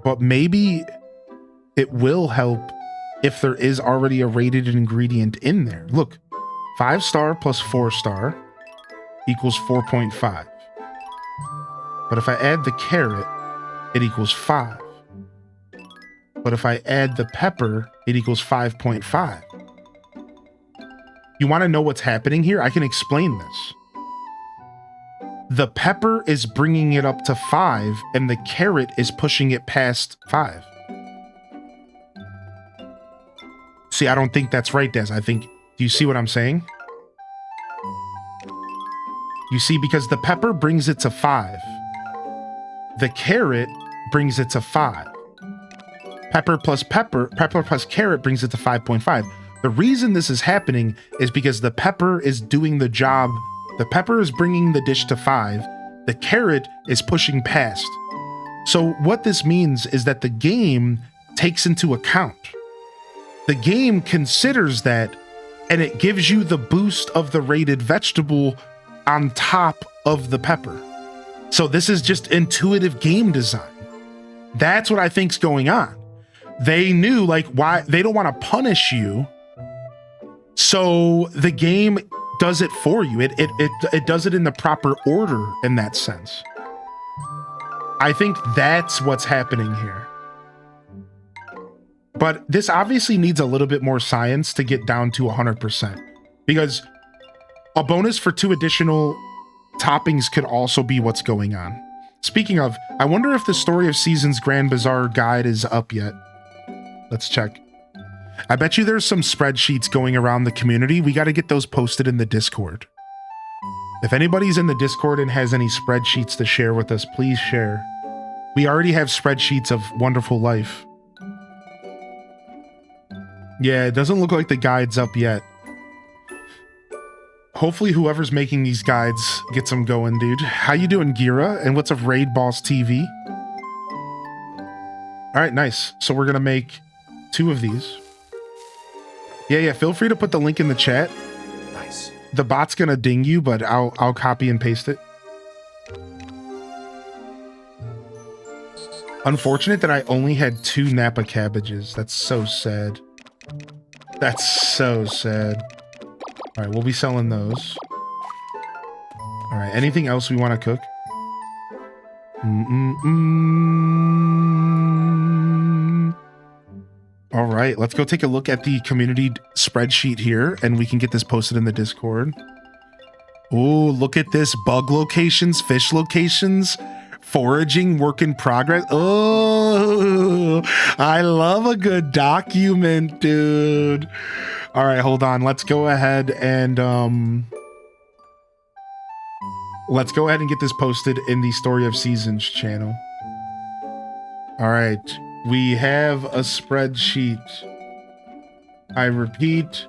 But maybe it will help if there is already a rated ingredient in there. Look, 5 star plus 4 star equals 4.5. But if I add the carrot, it equals 5. But if I add the pepper, it equals 5.5. You want to know what's happening here? I can explain this. The pepper is bringing it up to 5, and the carrot is pushing it past 5. See, I don't think that's right, Des. I think, do you see what I'm saying? You see, because the pepper brings it to 5. The carrot brings it to 5. Pepper plus carrot brings it to 5.5. The reason this is happening is because the pepper is doing the job. The pepper is bringing the dish to 5. The carrot is pushing past. So what this means is that the game takes into account. The game considers that, and it gives you the boost of the rated vegetable on top of the pepper. So this is just intuitive game design. That's what I think's going on. They knew like why they don't want to punish you. So the game does it for you. It does it in the proper order in that sense. I think that's what's happening here. But this obviously needs a little bit more science to get down to 100%, because a bonus for 2 additional toppings could also be what's going on. Speaking of, I wonder if the Story of Seasons Grand Bazaar guide is up yet. Let's check. I bet you there's some spreadsheets going around the community. We got to get those posted in the Discord. If anybody's in the Discord and has any spreadsheets to share with us, please share. We already have spreadsheets of Wonderful Life. Yeah, it doesn't look like the guide's up yet. Hopefully whoever's making these guides gets them going, dude. How you doing, Gira? And what's up, Raid Boss TV? All right, nice. So we're going to make 2 of these. Yeah, feel free to put the link in the chat. Nice. The bot's going to ding you, but I'll copy and paste it. Unfortunate that I only had 2 Napa cabbages. That's so sad. That's so sad. All right, we'll be selling those. All right, anything else we want to cook? All right, let's go take a look at the community spreadsheet here, and we can get this posted in the Discord. Oh, look at this. Bug locations, fish locations, foraging, work in progress. Oh, I love a good document, dude. All right, hold on. Let's go ahead and get this posted in the Story of Seasons channel. All right, we have a spreadsheet. I repeat,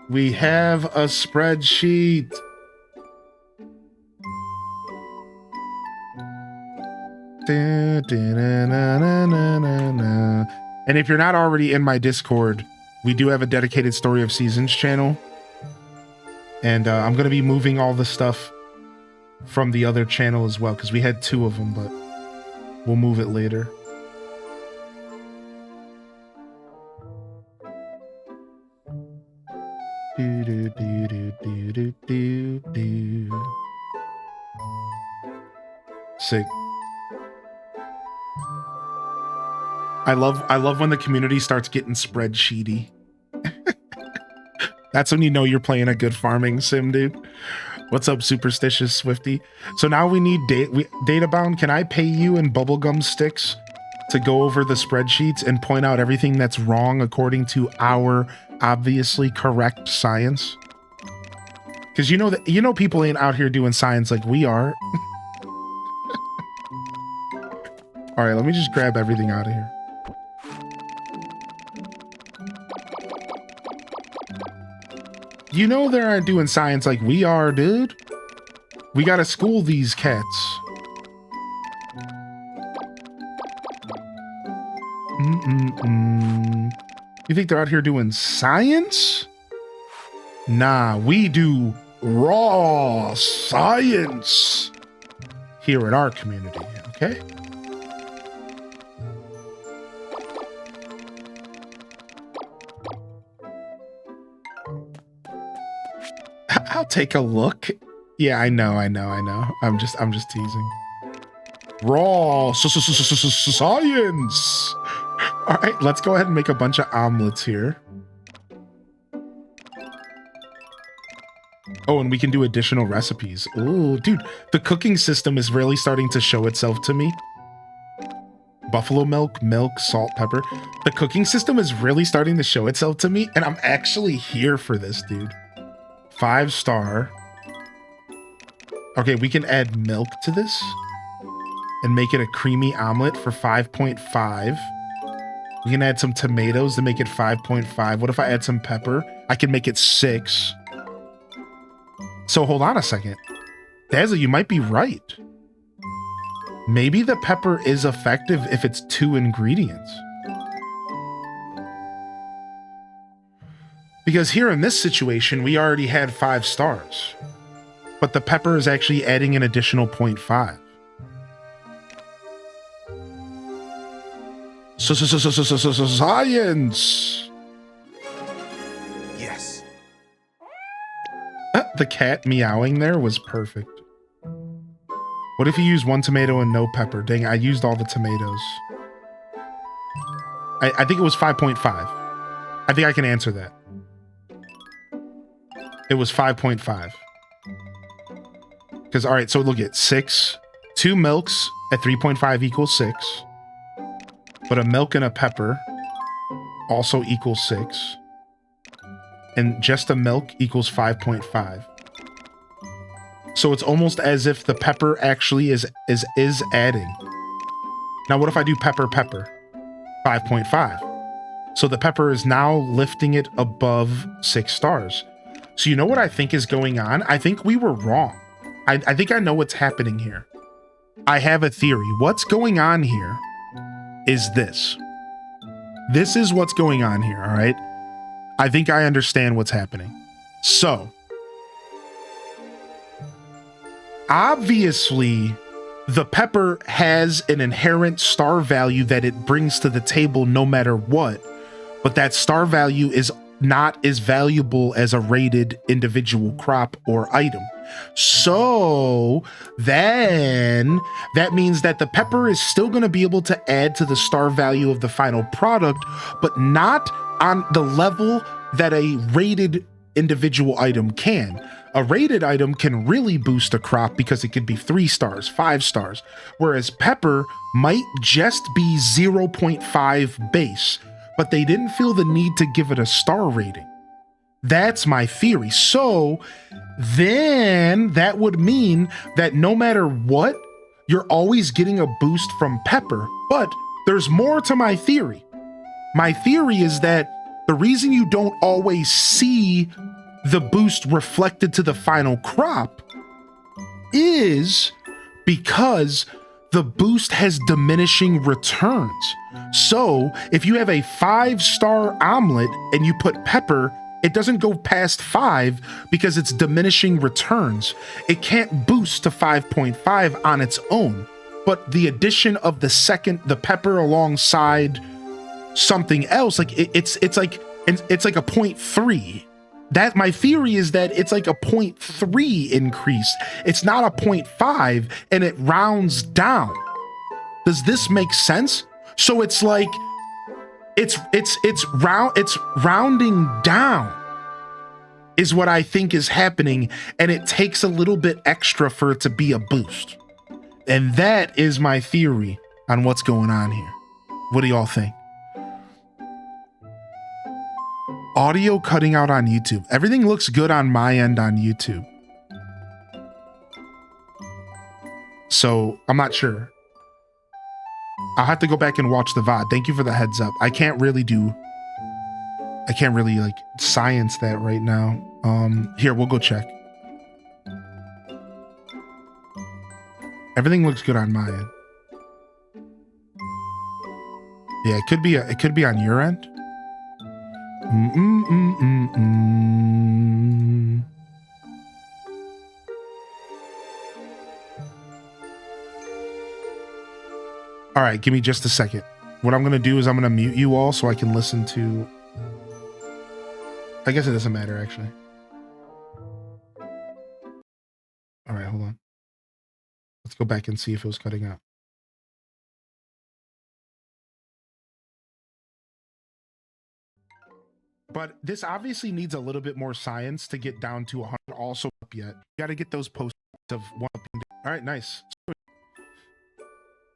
we have a spreadsheet. And if you're not already in my Discord, we do have a dedicated Story of Seasons channel. And I'm going to be moving all the stuff from the other channel as well, because we had 2 of them, but we'll move it later. Sick. I love when the community starts getting spreadsheety. That's when you know you're playing a good farming sim, dude. What's up, Superstitious Swifty? So now we need data bound. Can I pay you in bubblegum sticks to go over the spreadsheets and point out everything that's wrong according to our obviously correct science? Because you know people ain't out here doing science like we are. All right, let me just grab everything out of here. You know they aren't doing science like we are, dude. We gotta school these cats. You think they're out here doing science? Nah, we do raw science here in our community, okay? I'll take a look. Yeah, I know. I'm just teasing. Raw science. All right, let's go ahead and make a bunch of omelets here. Oh, and we can do additional recipes. Ooh, dude, the cooking system is really starting to show itself to me. Buffalo milk, salt, pepper. The cooking system is really starting to show itself to me, and I'm actually here for this, dude. 5-star. Okay, we can add milk to this and make it a creamy omelet for 5.5. We can add some tomatoes to make it 5.5. What if I add some pepper? I can make it 6. So hold on a second. Dazzle, you might be right. Maybe the pepper is effective if it's 2 ingredients. Because here in this situation, we already had 5 stars. But the pepper is actually adding an additional 0.5. Science! Yes. The cat meowing there was perfect. What if you use 1 tomato and no pepper? Dang, I used all the tomatoes. I think it was 5.5. I think I can answer that. It was 5.5. Because, all right, so look at 6. 2 milks at 3.5 equals 6. But a milk and a pepper also equals 6. And just a milk equals 5.5. So it's almost as if the pepper actually is adding. Now, what if I do pepper? 5.5. So the pepper is now lifting it above 6 stars. So you know what I think is going on? I think we were wrong. I think I know what's happening here. I have a theory. What's going on here is this. This is what's going on here, all right? I think I understand what's happening. So, obviously, the pepper has an inherent star value that it brings to the table no matter what, but that star value is not as valuable as a rated individual crop or item. So then that means that the pepper is still going to be able to add to the star value of the final product, but not on the level that a rated individual item can. A rated item can really boost a crop because it could be 3 stars, 5 stars, whereas pepper might just be 0.5 base, but they didn't feel the need to give it a star rating. That's my theory. So then that would mean that no matter what, you're always getting a boost from pepper. But there's more to my theory. My theory is that the reason you don't always see the boost reflected to the final crop is because the boost has diminishing returns. So if you have a 5-star omelet and you put pepper, it doesn't go past 5 because it's diminishing returns. It can't boost to 5.5 on its own, but the addition of the pepper alongside something else, like it's like a 0.3. that my theory is that it's like a 0.3 increase. It's not a 0.5 and it rounds down. Does this make sense? So it's like it's rounding down is what I think is happening, and it takes a little bit extra for it to be a boost. And that is my theory on what's going on here. What do y'all think? Audio cutting out on YouTube. Everything looks good on my end on YouTube. So I'm not sure. I'll have to go back and watch the VOD. Thank you for the heads up. I can't really like science that right now. Here, we'll go check. Everything looks good on my end. Yeah, it could be on your end. All right, give me just a second. What I'm gonna do is I'm gonna mute you all so I can listen to. I guess it doesn't matter actually. All right, hold on. Let's go back and see if it was cutting out. But this obviously needs a little bit more science to get down to 100 also up yet. You got to get those posts of one up. All right, nice.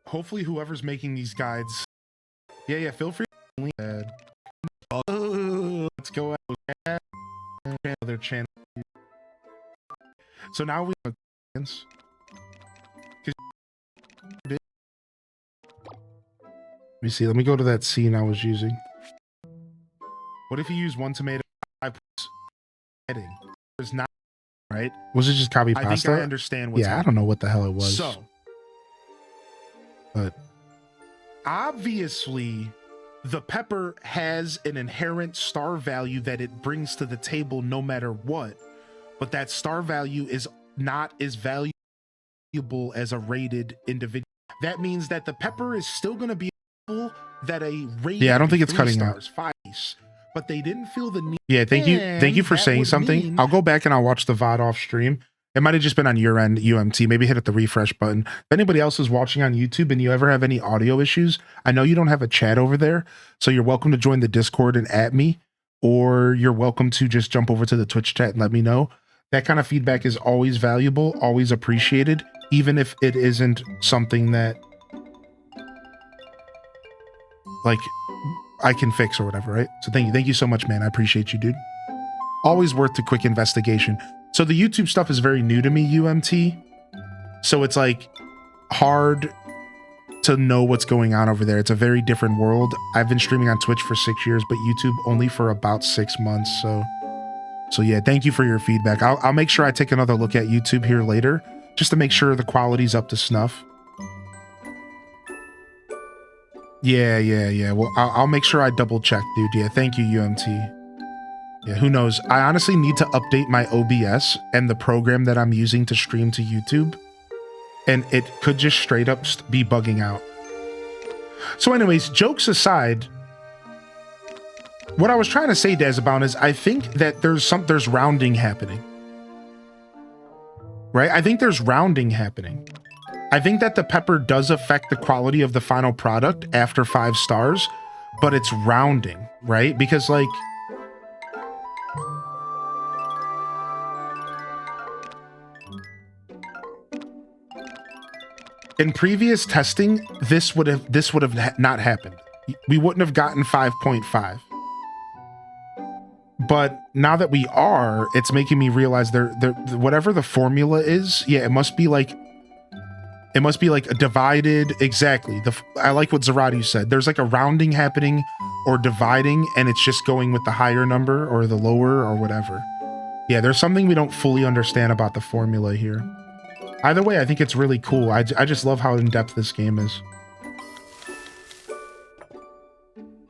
Hopefully whoever's making these guides. Yeah, feel free to let's go out their channel. So now we have let me see. Let me go to that scene I was using. What if you use one tomato, 5 heading? It's not right. Was it just copy pasta? I think I understand what's happening. I don't know what the hell it was. So, but obviously, the pepper has an inherent star value that it brings to the table no matter what. But that star value is not as valuable as a rated individual. That means that the pepper is still going to be that a rated. Yeah, I don't think it's cutting out. 5. But they didn't feel the need. Yeah, thank you for saying something. I'll go back and I'll watch the VOD off stream. It might have just been on your end, UMT. Maybe hit the refresh button. If anybody else is watching on YouTube and you ever have any audio issues, I know you don't have a chat over there, so you're welcome to join the Discord and at me, or you're welcome to just jump over to the Twitch chat and let me know. That kind of feedback is always valuable, always appreciated, even if it isn't something that like I can fix or whatever, right? So thank you so much, man. I appreciate you, dude. Always worth a quick investigation. So the YouTube stuff is very new to me, UMT. So it's like hard to know what's going on over there. It's a very different world. I've been streaming on Twitch for 6 years, but YouTube only for about 6 months. So yeah, thank you for your feedback. I'll make sure I take another look at YouTube here later, just to make sure the quality's up to snuff. Yeah. Well, I'll make sure I double check, dude. Yeah, thank you, UMT. Yeah, who knows? I honestly need to update my OBS and the program that I'm using to stream to YouTube. And it could just straight up be bugging out. So anyways, jokes aside, what I was trying to say, Dazabound, is I think that there's rounding happening. Right? I think there's rounding happening. I think that the pepper does affect the quality of the final product after 5 stars, but it's rounding, right? Because like, in previous testing, this would have not happened. We wouldn't have gotten 5.5. But now that we are, it's making me realize whatever the formula is, yeah, it must be like a divided, exactly. I like what Zaradu said. There's like a rounding happening or dividing, and it's just going with the higher number or the lower or whatever. Yeah, there's something we don't fully understand about the formula here. Either way, I think it's really cool. I just love how in-depth this game is.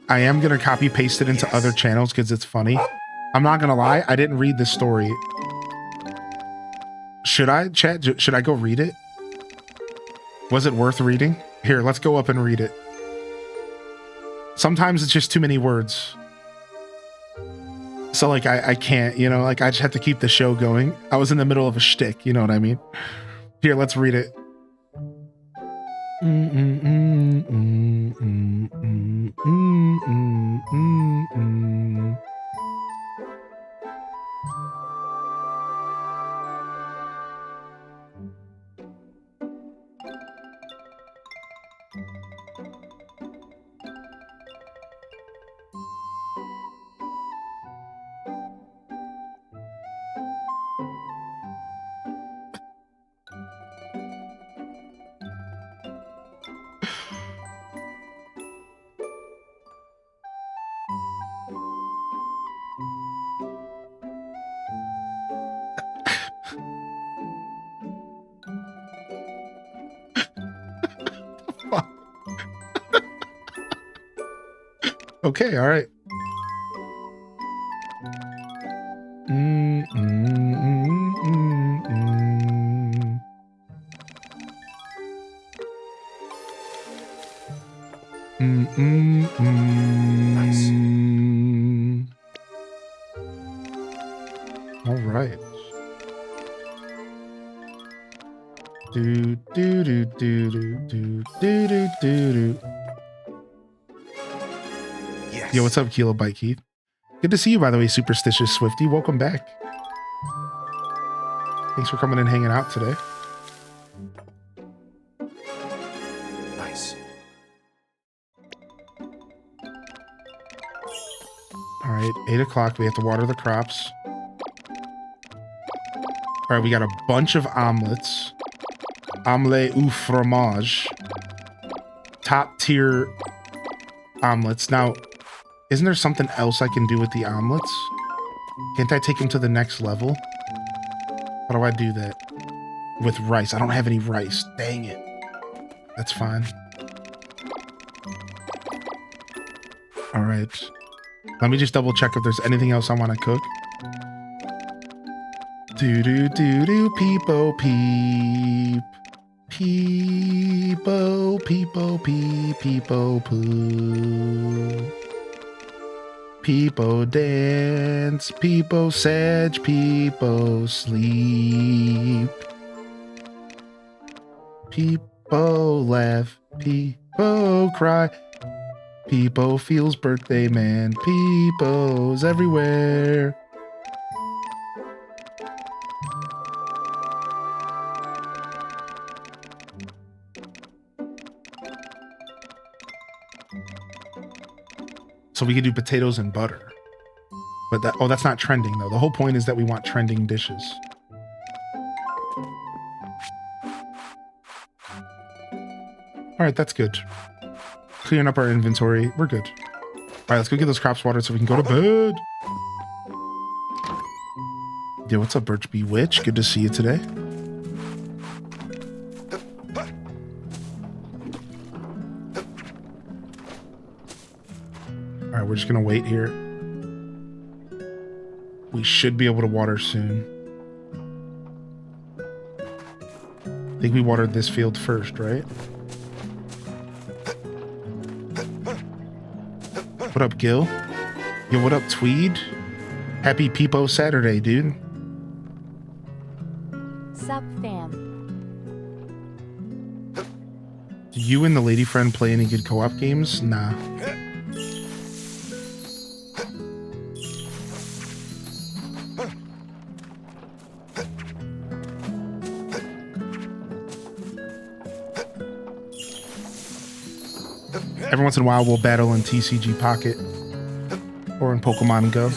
I am going to copy paste it into other channels because it's funny. I'm not going to lie. I didn't read the story. Should I, chat? Should I go read it? Was it worth reading? Here, let's go up and read it. Sometimes it's just too many words. So like I can't, you know, like I just have to keep the show going. I was in the middle of a shtick, you know what I mean? Here, let's read it. Okay, all right. Nice. All right. Do do do do do do do do do. Yes. Yo, what's up, Kilobyte Keith? Good to see you, by the way, Superstitious Swifty. Welcome back. Thanks for coming and hanging out today. Nice. All right, 8 o'clock. We have to water the crops. All right, we got a bunch of omelets. Omelette au fromage. Top tier omelets. Now, isn't there something else I can do with the omelets? Can't I take them to the next level? How do I do that? With rice. I don't have any rice. Dang it. That's fine. All right. Let me just double check if there's anything else I want to cook. Do do do do peepo peep. Peepo peepo peep peepo poo. Peepo dance, peepo sedge, peepo sleep. Peepo laugh, peepo cry. Peepo feels birthday man, peepos everywhere. So we could do potatoes and butter. But that, oh, that's not trending though. The whole point is that we want trending dishes. All right, that's good. Clearing up our inventory. We're good. All right, let's go get those crops watered so we can go to bed. Yo, what's up, Birch Bee Witch? Good to see you today. All right, we're just going to wait here. We should be able to water soon. I think we watered this field first, right? What up, Gil? Yo, what up, Tweed? Happy Peepo Saturday, dude. Sup, fam. Do you and the lady friend play any good co-op games? Nah. Every once in a while, we'll battle in TCG Pocket or in Pokemon Go.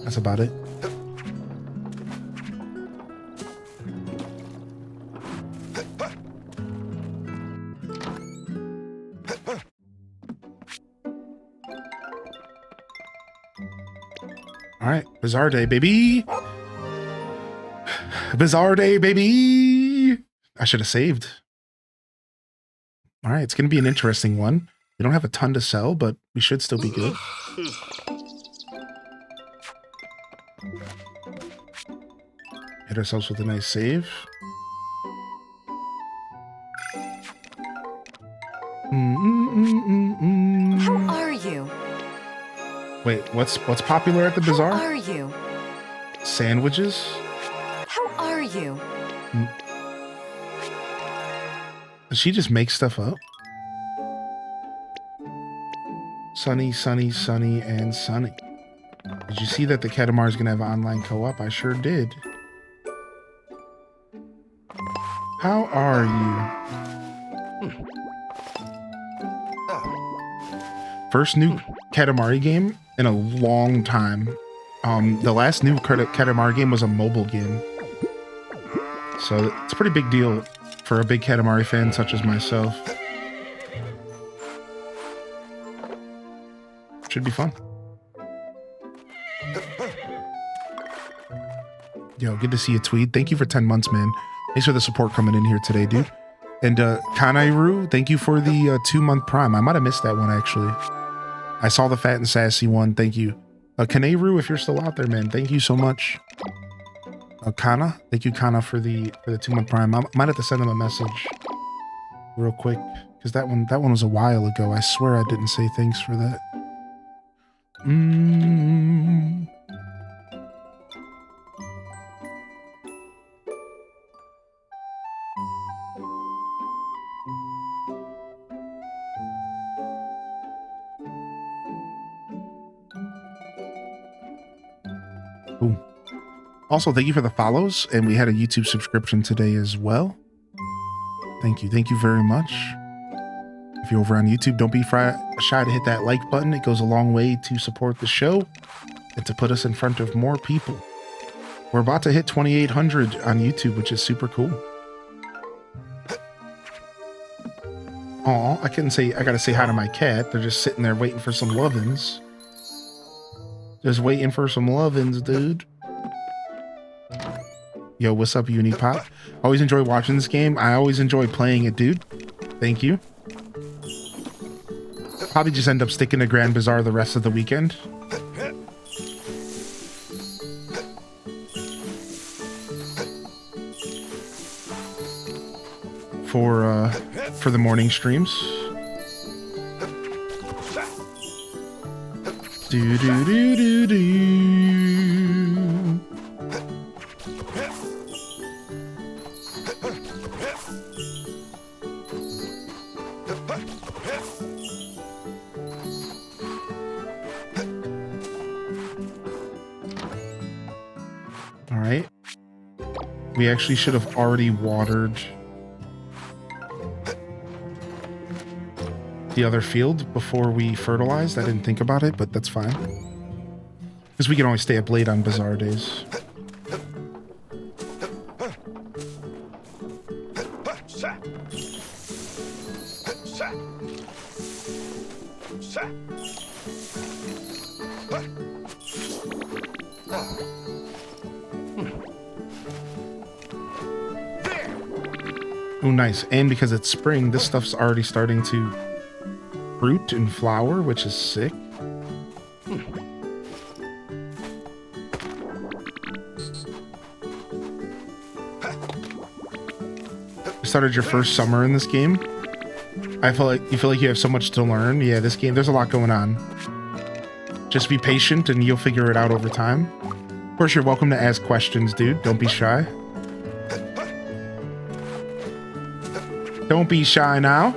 That's about it. All right, Bazaar Day, baby. Bazaar Day, baby. I should have saved. All right, it's going to be an interesting one. We don't have a ton to sell, but we should still be good. Hit ourselves with a nice save. How are you? Wait, what's popular at the How bazaar? are you? Sandwiches? How are you? Does she just make stuff up? Sunny, sunny, sunny, and sunny. Did you see that the Katamar is going to have online co-op? I sure did. How are you? First new Katamari game in a long time. The last new Katamari game was a mobile game. So it's a pretty big deal for a big Katamari fan such as myself. Should be fun. Yo, good to see you, Tweed. Thank you for 10 months, man. Thanks for the support coming in here today, dude. And Kanairu, thank you for the 2-month prime. I might have missed that one, actually. I saw the fat and sassy one. Thank you. Kanairu, if you're still out there, man, thank you so much. Kana, thank you, Kana, for the 2-month prime. I might have to send him a message real quick because that one was a while ago. I swear I didn't say thanks for that. Boom. Also, thank you for the follows, and we had a YouTube subscription today as well. Thank you. Thank you very much. If you're over on YouTube, don't be shy to hit that like button. It goes a long way to support the show and to put us in front of more people. We're about to hit 2,800 on YouTube, which is super cool. Aw, I gotta say hi to my cat. They're just sitting there waiting for some lovin's. Just waiting for some lovin's, dude. Yo, what's up, Unipop? Always enjoy watching this game. I always enjoy playing it, dude. Thank you. Probably just end up sticking to Grand Bazaar the rest of the weekend. For the morning streams. Do do do do do. All right. We actually should have already watered the other field before we fertilized. I didn't think about it, but that's fine. Because we can always stay up late on Bazaar days. Oh, nice. And because it's spring, this stuff's already starting to fruit and flower, which is sick. You started your first summer in this game. I feel like you have so much to learn. Yeah, this game, there's a lot going on. Just be patient and you'll figure it out over time. Of course, you're welcome to ask questions, dude. Don't be shy. Don't be shy now.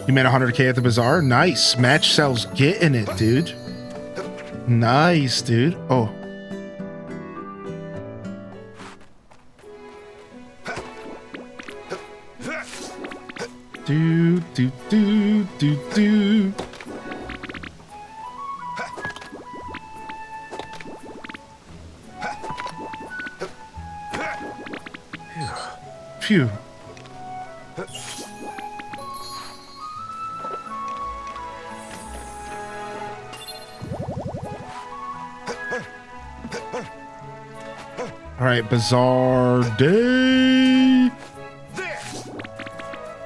You made 100K at the bazaar? Nice. Match sells getting it, dude. Nice, dude. Oh. Do, do, do, do, do. Phew. All right, Bazaar day.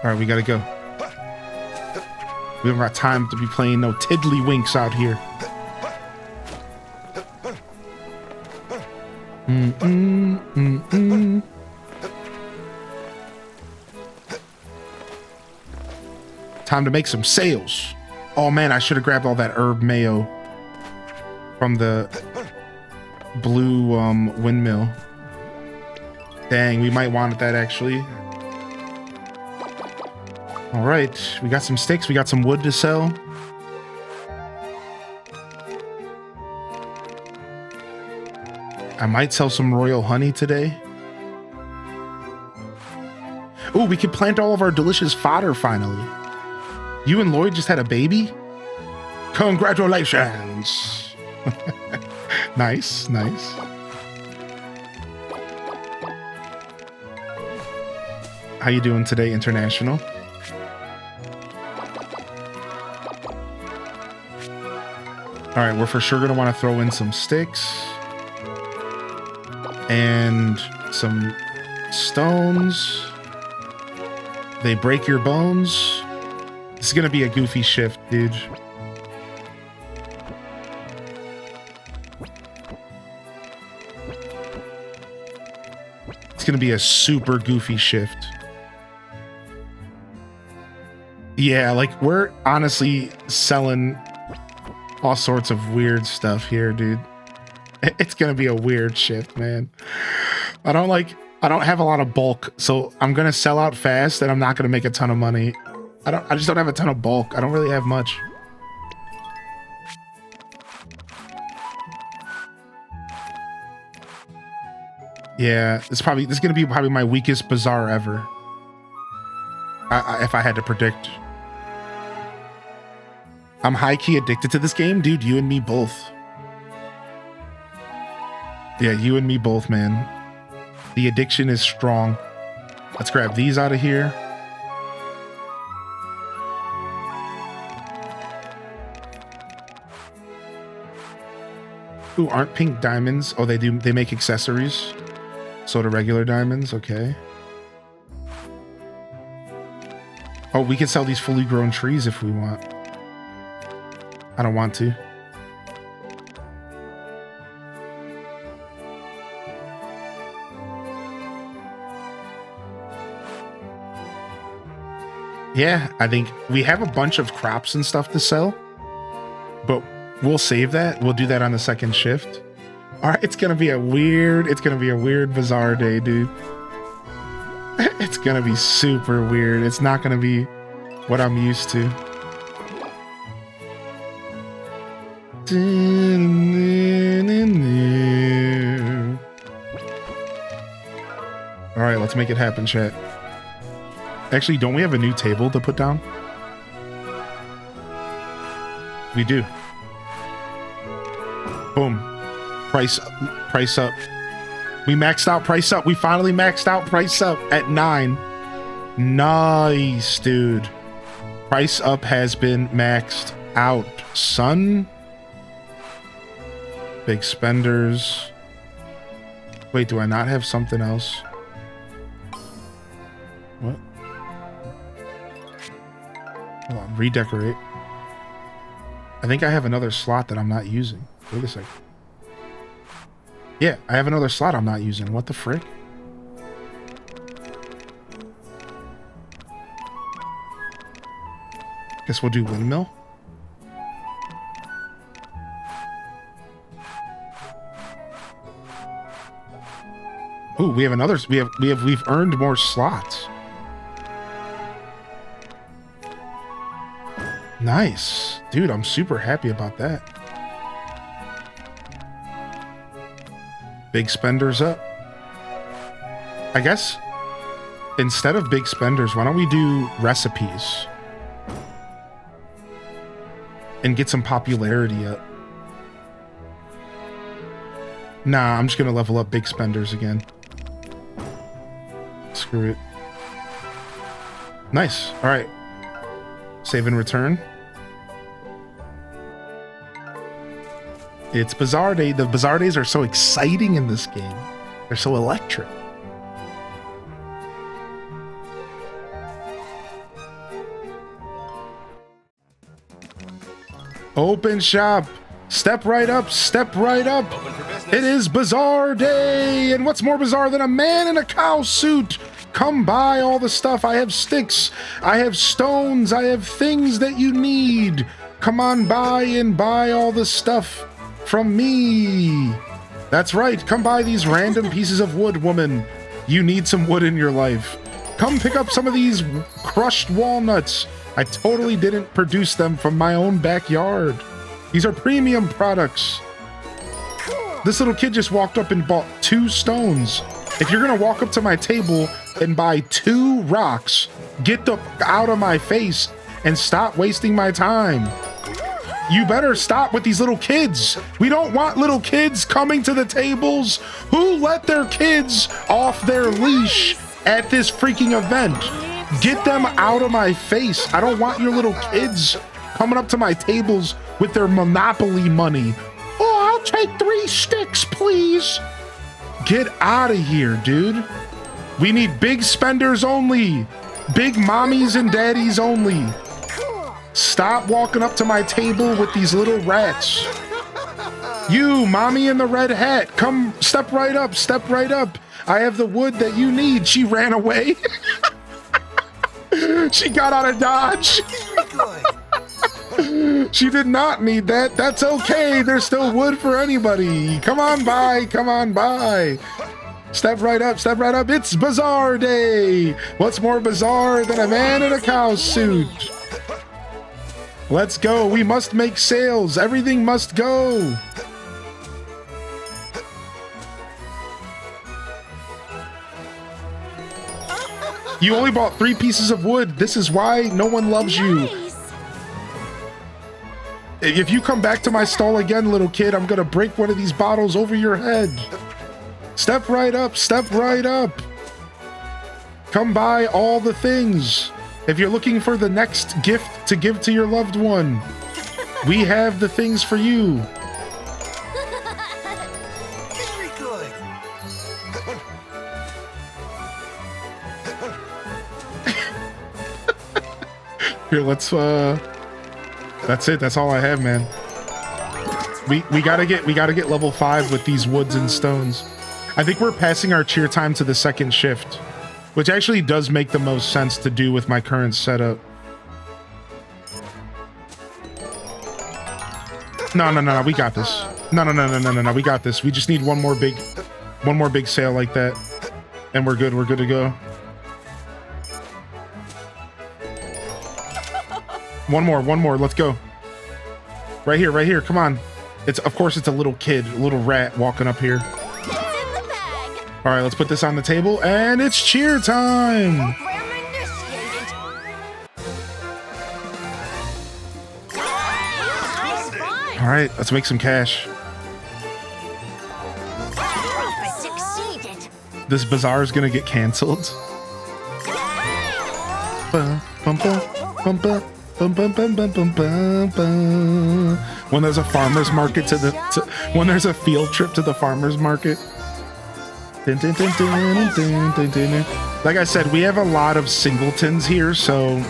All right, we gotta go. We don't got time to be playing no tiddlywinks out here. Mm-mm. Time to make some sales. Oh man, I should have grabbed all that herb mayo from the blue windmill. Dang, we might want that actually. All right, we got some sticks, we got some wood to sell. I might sell some royal honey today. Oh, we can plant all of our delicious fodder finally. You and Lloyd just had a baby? Congratulations. Nice, nice. How you doing today, International? All right, we're for sure gonna want to throw in some sticks and some stones. They break your bones. This is gonna be a goofy shift, dude. It's gonna be a super goofy shift. Yeah, like we're honestly selling all sorts of weird stuff here, dude. It's gonna be a weird shift, man. I don't have a lot of bulk, so I'm gonna sell out fast and I'm not gonna make a ton of money. I just don't have a ton of bulk. I don't really have much. Yeah, this is gonna be probably my weakest bazaar ever. If I had to predict. I'm high-key addicted to this game, dude. You and me both. Yeah, you and me both, man. The addiction is strong. Let's grab these out of here. Ooh, aren't pink diamonds? Oh, they do. They make accessories. So do regular diamonds. Okay. Oh, we can sell these fully grown trees if we want. I don't want to. Yeah, I think we have a bunch of crops and stuff to sell, but we'll save that. We'll do that on the second shift. All right, it's gonna be a weird bazaar day, dude. It's gonna be super weird. It's not gonna be what I'm used to. All right, let's make it happen, chat. Actually, don't we have a new table to put down? We do. Boom. Price up. We maxed out price up. We finally maxed out price up at 9. Nice, dude. Price up has been maxed out, son. Big spenders. Wait, do I not have something else? What? Hold on, redecorate. I think I have another slot that I'm not using. Wait a second. Yeah, I have another slot I'm not using. What the frick? Guess we'll do windmill. Ooh, we have another. We've earned more slots. Nice, dude. I'm super happy about that. Big spenders up. I guess instead of big spenders, why don't we do recipes and get some popularity up? Nah, I'm just gonna level up big spenders again. Screw it. Nice. All right. Save and return. It's Bazaar Day. The Bazaar Days are so exciting in this game. They're so electric. Open shop. Step right up. Step right up. Open for business. It is Bazaar Day, and what's more bizarre than a man in a cow suit? Come buy all the stuff. I have sticks, I have stones, I have things that you need. Come on by and buy all the stuff from me. That's right, come buy these random pieces of wood, woman. You need some wood in your life. Come pick up some of these crushed walnuts. I totally didn't produce them from my own backyard. These are premium products. This little kid just walked up and bought 2 stones. If you're gonna walk up to my table and buy 2 rocks, get the out of my face and stop wasting my time. You better stop with these little kids. We don't want little kids coming to the tables. Who let their kids off their leash at this freaking event? Get them out of my face. I don't want your little kids coming up to my tables with their Monopoly money. Oh, I'll take 3 sticks, please. Get out of here, dude. We need big spenders only. Big mommies and daddies only. Stop walking up to my table with these little rats. You, mommy in the red hat, come, step right up, step right up. I have the wood that you need. She ran away. She got out of Dodge. She did not need that. That's okay. There's still wood for anybody. Come on by. Come on by. Step right up. Step right up. It's Bazaar Day. What's more bizarre than a man in a cow suit? Let's go. We must make sales. Everything must go. You only bought 3 pieces of wood. This is why no one loves you. If you come back to my stall again, little kid, I'm gonna break one of these bottles over your head. Step right up, step right up. Come buy all the things. If you're looking for the next gift to give to your loved one, we have the things for you. Very good. Here, let's that's it. That's all I have, man. We gotta get level 5 with these woods and stones. I think we're passing our cheer time to the 2nd shift, which actually does make the most sense to do with my current setup. No, we got this. No, we got this. We just need one more big sale like that, and we're good. We're good to go. One more. Let's go. Right here. Come on. Of course it's a little kid, a little rat walking up here. All right, let's put this on the table, and it's cheer time. All right, let's make some cash. This bazaar is gonna get canceled. When there's a farmer's market when there's a field trip to the farmer's market. Like I said, we have a lot of singletons here, so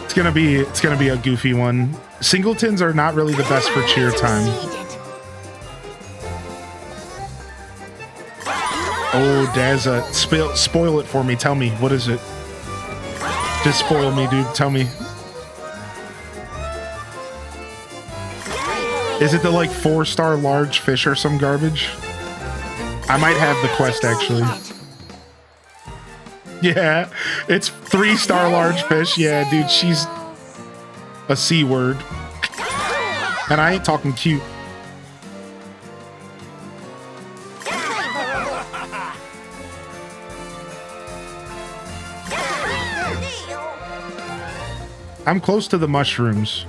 it's gonna be a goofy one. Singletons are not really the best for cheer time. Oh, Dazza, spoil it for me. Tell me, what is it? Just spoil me, dude. Tell me. Is it the like 4-star large fish or some garbage? I might have the quest actually. Yeah, it's 3-star large fish. Yeah, dude, she's a C word. And I ain't talking cute. I'm close to the mushrooms,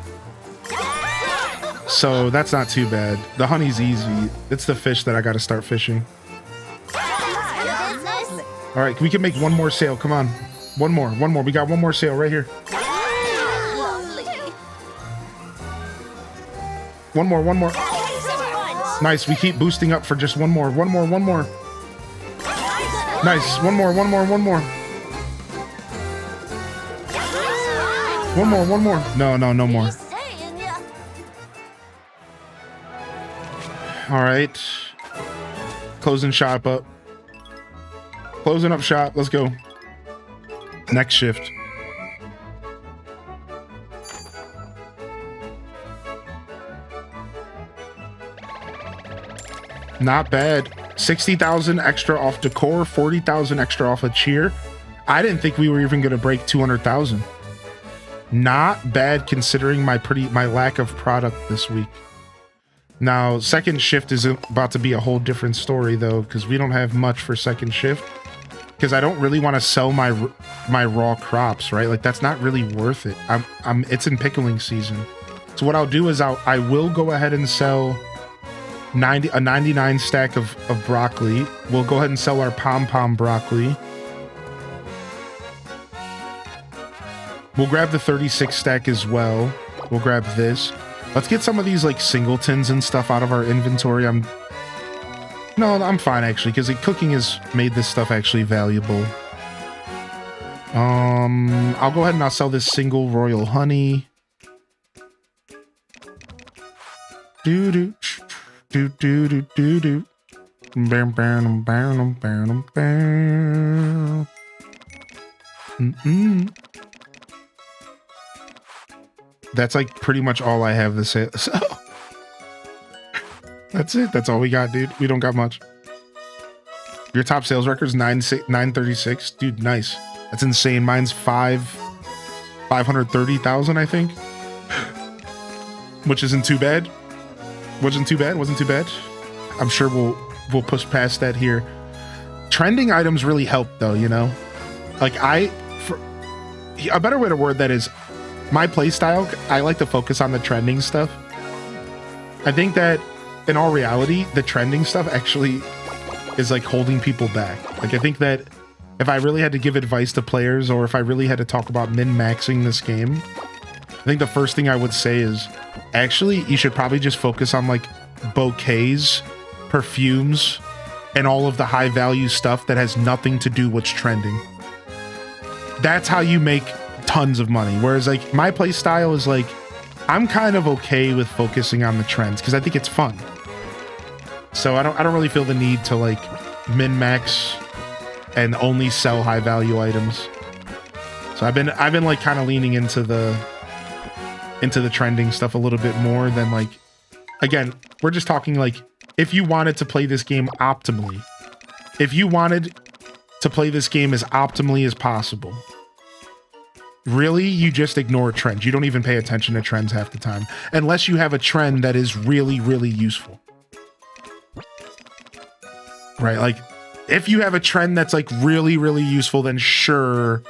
so that's not too bad. The honey's easy. It's the fish that I gotta start fishing. All right, we can make one more sale. Come on. One more. We got one more sale right here. One more. Nice, we keep boosting up for just one more. Nice, one more. One more. No more. All right. Closing shop up. Closing up shop. Let's go. Next shift. Not bad. 60,000 extra off decor, 40,000 extra off of cheer. I didn't think we were even going to break 200,000. Not bad considering my lack of product this week. Now, second shift is about to be a whole different story though, because we don't have much for second shift. Because I don't really want to sell my raw crops, right? Like that's not really worth it. It's in pickling season. So what I'll do is I will go ahead and sell a 99 stack of broccoli. We'll go ahead and sell our pom-pom broccoli. We'll grab the 36 stack as well. We'll grab this. Let's get some of these like singletons and stuff out of our inventory. I'm fine actually, because cooking has made this stuff actually valuable. I'll go ahead and I'll sell this single royal honey. Do. That's like pretty much all I have to say. So that's it. That's all we got, dude. We don't got much. Your top sales record's 936. Dude, nice. That's insane. Mine's 530,000, I think. Which isn't too bad. Wasn't too bad. I'm sure we'll push past that here. Trending items really help though, you know? Like a better way to word that is my playstyle, I like to focus on the trending stuff. I think that in all reality, the trending stuff actually is like holding people back. Like I think that if I really had to give advice to players or if I really had to talk about min-maxing this game, I think the first thing I would say is actually you should probably just focus on like bouquets, perfumes, and all of the high value stuff that has nothing to do with what's trending. That's how you make tons of money. Whereas like my play style is like, I'm kind of okay with focusing on the trends because I think it's fun. So I don't really feel the need to like min-max and only sell high value items. So I've been like kind of leaning into the trending stuff a little bit more than like, again, we're just talking like if you wanted to play this game optimally, if you wanted to play this game as optimally as possible, really, you just ignore trends. You don't even pay attention to trends half the time, unless you have a trend that is really, really useful. Right? Like, if you have a trend that's like really, really useful, then sure,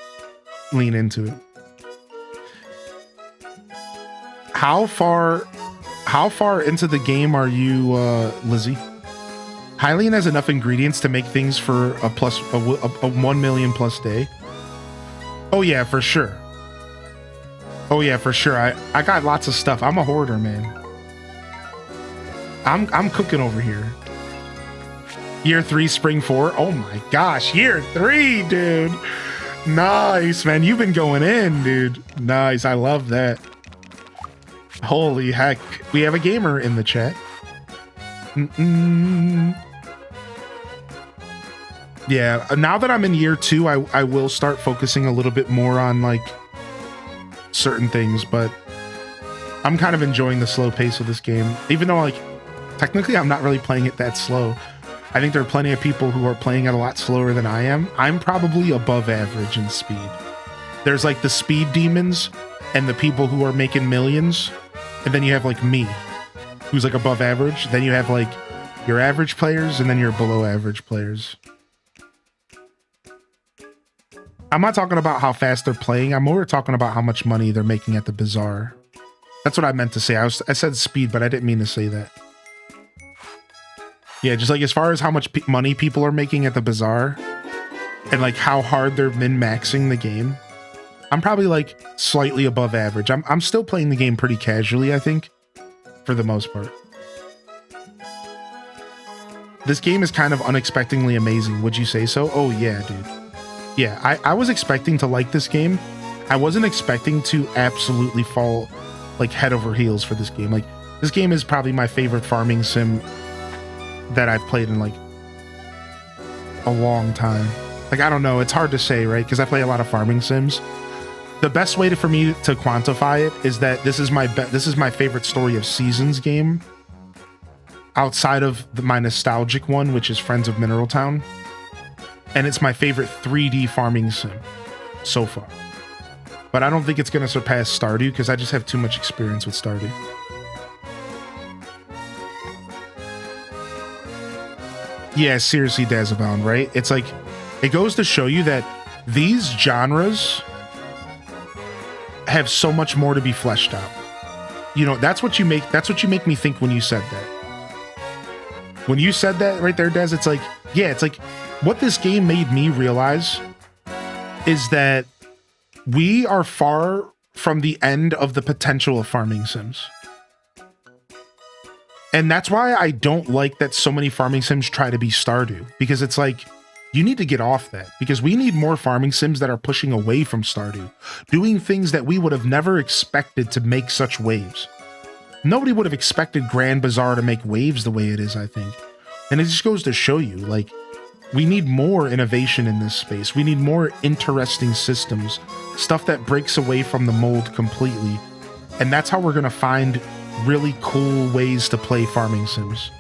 lean into it. How far into the game are you, Lizzie? Hylian has enough ingredients to make things for a 1 million plus day. Oh yeah, for sure. I got lots of stuff. I'm a hoarder, man. I'm cooking over here. Year 3, spring 4. Oh my gosh, year 3, dude. Nice, man. You've been going in, dude. Nice. I love that. Holy heck. We have a gamer in the chat. Yeah, now that I'm in year 2, I will start focusing a little bit more on like certain things, but I'm kind of enjoying the slow pace of this game, even though like technically I'm not really playing it that slow. I think there are plenty of people who are playing it a lot slower than I am. I'm probably above average in speed. There's like the speed demons and the people who are making millions, and then you have like me, who's like above average. Then you have like your average players, and then your below average players. I'm not talking about how fast they're playing. I'm more talking about how much money they're making at the Bazaar. That's what I meant to say. I said speed, but I didn't mean to say that. Yeah, just like as far as how much money people are making at the Bazaar and like how hard they're min-maxing the game, I'm probably like slightly above average. I'm still playing the game pretty casually, I think, for the most part. This game is kind of unexpectedly amazing. Would you say so? Oh yeah, dude. Yeah, I was expecting to like this game. I wasn't expecting to absolutely fall like head over heels for this game. Like, this game is probably my favorite farming sim that I've played in like a long time. Like, I don't know, it's hard to say, right? Because I play a lot of farming sims. The best way for me to quantify it is that this is my favorite Story of Seasons game outside of my nostalgic one, which is Friends of Mineral Town. And it's my favorite 3D farming sim so far. But I don't think it's going to surpass Stardew because I just have too much experience with Stardew. Yeah, seriously, Dazabound, right? It's like, it goes to show you that these genres have so much more to be fleshed out. You know, that's what you make me think when you said that. When you said that right there, Daz, it's like, yeah, it's like what this game made me realize is that we are far from the end of the potential of farming sims. And that's why I don't like that so many farming sims try to be Stardew, because it's like, you need to get off that, because we need more farming sims that are pushing away from Stardew, doing things that we would have never expected to make such waves. Nobody would have expected Grand Bazaar to make waves the way it is, I think. And it just goes to show you, like, we need more innovation in this space. We need more interesting systems, stuff that breaks away from the mold completely. And that's how we're going to find really cool ways to play farming sims,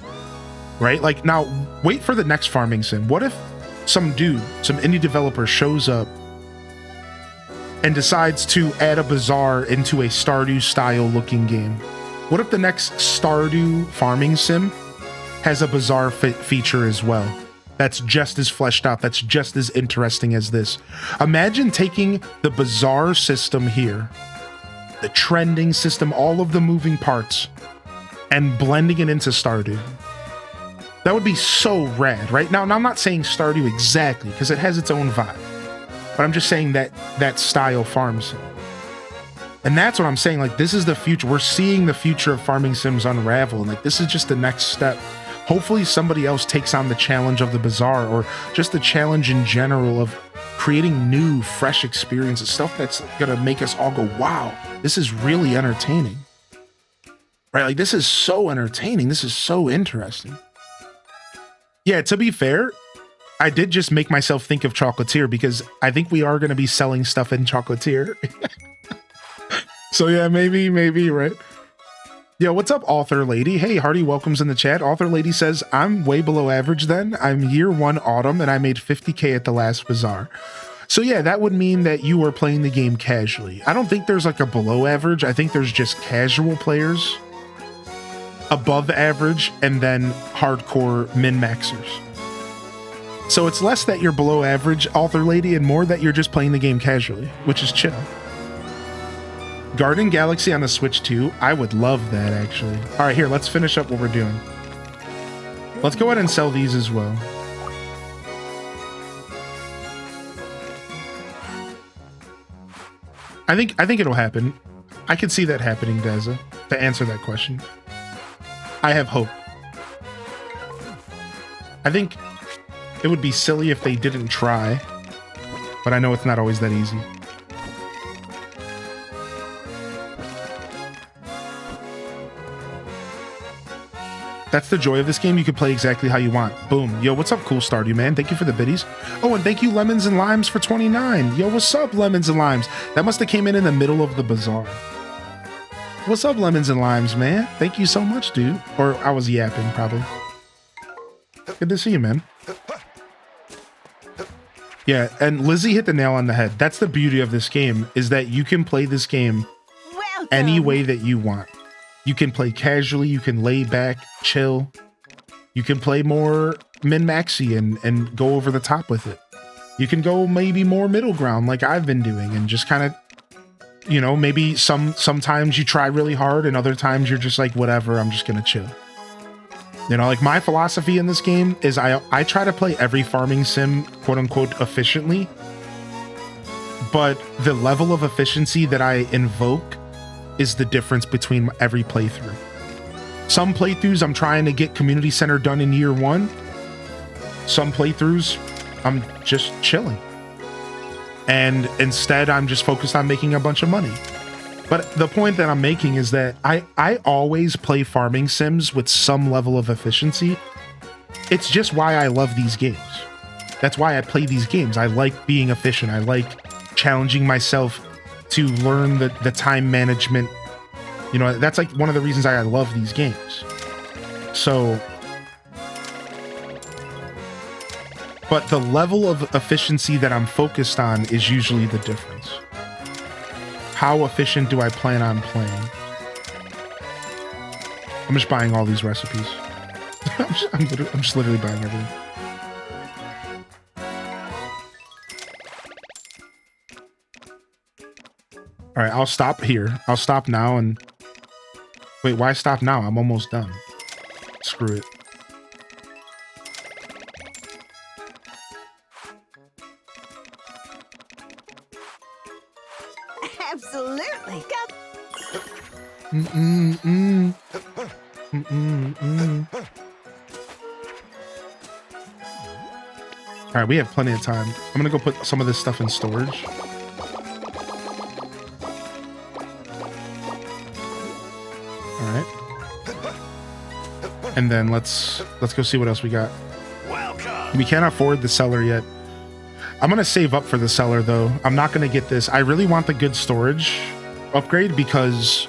right? Like, now, wait for the next farming sim. What if some dude, some indie developer shows up and decides to add a bazaar into a Stardew-style looking game? What if the next Stardew farming sim has a bazaar feature as well? That's just as fleshed out, that's just as interesting as this. Imagine taking the bazaar system here, the trending system, all of the moving parts, and blending it into Stardew. That would be so rad, right? Now I'm not saying Stardew exactly, because it has its own vibe. But I'm just saying that style farm sim. And that's what I'm saying, like, this is the future. We're seeing the future of farming sims unravel, and like, this is just the next step. Hopefully somebody else takes on the challenge of the bazaar, or just the challenge in general of creating new, fresh experiences, stuff that's gonna make us all go, wow, this is really entertaining. Right? Like, this is so entertaining. This is so interesting. Yeah, to be fair, I did just make myself think of Chocolatier, because I think we are going to be selling stuff in Chocolatier. So yeah, maybe, right? Yeah, what's up, Author Lady? Hey, Hardy welcomes in the chat. Author Lady says, I'm way below average then. I'm year 1 autumn, and I made 50K at the last bazaar. So yeah, that would mean that you are playing the game casually. I don't think there's like a below average. I think there's just casual players, above average, and then hardcore min-maxers. So it's less that you're below average, Author Lady, and more that you're just playing the game casually, which is chill. Garden Galaxy on the Switch 2, I would love that, actually. All right, here, let's finish up what we're doing. Let's go ahead and sell these as well. I think it'll happen. I could see that happening, Deza, to answer that question. I have hope. I think it would be silly if they didn't try, but I know it's not always that easy. That's the joy of this game. You can play exactly how you want. Boom. Yo, what's up, Cool Stardew, man? Thank you for the biddies. Oh, and thank you, Lemons and Limes, for 29. Yo, what's up, Lemons and Limes? That must have came in the middle of the bazaar. What's up, Lemons and Limes, man? Thank you so much, dude. Or I was yapping, probably. Good to see you, man. Yeah, and Lizzie hit the nail on the head. That's the beauty of this game, is that you can play this game any way that you want. You can play casually, you can lay back, chill. You can play more min-maxy and go over the top with it. You can go maybe more middle ground like I've been doing and just kind of, you know, maybe sometimes you try really hard and other times you're just like, whatever, I'm just gonna chill. You know, like my philosophy in this game is I try to play every farming sim, quote unquote, efficiently. But the level of efficiency that I invoke is the difference between every playthrough. Some playthroughs I'm trying to get community center done in year 1. Some playthroughs I'm just chilling. And instead I'm just focused on making a bunch of money. But the point that I'm making is that I always play farming sims with some level of efficiency it's just why I love these games. That's why I play these games. I like being efficient. I like challenging myself to learn the time management. You know, that's like one of the reasons I love these games. So, but the level of efficiency that I'm focused on is usually the difference. How efficient do I plan on playing? I'm just buying all these recipes. I'm just literally buying everything. All right, I'll stop here. I'll stop now and... Wait, why stop now? I'm almost done. Screw it. Absolutely. All right, we have plenty of time. I'm gonna go put some of this stuff in storage. All right. And then let's go see what else we got. Welcome. We can't afford the cellar yet. I'm gonna save up for the cellar though. I'm not gonna get this. I really want the good storage upgrade because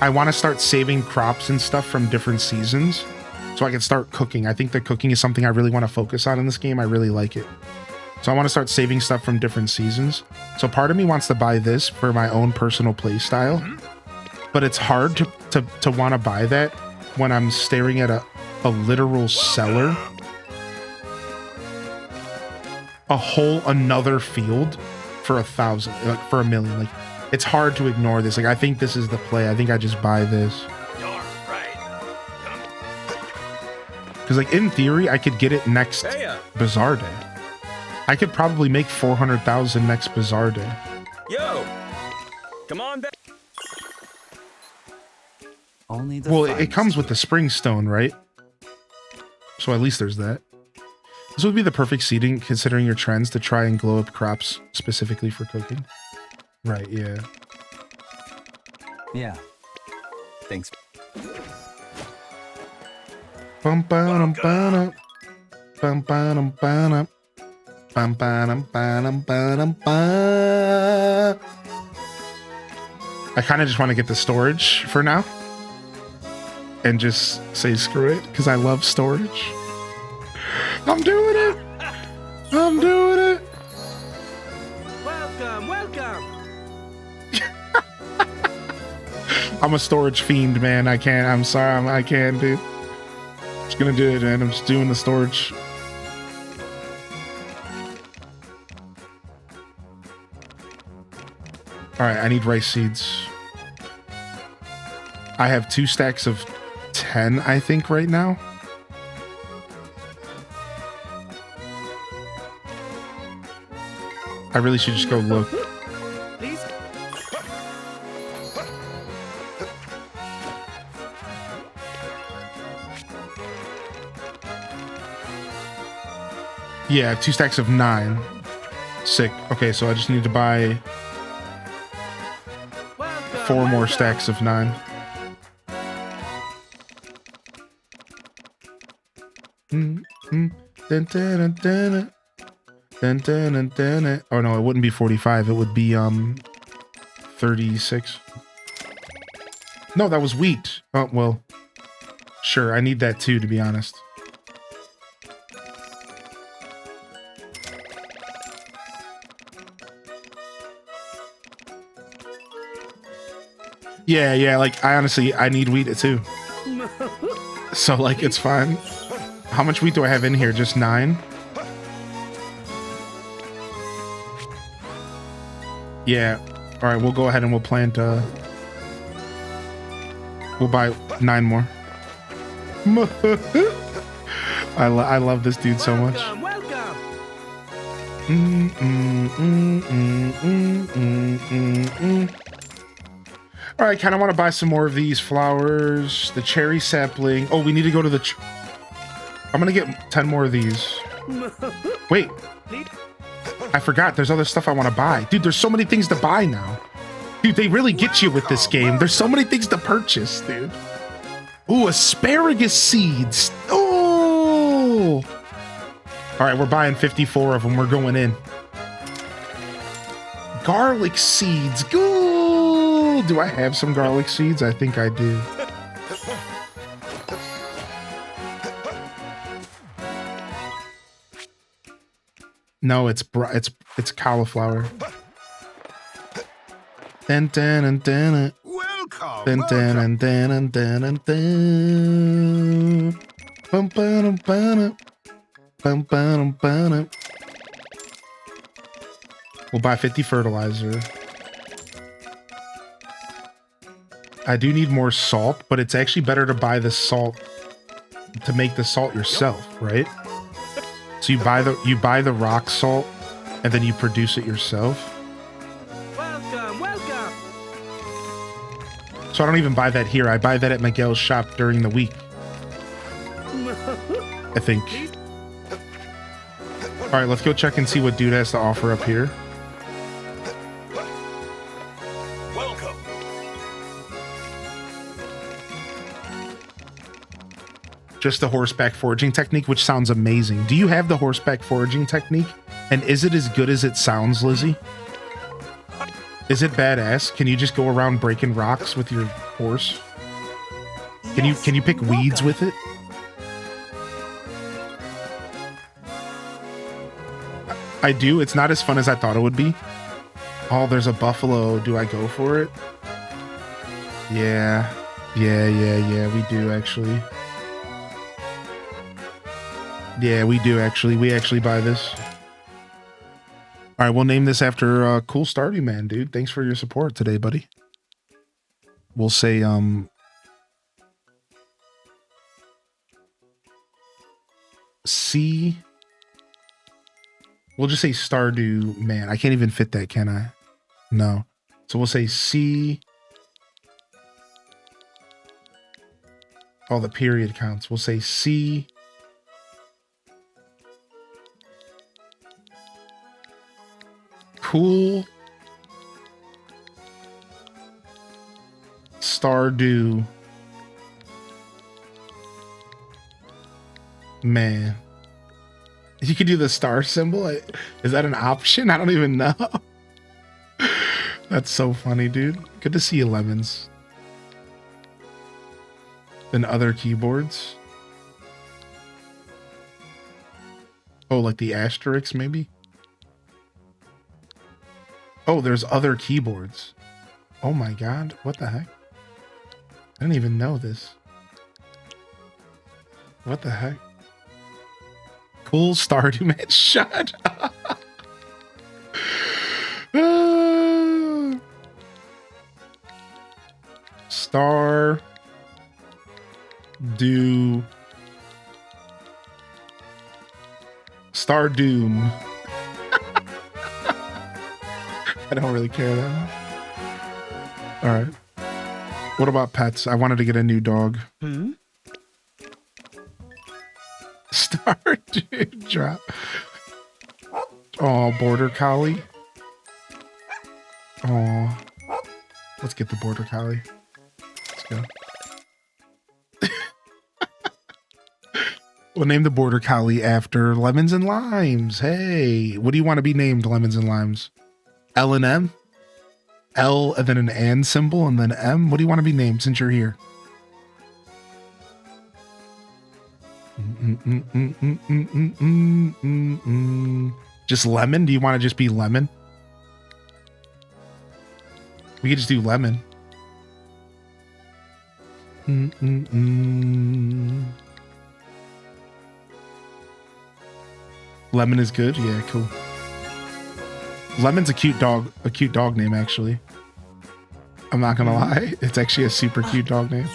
I want to start saving crops and stuff from different seasons so I can start cooking. I think that cooking is something I really want to focus on in this game. I really like it. So I want to start saving stuff from different seasons. So part of me wants to buy this for my own personal play style, but it's hard to want to buy that when I'm staring at a literal cellar. A whole another field for 1,000, like for 1 million. Like, it's hard to ignore this. Like, I think this is the play. I think I just buy this. You're right. Because, like, in theory, I could get it next Bazaar Day. I could probably make 400,000 next Bazaar Day. Yo, come on back. Only the Well, it comes with the spring stone, right? So at least there's that. This would be the perfect seeding, considering your trends, to try and glow up crops specifically for cooking. Right, yeah. Yeah. Thanks. Bum ba-dum ba-dum. Bum ba-dum ba-dum. Bum ba-dum ba-dum ba-dum ba. I kind of just want to get the storage for now. And just say screw it, because I love storage. I'm doing it! I'm doing it! Welcome, welcome. I'm a storage fiend, man. I can't. I'm sorry. I can't, dude. Just gonna do it, man. I'm just doing the storage. All right, I need rice seeds. I have 2 stacks of 10, I think, right now. I really should just go look. Please. Yeah, I have 2 stacks of 9. Sick. Okay, so I just need to buy Welcome, 4 more welcome. stacks of 9. Dun, dun, dun, dun. Dun, dun, dun, dun. Oh no, it wouldn't be 45. It would be 36. No, that was wheat. Oh well, sure. I need that too, to be honest. Yeah. Like I need wheat too. So like it's fine. How much wheat do I have in here? Just 9. Yeah. All right, we'll go ahead and we'll plant, we'll buy 9 more. I love this dude so much. Welcome, welcome. All right, kind of want to buy some more of these flowers. The cherry sapling. Oh, we need to go to the... I'm going to get 10 more of these. Wait. I forgot. There's other stuff I want to buy. Dude, there's so many things to buy now. Dude, they really get you with this game. There's so many things to purchase, dude. Ooh, asparagus seeds. Oh! cool. All right, we're buying 54 of them. We're going in. Garlic seeds. Cool. Do I have some garlic seeds? I think I do. No, it's cauliflower. Dun, dun, dun, dun, Welcome. dun, dun, dun, dun, dun, dun. Bum, ba-dum, ba-dum. Bum, ba-dum, ba-dum. We'll buy 50 fertilizer. I do need more salt, but it's actually better to buy the salt to make the salt yourself, right? So you buy the rock salt and then you produce it yourself. Welcome, welcome. So I don't even buy that here. I buy that at Miguel's shop during the week, I think. All right, let's go check and see what dude has to offer up here. Welcome. Just the horseback foraging technique, which sounds amazing. Do you have the horseback foraging technique? And is it as good as it sounds, Lizzie? Is it badass? Can you just go around breaking rocks with your horse? Can you pick weeds with it? I do. It's not as fun as I thought it would be. Oh, there's a buffalo. Do I go for it? Yeah. Yeah, we do actually. Yeah, we do actually. We actually buy this. All right, we'll name this after Cool Stardew Man, dude. Thanks for your support today, buddy. We'll say C. We'll just say Stardew Man. I can't even fit that, can I? No. So we'll say C. Oh, the period counts. We'll say C. Cool Stardew Man. You could do the star symbol. Is that an option? I don't even know. That's so funny, dude. Good to see you, Lemons. And other keyboards. Oh, like the asterisk, maybe? Oh, there's other keyboards. Oh my god, what the heck? I didn't even know this. What the heck? Cool Stardew Man. Shut up. Stardoom. I don't really care that much. All right. What about pets? I wanted to get a new dog. Stardew drop. Oh, border collie. Oh, let's get the border collie. Let's go. We'll name the border collie after Lemons and Limes. Hey, what do you want to be named, Lemons and Limes? L and M? L and then an and symbol and then M? What do you want to be named since you're here? Just Lemon? Do you want to just be Lemon? We could just do Lemon. Lemon is good? Yeah, cool. Lemon's a cute dog name, actually. I'm not gonna lie. It's actually a super cute dog name.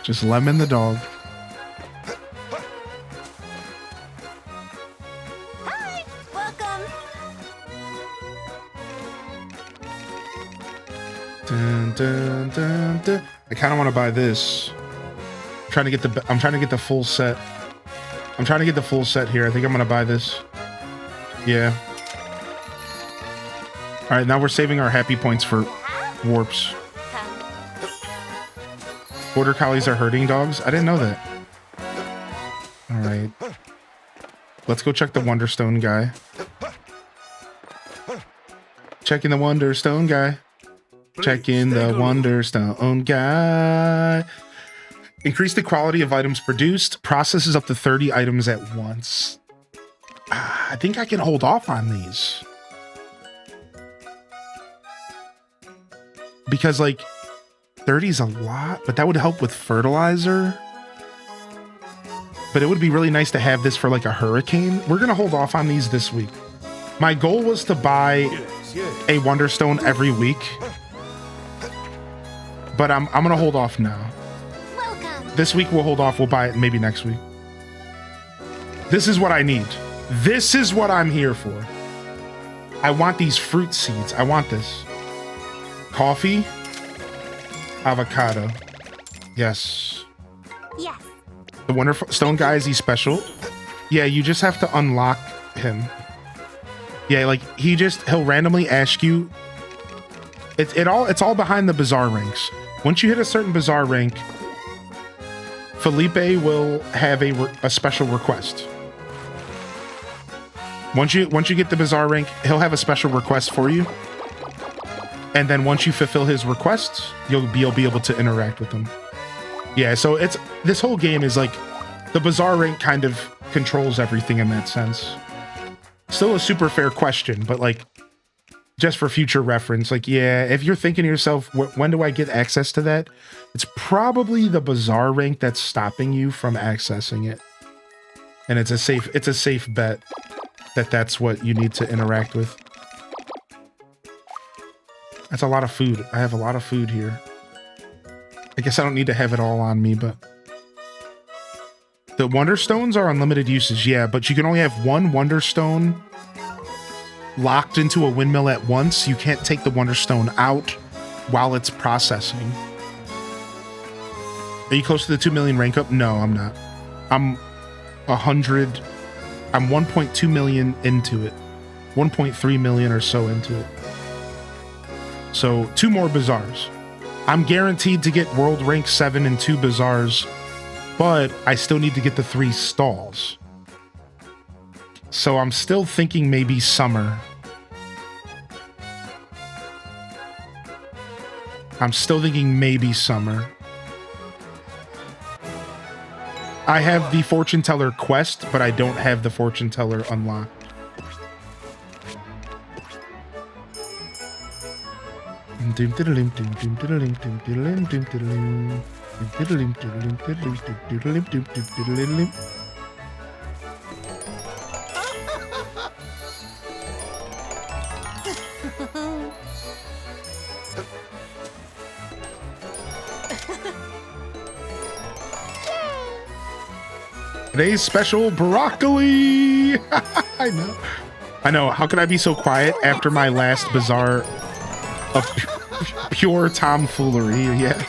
Just Lemon the dog. Hi, welcome. Dun, dun, dun, dun. I kind of want to buy this. I'm trying to get the full set. I'm trying to get the full set here. I think I'm gonna buy this. Yeah. All right, now we're saving our happy points for warps. Border collies are herding dogs. I didn't know that. All right. Let's go check the Wonderstone guy. Checking the Wonderstone guy. Checking the Wonderstone guy. Increase the quality of items produced. Processes up to 30 items at once. I think I can hold off on these. Because like 30 is a lot, but that would help with fertilizer. But it would be really nice to have this for like a hurricane. We're gonna hold off on these this week. My goal was to buy a Wonderstone every week. But I'm gonna hold off now. Welcome. This week we'll hold off, we'll buy it maybe next week. This is what I need. This is what I'm here for. I want these fruit seeds. I want this. Coffee. Avocado. Yes. Yes. The Wonderstone guy, is he special? Yeah, you just have to unlock him. Yeah, like he'll randomly ask you. It's all behind the Bazaar ranks. Once you hit a certain Bazaar rank, Felipe will have a special request. Once you get the Bazaar rank, he'll have a special request for you. And then once you fulfill his requests, you'll be able to interact with him. Yeah, so this whole game is like the Bazaar rank kind of controls everything in that sense. Still a super fair question, but like just for future reference, like, yeah, if you're thinking to yourself, when do I get access to that? It's probably the Bazaar rank that's stopping you from accessing it. And it's a safe bet that that's what you need to interact with. That's a lot of food. I have a lot of food here. I guess I don't need to have it all on me, but the Wonderstones are unlimited usage. Yeah, but you can only have one Wonderstone locked into a windmill at once. You can't take the Wonderstone out while it's processing. Are you close to the 2 million rank up? No, I'm not. I'm 1.2 million into it. 1.3 million or so into it. So 2 more Bazaars. I'm guaranteed to get World Rank 7 and 2 Bazaars, but I still need to get the 3 stalls. So I'm still thinking maybe summer. I'm still thinking maybe summer. I have the Fortune Teller quest, but I don't have the Fortune Teller unlocked. Today's special broccoli. I know. How could I be so quiet after my last Bazaar of pure tomfoolery? Yeah.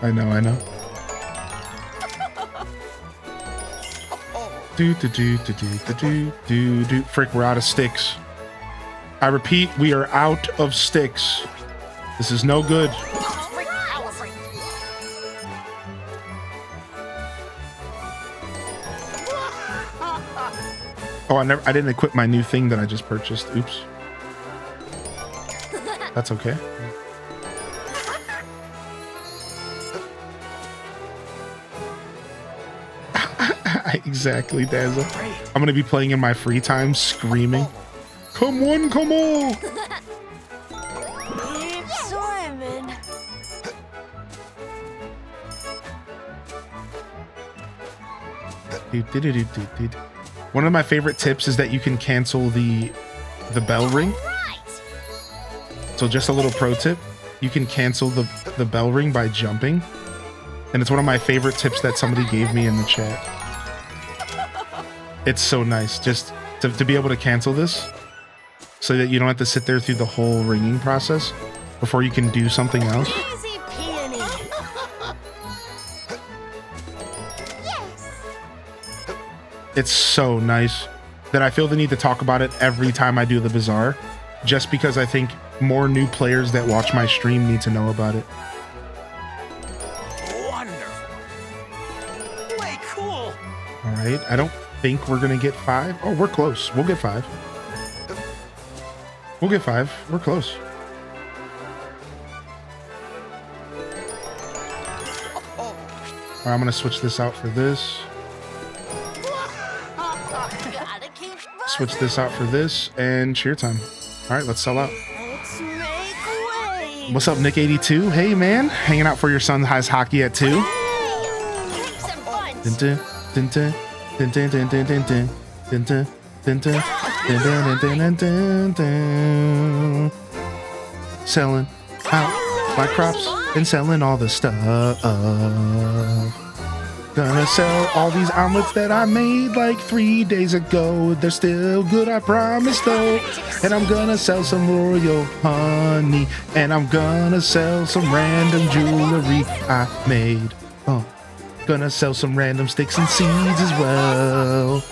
I know. Frick, we're out of sticks. I repeat, we are out of sticks. This is no good. Oh, I didn't equip my new thing that I just purchased. Oops. That's okay. Exactly, Dazzle. I'm gonna be playing in my free time, screaming, "Come on, come on!" Keep swimming. One of my favorite tips is that you can cancel the bell ring. So just a little pro tip, you can cancel the bell ring by jumping. And it's one of my favorite tips that somebody gave me in the chat. It's so nice just to be able to cancel this so that you don't have to sit there through the whole ringing process before you can do something else. Easy peony. Yes. It's so nice that I feel the need to talk about it every time I do the Bazaar, just because I think more new players that watch my stream need to know about it. Wonderful. Way cool. right, I don't think we're gonna get 5. Oh, we're close. We'll get 5. We'll get 5. We're close. All right, I'm gonna switch this out for this. Gotta keep Switch this out for this, and cheer time. All right, let's sell out. Let's make way. What's up, Nick82? Hey, man. Hanging out for your son has hockey at 2. Make some fun. Dun, dun, dun, dun, dun, dun, dun, dun, dun, dun, dun, dun, dun, dun, dun, dun, dun, dun, dun. Selling out my crops and selling all the stuff. Gonna sell all these omelets that I made like 3 days ago. They're still good, I promise though. And I'm gonna sell some royal honey. And I'm gonna sell some random jewelry I made. Oh, gonna sell some random sticks and seeds as well.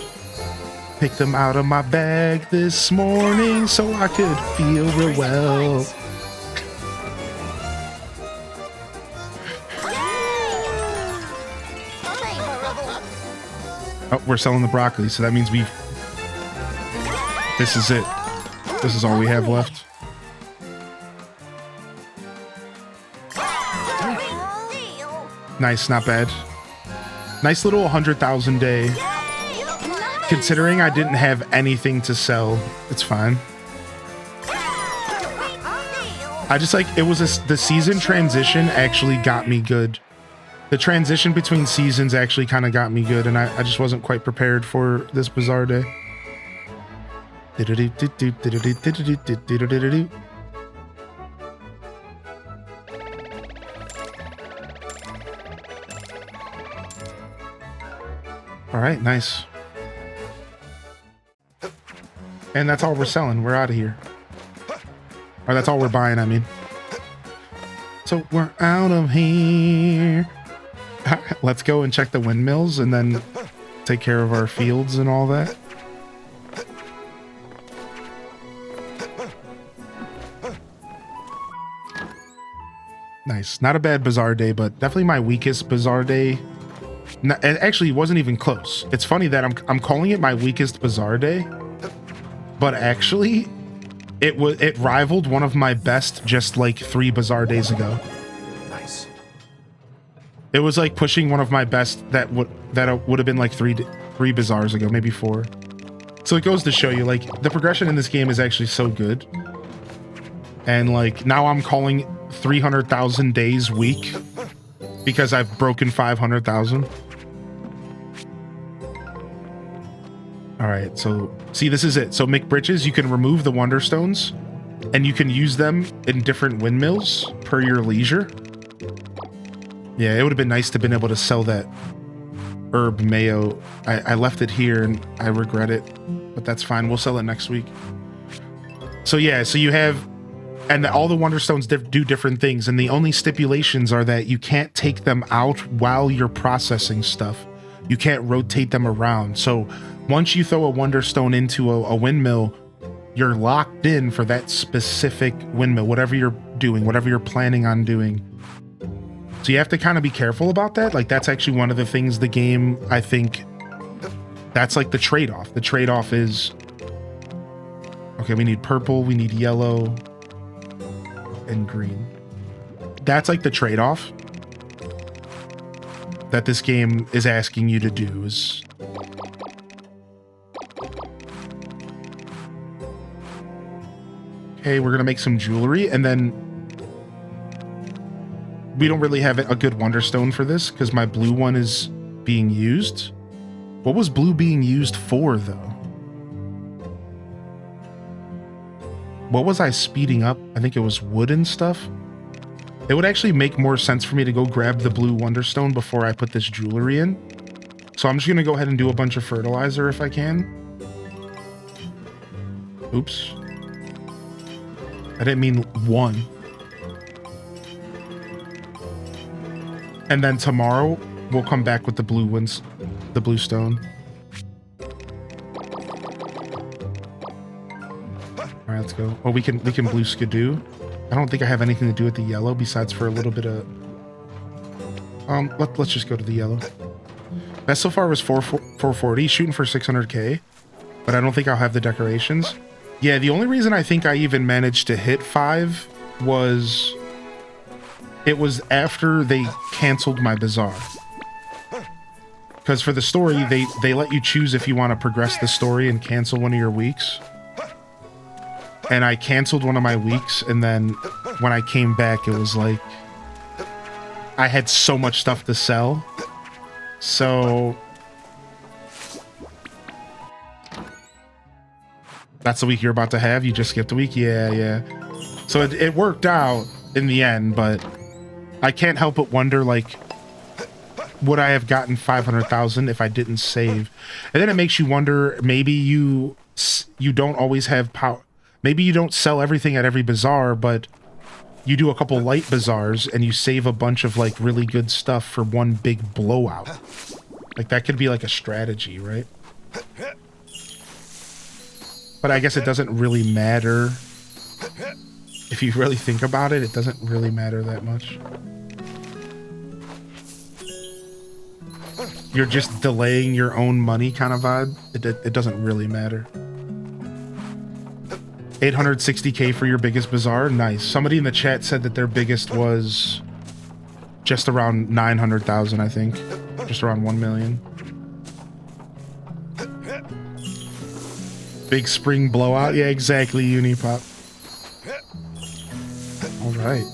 Picked them out of my bag this morning so I could feel real well. Oh, we're selling the broccoli, so that means this is it. This is all we have left. Nice, not bad. Nice little 100,000 day. Considering I didn't have anything to sell, it's fine. I just like, it was the season transition actually got me good. The transition between seasons actually kind of got me good, and I just wasn't quite prepared for this Bazaar day. All right, nice. And that's all we're selling. We're out of here. Or that's all we're buying, I mean. So we're out of here. Let's go and check the windmills and then take care of our fields and all that. Nice. Not a bad Bazaar day, but definitely my weakest Bazaar day. No, it actually wasn't even close. It's funny that I'm calling it my weakest Bazaar day, but actually it rivaled one of my best just like 3 Bazaar days ago. Nice. It was like pushing one of my best that would have been like 3 Bazaars ago, maybe 4. So it goes to show you, like, the progression in this game is actually so good. And like now I'm calling 300,000 days weak because I've broken 500,000. All right, so see, this is it. So McBritches, you can remove the Wonderstones and you can use them in different windmills per your leisure. Yeah, it would have been nice to have been able to sell that herb mayo. I left it here and I regret it, but that's fine. We'll sell it next week. So yeah, so you have, and all the Wonderstones do different things, and the only stipulations are that you can't take them out while you're processing stuff. You can't rotate them around. So once you throw a Wonderstone into a windmill, you're locked in for that specific windmill, whatever you're doing, whatever you're planning on doing. So you have to kind of be careful about that. Like, that's actually one of the things the game, I think, that's like the trade-off. The trade-off is, okay, we need purple, we need yellow, and green. That's like the trade-off that this game is asking you to do is okay, we're gonna make some jewelry, and then we don't really have a good Wonderstone for this because my blue one is being used. What was blue being used for, though? What was I speeding up? I think it was wood and stuff. It would actually make more sense for me to go grab the blue Wonderstone before I put this jewelry in. So I'm just going to go ahead and do a bunch of fertilizer if I can. Oops. I didn't mean 1. And then tomorrow we'll come back with the blue ones, the blue stone. All right, let's go. Oh, we can blue skidoo. I don't think I have anything to do with the yellow besides for a little bit of. Let's just go to the yellow. Best so far was 440, shooting for 600k, but I don't think I'll have the decorations. Yeah, the only reason I think I even managed to hit 5 was it was after they canceled my Bazaar. Because for the story, they let you choose if you want to progress the story and cancel one of your weeks. And I canceled one of my weeks, and then when I came back, it was like I had so much stuff to sell. So that's the week you're about to have? You just skipped a week? Yeah. So it worked out in the end, but I can't help but wonder, like, would I have gotten 500,000 if I didn't save? And then it makes you wonder, maybe you don't always have power. Maybe you don't sell everything at every bazaar, but you do a couple light bazaars and you save a bunch of like really good stuff for one big blowout. Like that could be like a strategy, right? But I guess it doesn't really matter. If you really think about it, it doesn't really matter that much. You're just delaying your own money kind of vibe. It doesn't really matter. 860k for your biggest bazaar. Nice. Somebody in the chat said that their biggest was just around 900,000, I think. Just around 1 million. Big spring blowout. Yeah, exactly, Unipop. All right.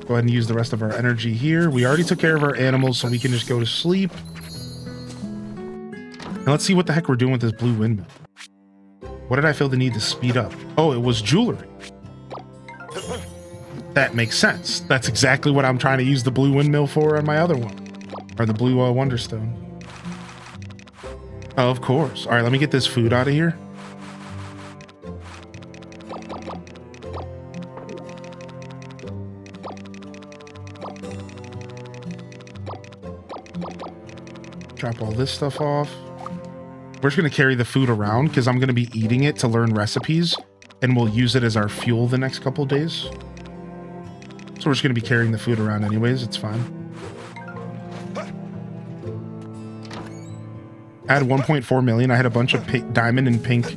Go ahead and use the rest of our energy here. We already took care of our animals, so we can just go to sleep. Now let's see what the heck we're doing with this blue windmill. What did I feel the need to speed up? Oh, it was jewelry. That makes sense. That's exactly what I'm trying to use the blue windmill for on my other one. Or the blue wonderstone. Oh, of course. All right, let me get this food out of here. Drop all this stuff off. We're just going to carry the food around because I'm going to be eating it to learn recipes, and we'll use it as our fuel the next couple days. So we're just going to be carrying the food around anyways. It's fine. I had 1.4 million. I had a bunch of diamond and pink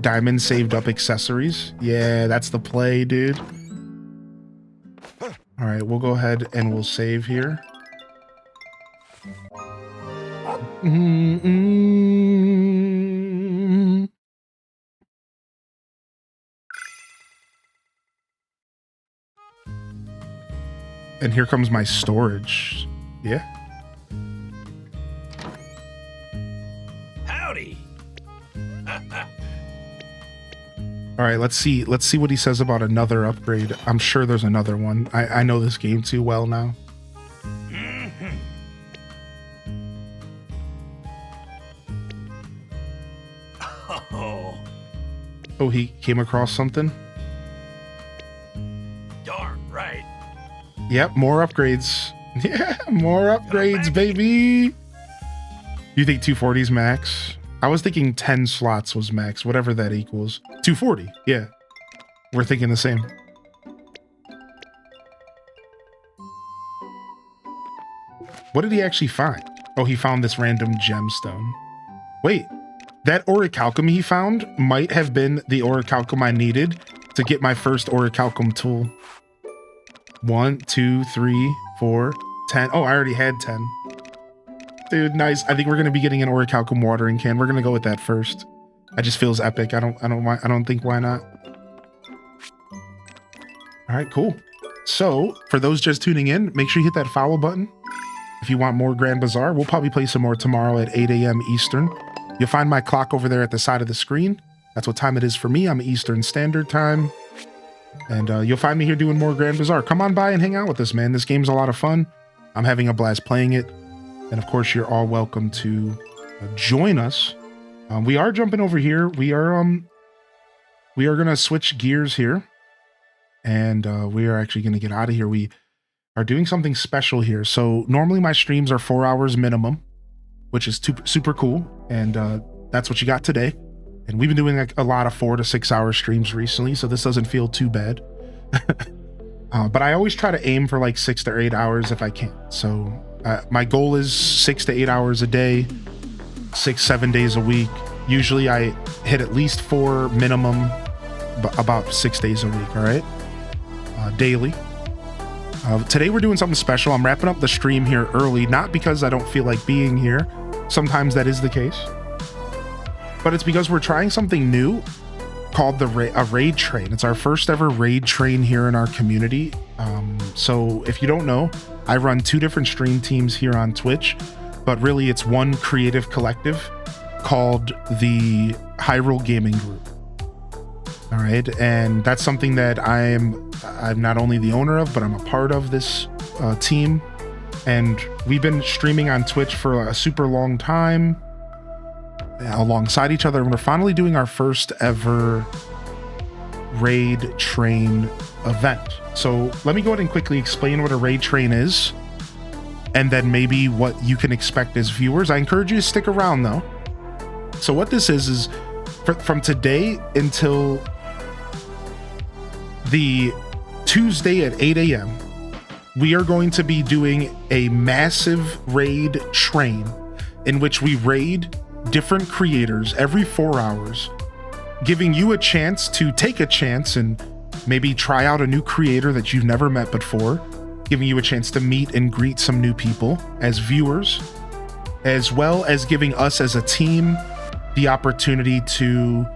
diamond saved up accessories. Yeah, that's the play, dude. All right, we'll go ahead and we'll save here. And here comes my storage. Yeah. Howdy. All right, let's see what he says about another upgrade. I'm sure there's another one. I know this game too well now. Oh, he came across something? Darn right. Yep, more upgrades. Yeah, more upgrades, baby. You think 240's max? I was thinking 10 slots was max, whatever that equals. 240, yeah. We're thinking the same. What did he actually find? Oh, he found this random gemstone. Wait, that orichalcum he found might have been the orichalcum I needed to get my first orichalcum tool. 1, 2, 3, 4, 10. Oh, I already had 10. Dude, nice. I think we're gonna be getting an orichalcum watering can. We're gonna go with that first. That just feels epic. I don't think why not. All right, cool. So for those just tuning in, make sure you hit that follow button. If you want more Grand Bazaar, we'll probably play some more tomorrow at 8 a.m. Eastern. You'll find my clock over there at the side of the screen. That's what time it is for me. I'm Eastern Standard Time. And you'll find me here doing more Grand Bazaar. Come on by and hang out with us, man. This game's a lot of fun. I'm having a blast playing it. And of course, you're all welcome to join us. We are jumping over here. We are gonna switch gears here. And we are actually gonna get out of here. We are doing something special here. So normally my streams are 4 hours minimum, which is super cool. And that's what you got today. And we've been doing like a lot of 4 to 6 hour streams recently, so this doesn't feel too bad. But I always try to aim for like 6 to 8 hours if I can. So My goal is 6 to 8 hours a day, 6-7 days a week. Usually I hit at least 4 minimum, about 6 days a week. All right, daily. Today we're doing something special. I'm wrapping up the stream here early, not because I don't feel like being here. Sometimes that is the case, but it's because we're trying something new called a raid train. It's our first ever raid train here in our community. So if you don't know, I run 2 different stream teams here on Twitch, but really it's one creative collective called the Hyrule Gaming Group. All right, and that's something that I'm not only the owner of, but I'm a part of this team. And we've been streaming on Twitch for a super long time alongside each other. And we're finally doing our first ever raid train event. So let me go ahead and quickly explain what a raid train is, and then maybe what you can expect as viewers. I encourage you to stick around though. So what this is from today until the Tuesday at 8 a.m., we are going to be doing a massive raid train in which we raid different creators every 4 hours, giving you a chance to take a chance and maybe try out a new creator that you've never met before, giving you a chance to meet and greet some new people as viewers, as well as giving us as a team the opportunity to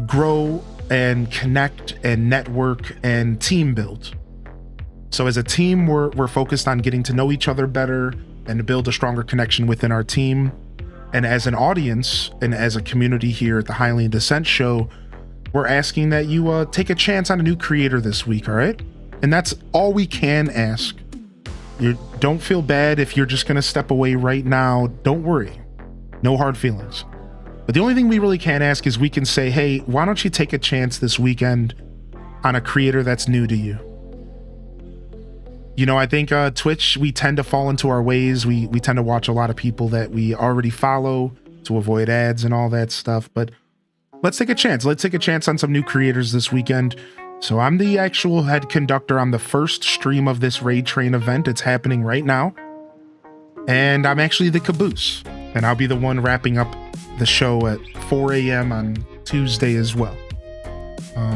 grow and connect and network and team build. So as a team, we're focused on getting to know each other better and to build a stronger connection within our team. And as an audience and as a community here at the Hylian Descent Show, we're asking that you take a chance on a new creator this week, all right? And that's all we can ask. You don't feel bad if you're just gonna step away right now. Don't worry, no hard feelings. But the only thing we really can ask is we can say, hey, why don't you take a chance this weekend on a creator that's new to you? You know, I think Twitch, we tend to fall into our ways. We tend to watch a lot of people that we already follow to avoid ads and all that stuff. But let's take a chance. Let's take a chance on some new creators this weekend. So I'm the actual head conductor on the first stream of this raid train event. It's happening right now. And I'm actually the caboose. And I'll be the one wrapping up the show at 4 a.m. on Tuesday as well.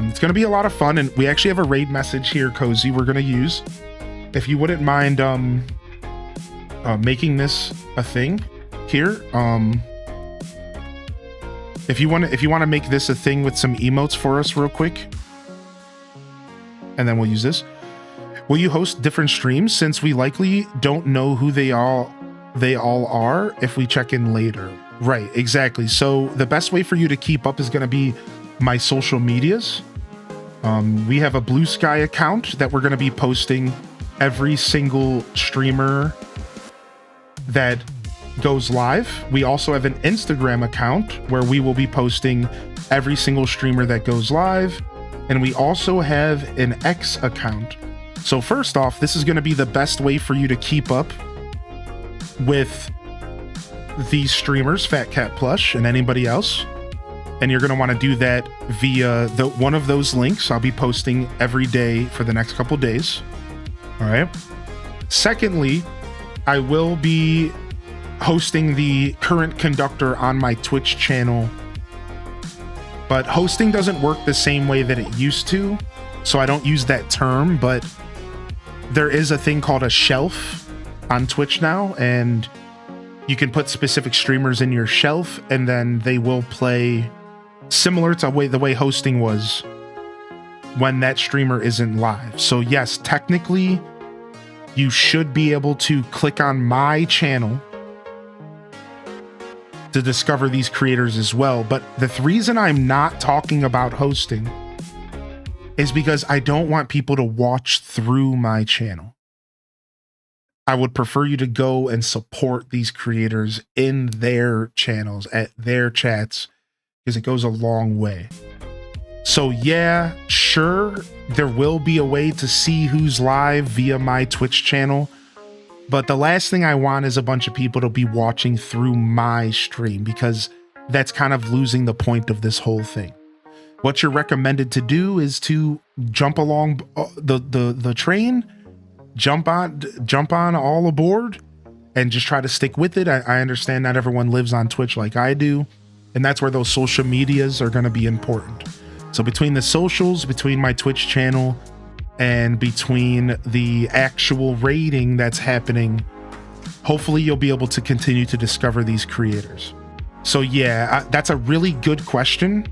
It's going to be a lot of fun. And we actually have a raid message here, Cozy, we're going to use. If you wouldn't mind making this a thing here, if you want to make this a thing with some emotes for us real quick, and then we'll use this. Will you host different streams, since we likely don't know who they all are if we check in later? Right, exactly. So the best way for you to keep up is going to be my social medias. We have a Blue Sky account that we're going to be posting every single streamer that goes live. We also have an Instagram account where we will be posting every single streamer that goes live. And we also have an X account. So first off, this is going to be the best way for you to keep up with these streamers, Fat Cat Plush and anybody else. And you're going to want to do that via one of those links I'll be posting every day for the next couple days. All right. Secondly, I will be hosting the current conductor on my Twitch channel, but hosting doesn't work the same way that it used to. So I don't use that term, but there is a thing called a shelf on Twitch now, and you can put specific streamers in your shelf and then they will play similar to the way hosting was when that streamer isn't live. So yes, technically you should be able to click on my channel to discover these creators as well. But the reason I'm not talking about hosting is because I don't want people to watch through my channel. I would prefer you to go and support these creators in their channels, at their chats, because it goes a long way. So yeah, sure, there will be a way to see who's live via my Twitch channel, but the last thing I want is a bunch of people to be watching through my stream, because that's kind of losing the point of this whole thing. What you're recommended to do is to jump along the train, jump on all aboard, and just try to stick with it. I understand not everyone lives on Twitch like I do, and that's where those social medias are going to be important. So between the socials, between my Twitch channel, and between the actual raiding that's happening, hopefully you'll be able to continue to discover these creators. So yeah, that's a really good question,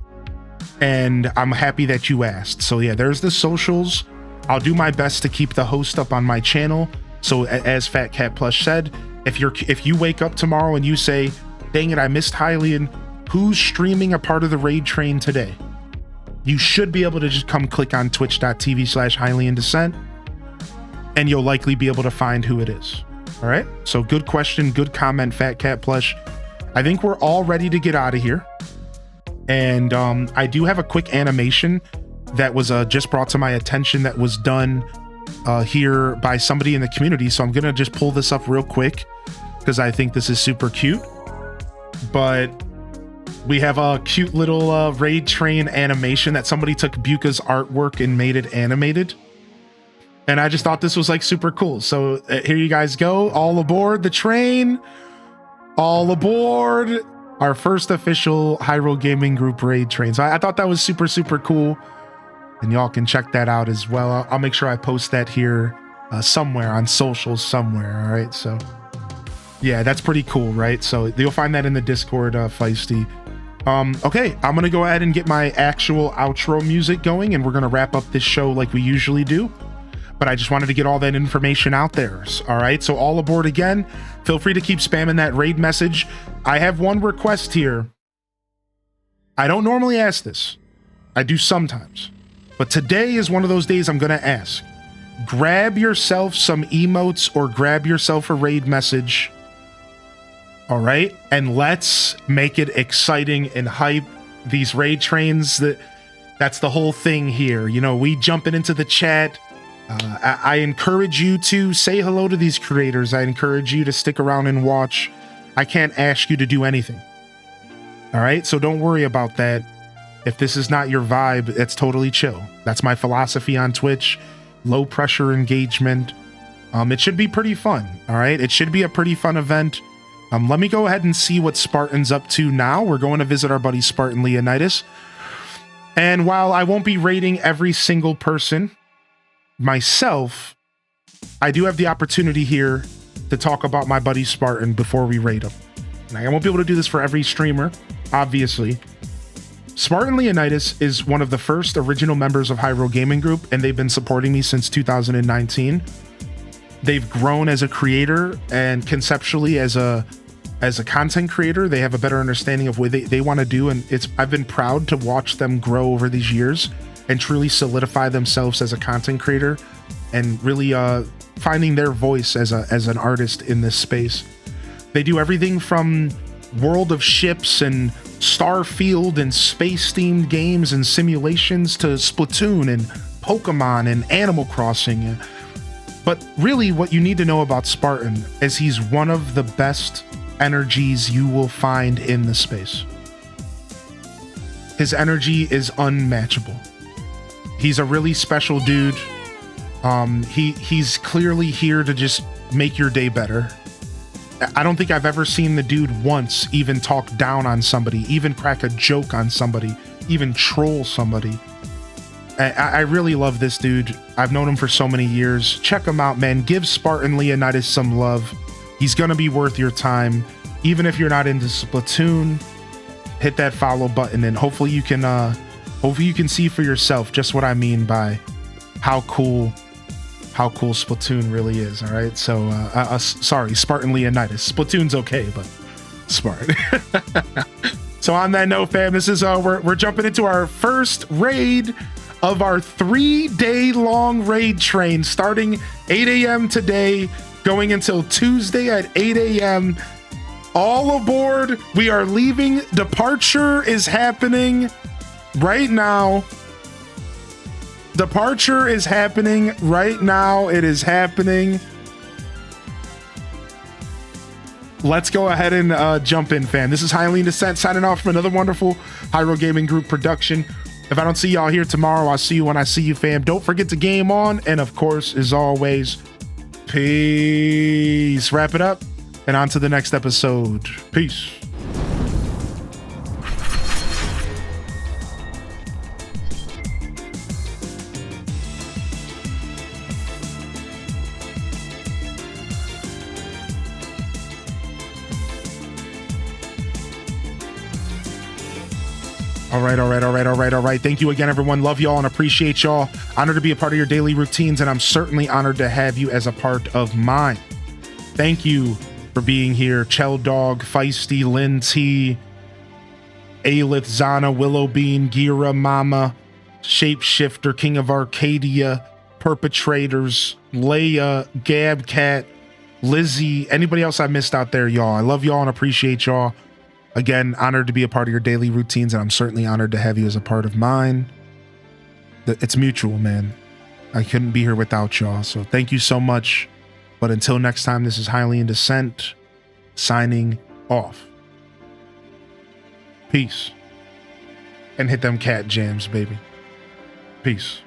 and I'm happy that you asked. So yeah, there's the socials. I'll do my best to keep the host up on my channel. So as Fat Cat Plush said, if you wake up tomorrow and you say, dang it, I missed Hylian, who's streaming a part of the raid train today? You should be able to just come click on twitch.tv/HylianDescent, and you'll likely be able to find who it is. All right, so good question, good comment, Fat Cat Plush. I think we're all ready to get out of here. And I do have a quick animation that was just brought to my attention that was done here by somebody in the community. So I'm gonna just pull this up real quick because I think this is super cute. But we have a cute little raid train animation that somebody took Buka's artwork and made it animated. And I just thought this was like super cool. So here you guys go. All aboard the train. All aboard our first official Hyrule Gaming Group raid train. So I thought that was super, super cool. And y'all can check that out as well. I'll make sure I post that here somewhere on socials somewhere. All right. So yeah, that's pretty cool, right? So you'll find that in the Discord, Feisty. Okay, I'm gonna go ahead and get my actual outro music going, and we're gonna wrap up this show like we usually do. But I just wanted to get all that information out there. All right, so all aboard again. Feel free to keep spamming that raid message. I have one request here. I don't normally ask this. I do sometimes. But today is one of those days I'm gonna ask. Grab yourself some emotes or grab yourself a raid message. All right, and let's make it exciting and hype. These raid trains, that's the whole thing here. You know, we jumping into the chat. I encourage you to say hello to these creators. I encourage you to stick around and watch. I can't ask you to do anything. All right, so don't worry about that. If this is not your vibe, it's totally chill. That's my philosophy on Twitch. Low pressure engagement. It should be pretty fun. All right, it should be a pretty fun event. Let me go ahead and see what Spartan's up to now. We're going to visit our buddy Spartan Leonidas. And while I won't be rating every single person myself, I do have the opportunity here to talk about my buddy Spartan before we rate him. And I won't be able to do this for every streamer, obviously. Spartan Leonidas is one of the first original members of Hyrule Gaming Group, and they've been supporting me since 2019. They've grown as a creator and conceptually as a content creator. They have a better understanding of what they want to do, and I've been proud to watch them grow over these years and truly solidify themselves as a content creator and really finding their voice as an artist in this space. They do everything from World of Ships and Starfield and space-themed games and simulations to Splatoon and Pokemon and Animal Crossing. But really what you need to know about Spartan is he's one of the best energies you will find in the space. His energy is unmatchable. He's a really special dude. He's clearly here to just make your day better. I don't think I've ever seen the dude once even talk down on somebody, even crack a joke on somebody, even troll somebody. I really love this dude. I've known him for so many years. Check him out, man. Give Spartan Leonidas some love. He's gonna be worth your time. Even if you're not into Splatoon, hit that follow button, and hopefully you can see for yourself just what I mean by how cool Splatoon really is. All right, so sorry, Spartan Leonidas. Splatoon's okay, but Spartan. So on that note, fam, this is we're jumping into our first raid of our 3-day-long raid train, starting 8 a.m. today, going until Tuesday at 8 a.m. All aboard. We are leaving. Departure is happening right now. Departure is happening right now. It is happening. Let's go ahead and jump in, fam. This is Hylian Descent signing off from another wonderful Hyrule Gaming Group production. If I don't see y'all here tomorrow, I'll see you when I see you, fam. Don't forget to game on. And of course, as always, peace. Wrap it up. and on to the next episode. Peace. All right. Thank you again, everyone. Love y'all and appreciate y'all. Honored to be a part of your daily routines, and I'm certainly honored to have you as a part of mine. Thank you for being here. Chell Dog, Feisty, Lynn T, Aelith, Zana, Willowbean, Gira, Mama, Shapeshifter, King of Arcadia, Perpetrators, Leia, Gabcat, Lizzie, anybody else I missed out there, y'all. I love y'all and appreciate y'all. Again, honored to be a part of your daily routines, and I'm certainly honored to have you as a part of mine. It's mutual, man. I couldn't be here without y'all, so thank you so much. But until next time, this is Highly in Descent, signing off. Peace. And hit them cat jams, baby. Peace.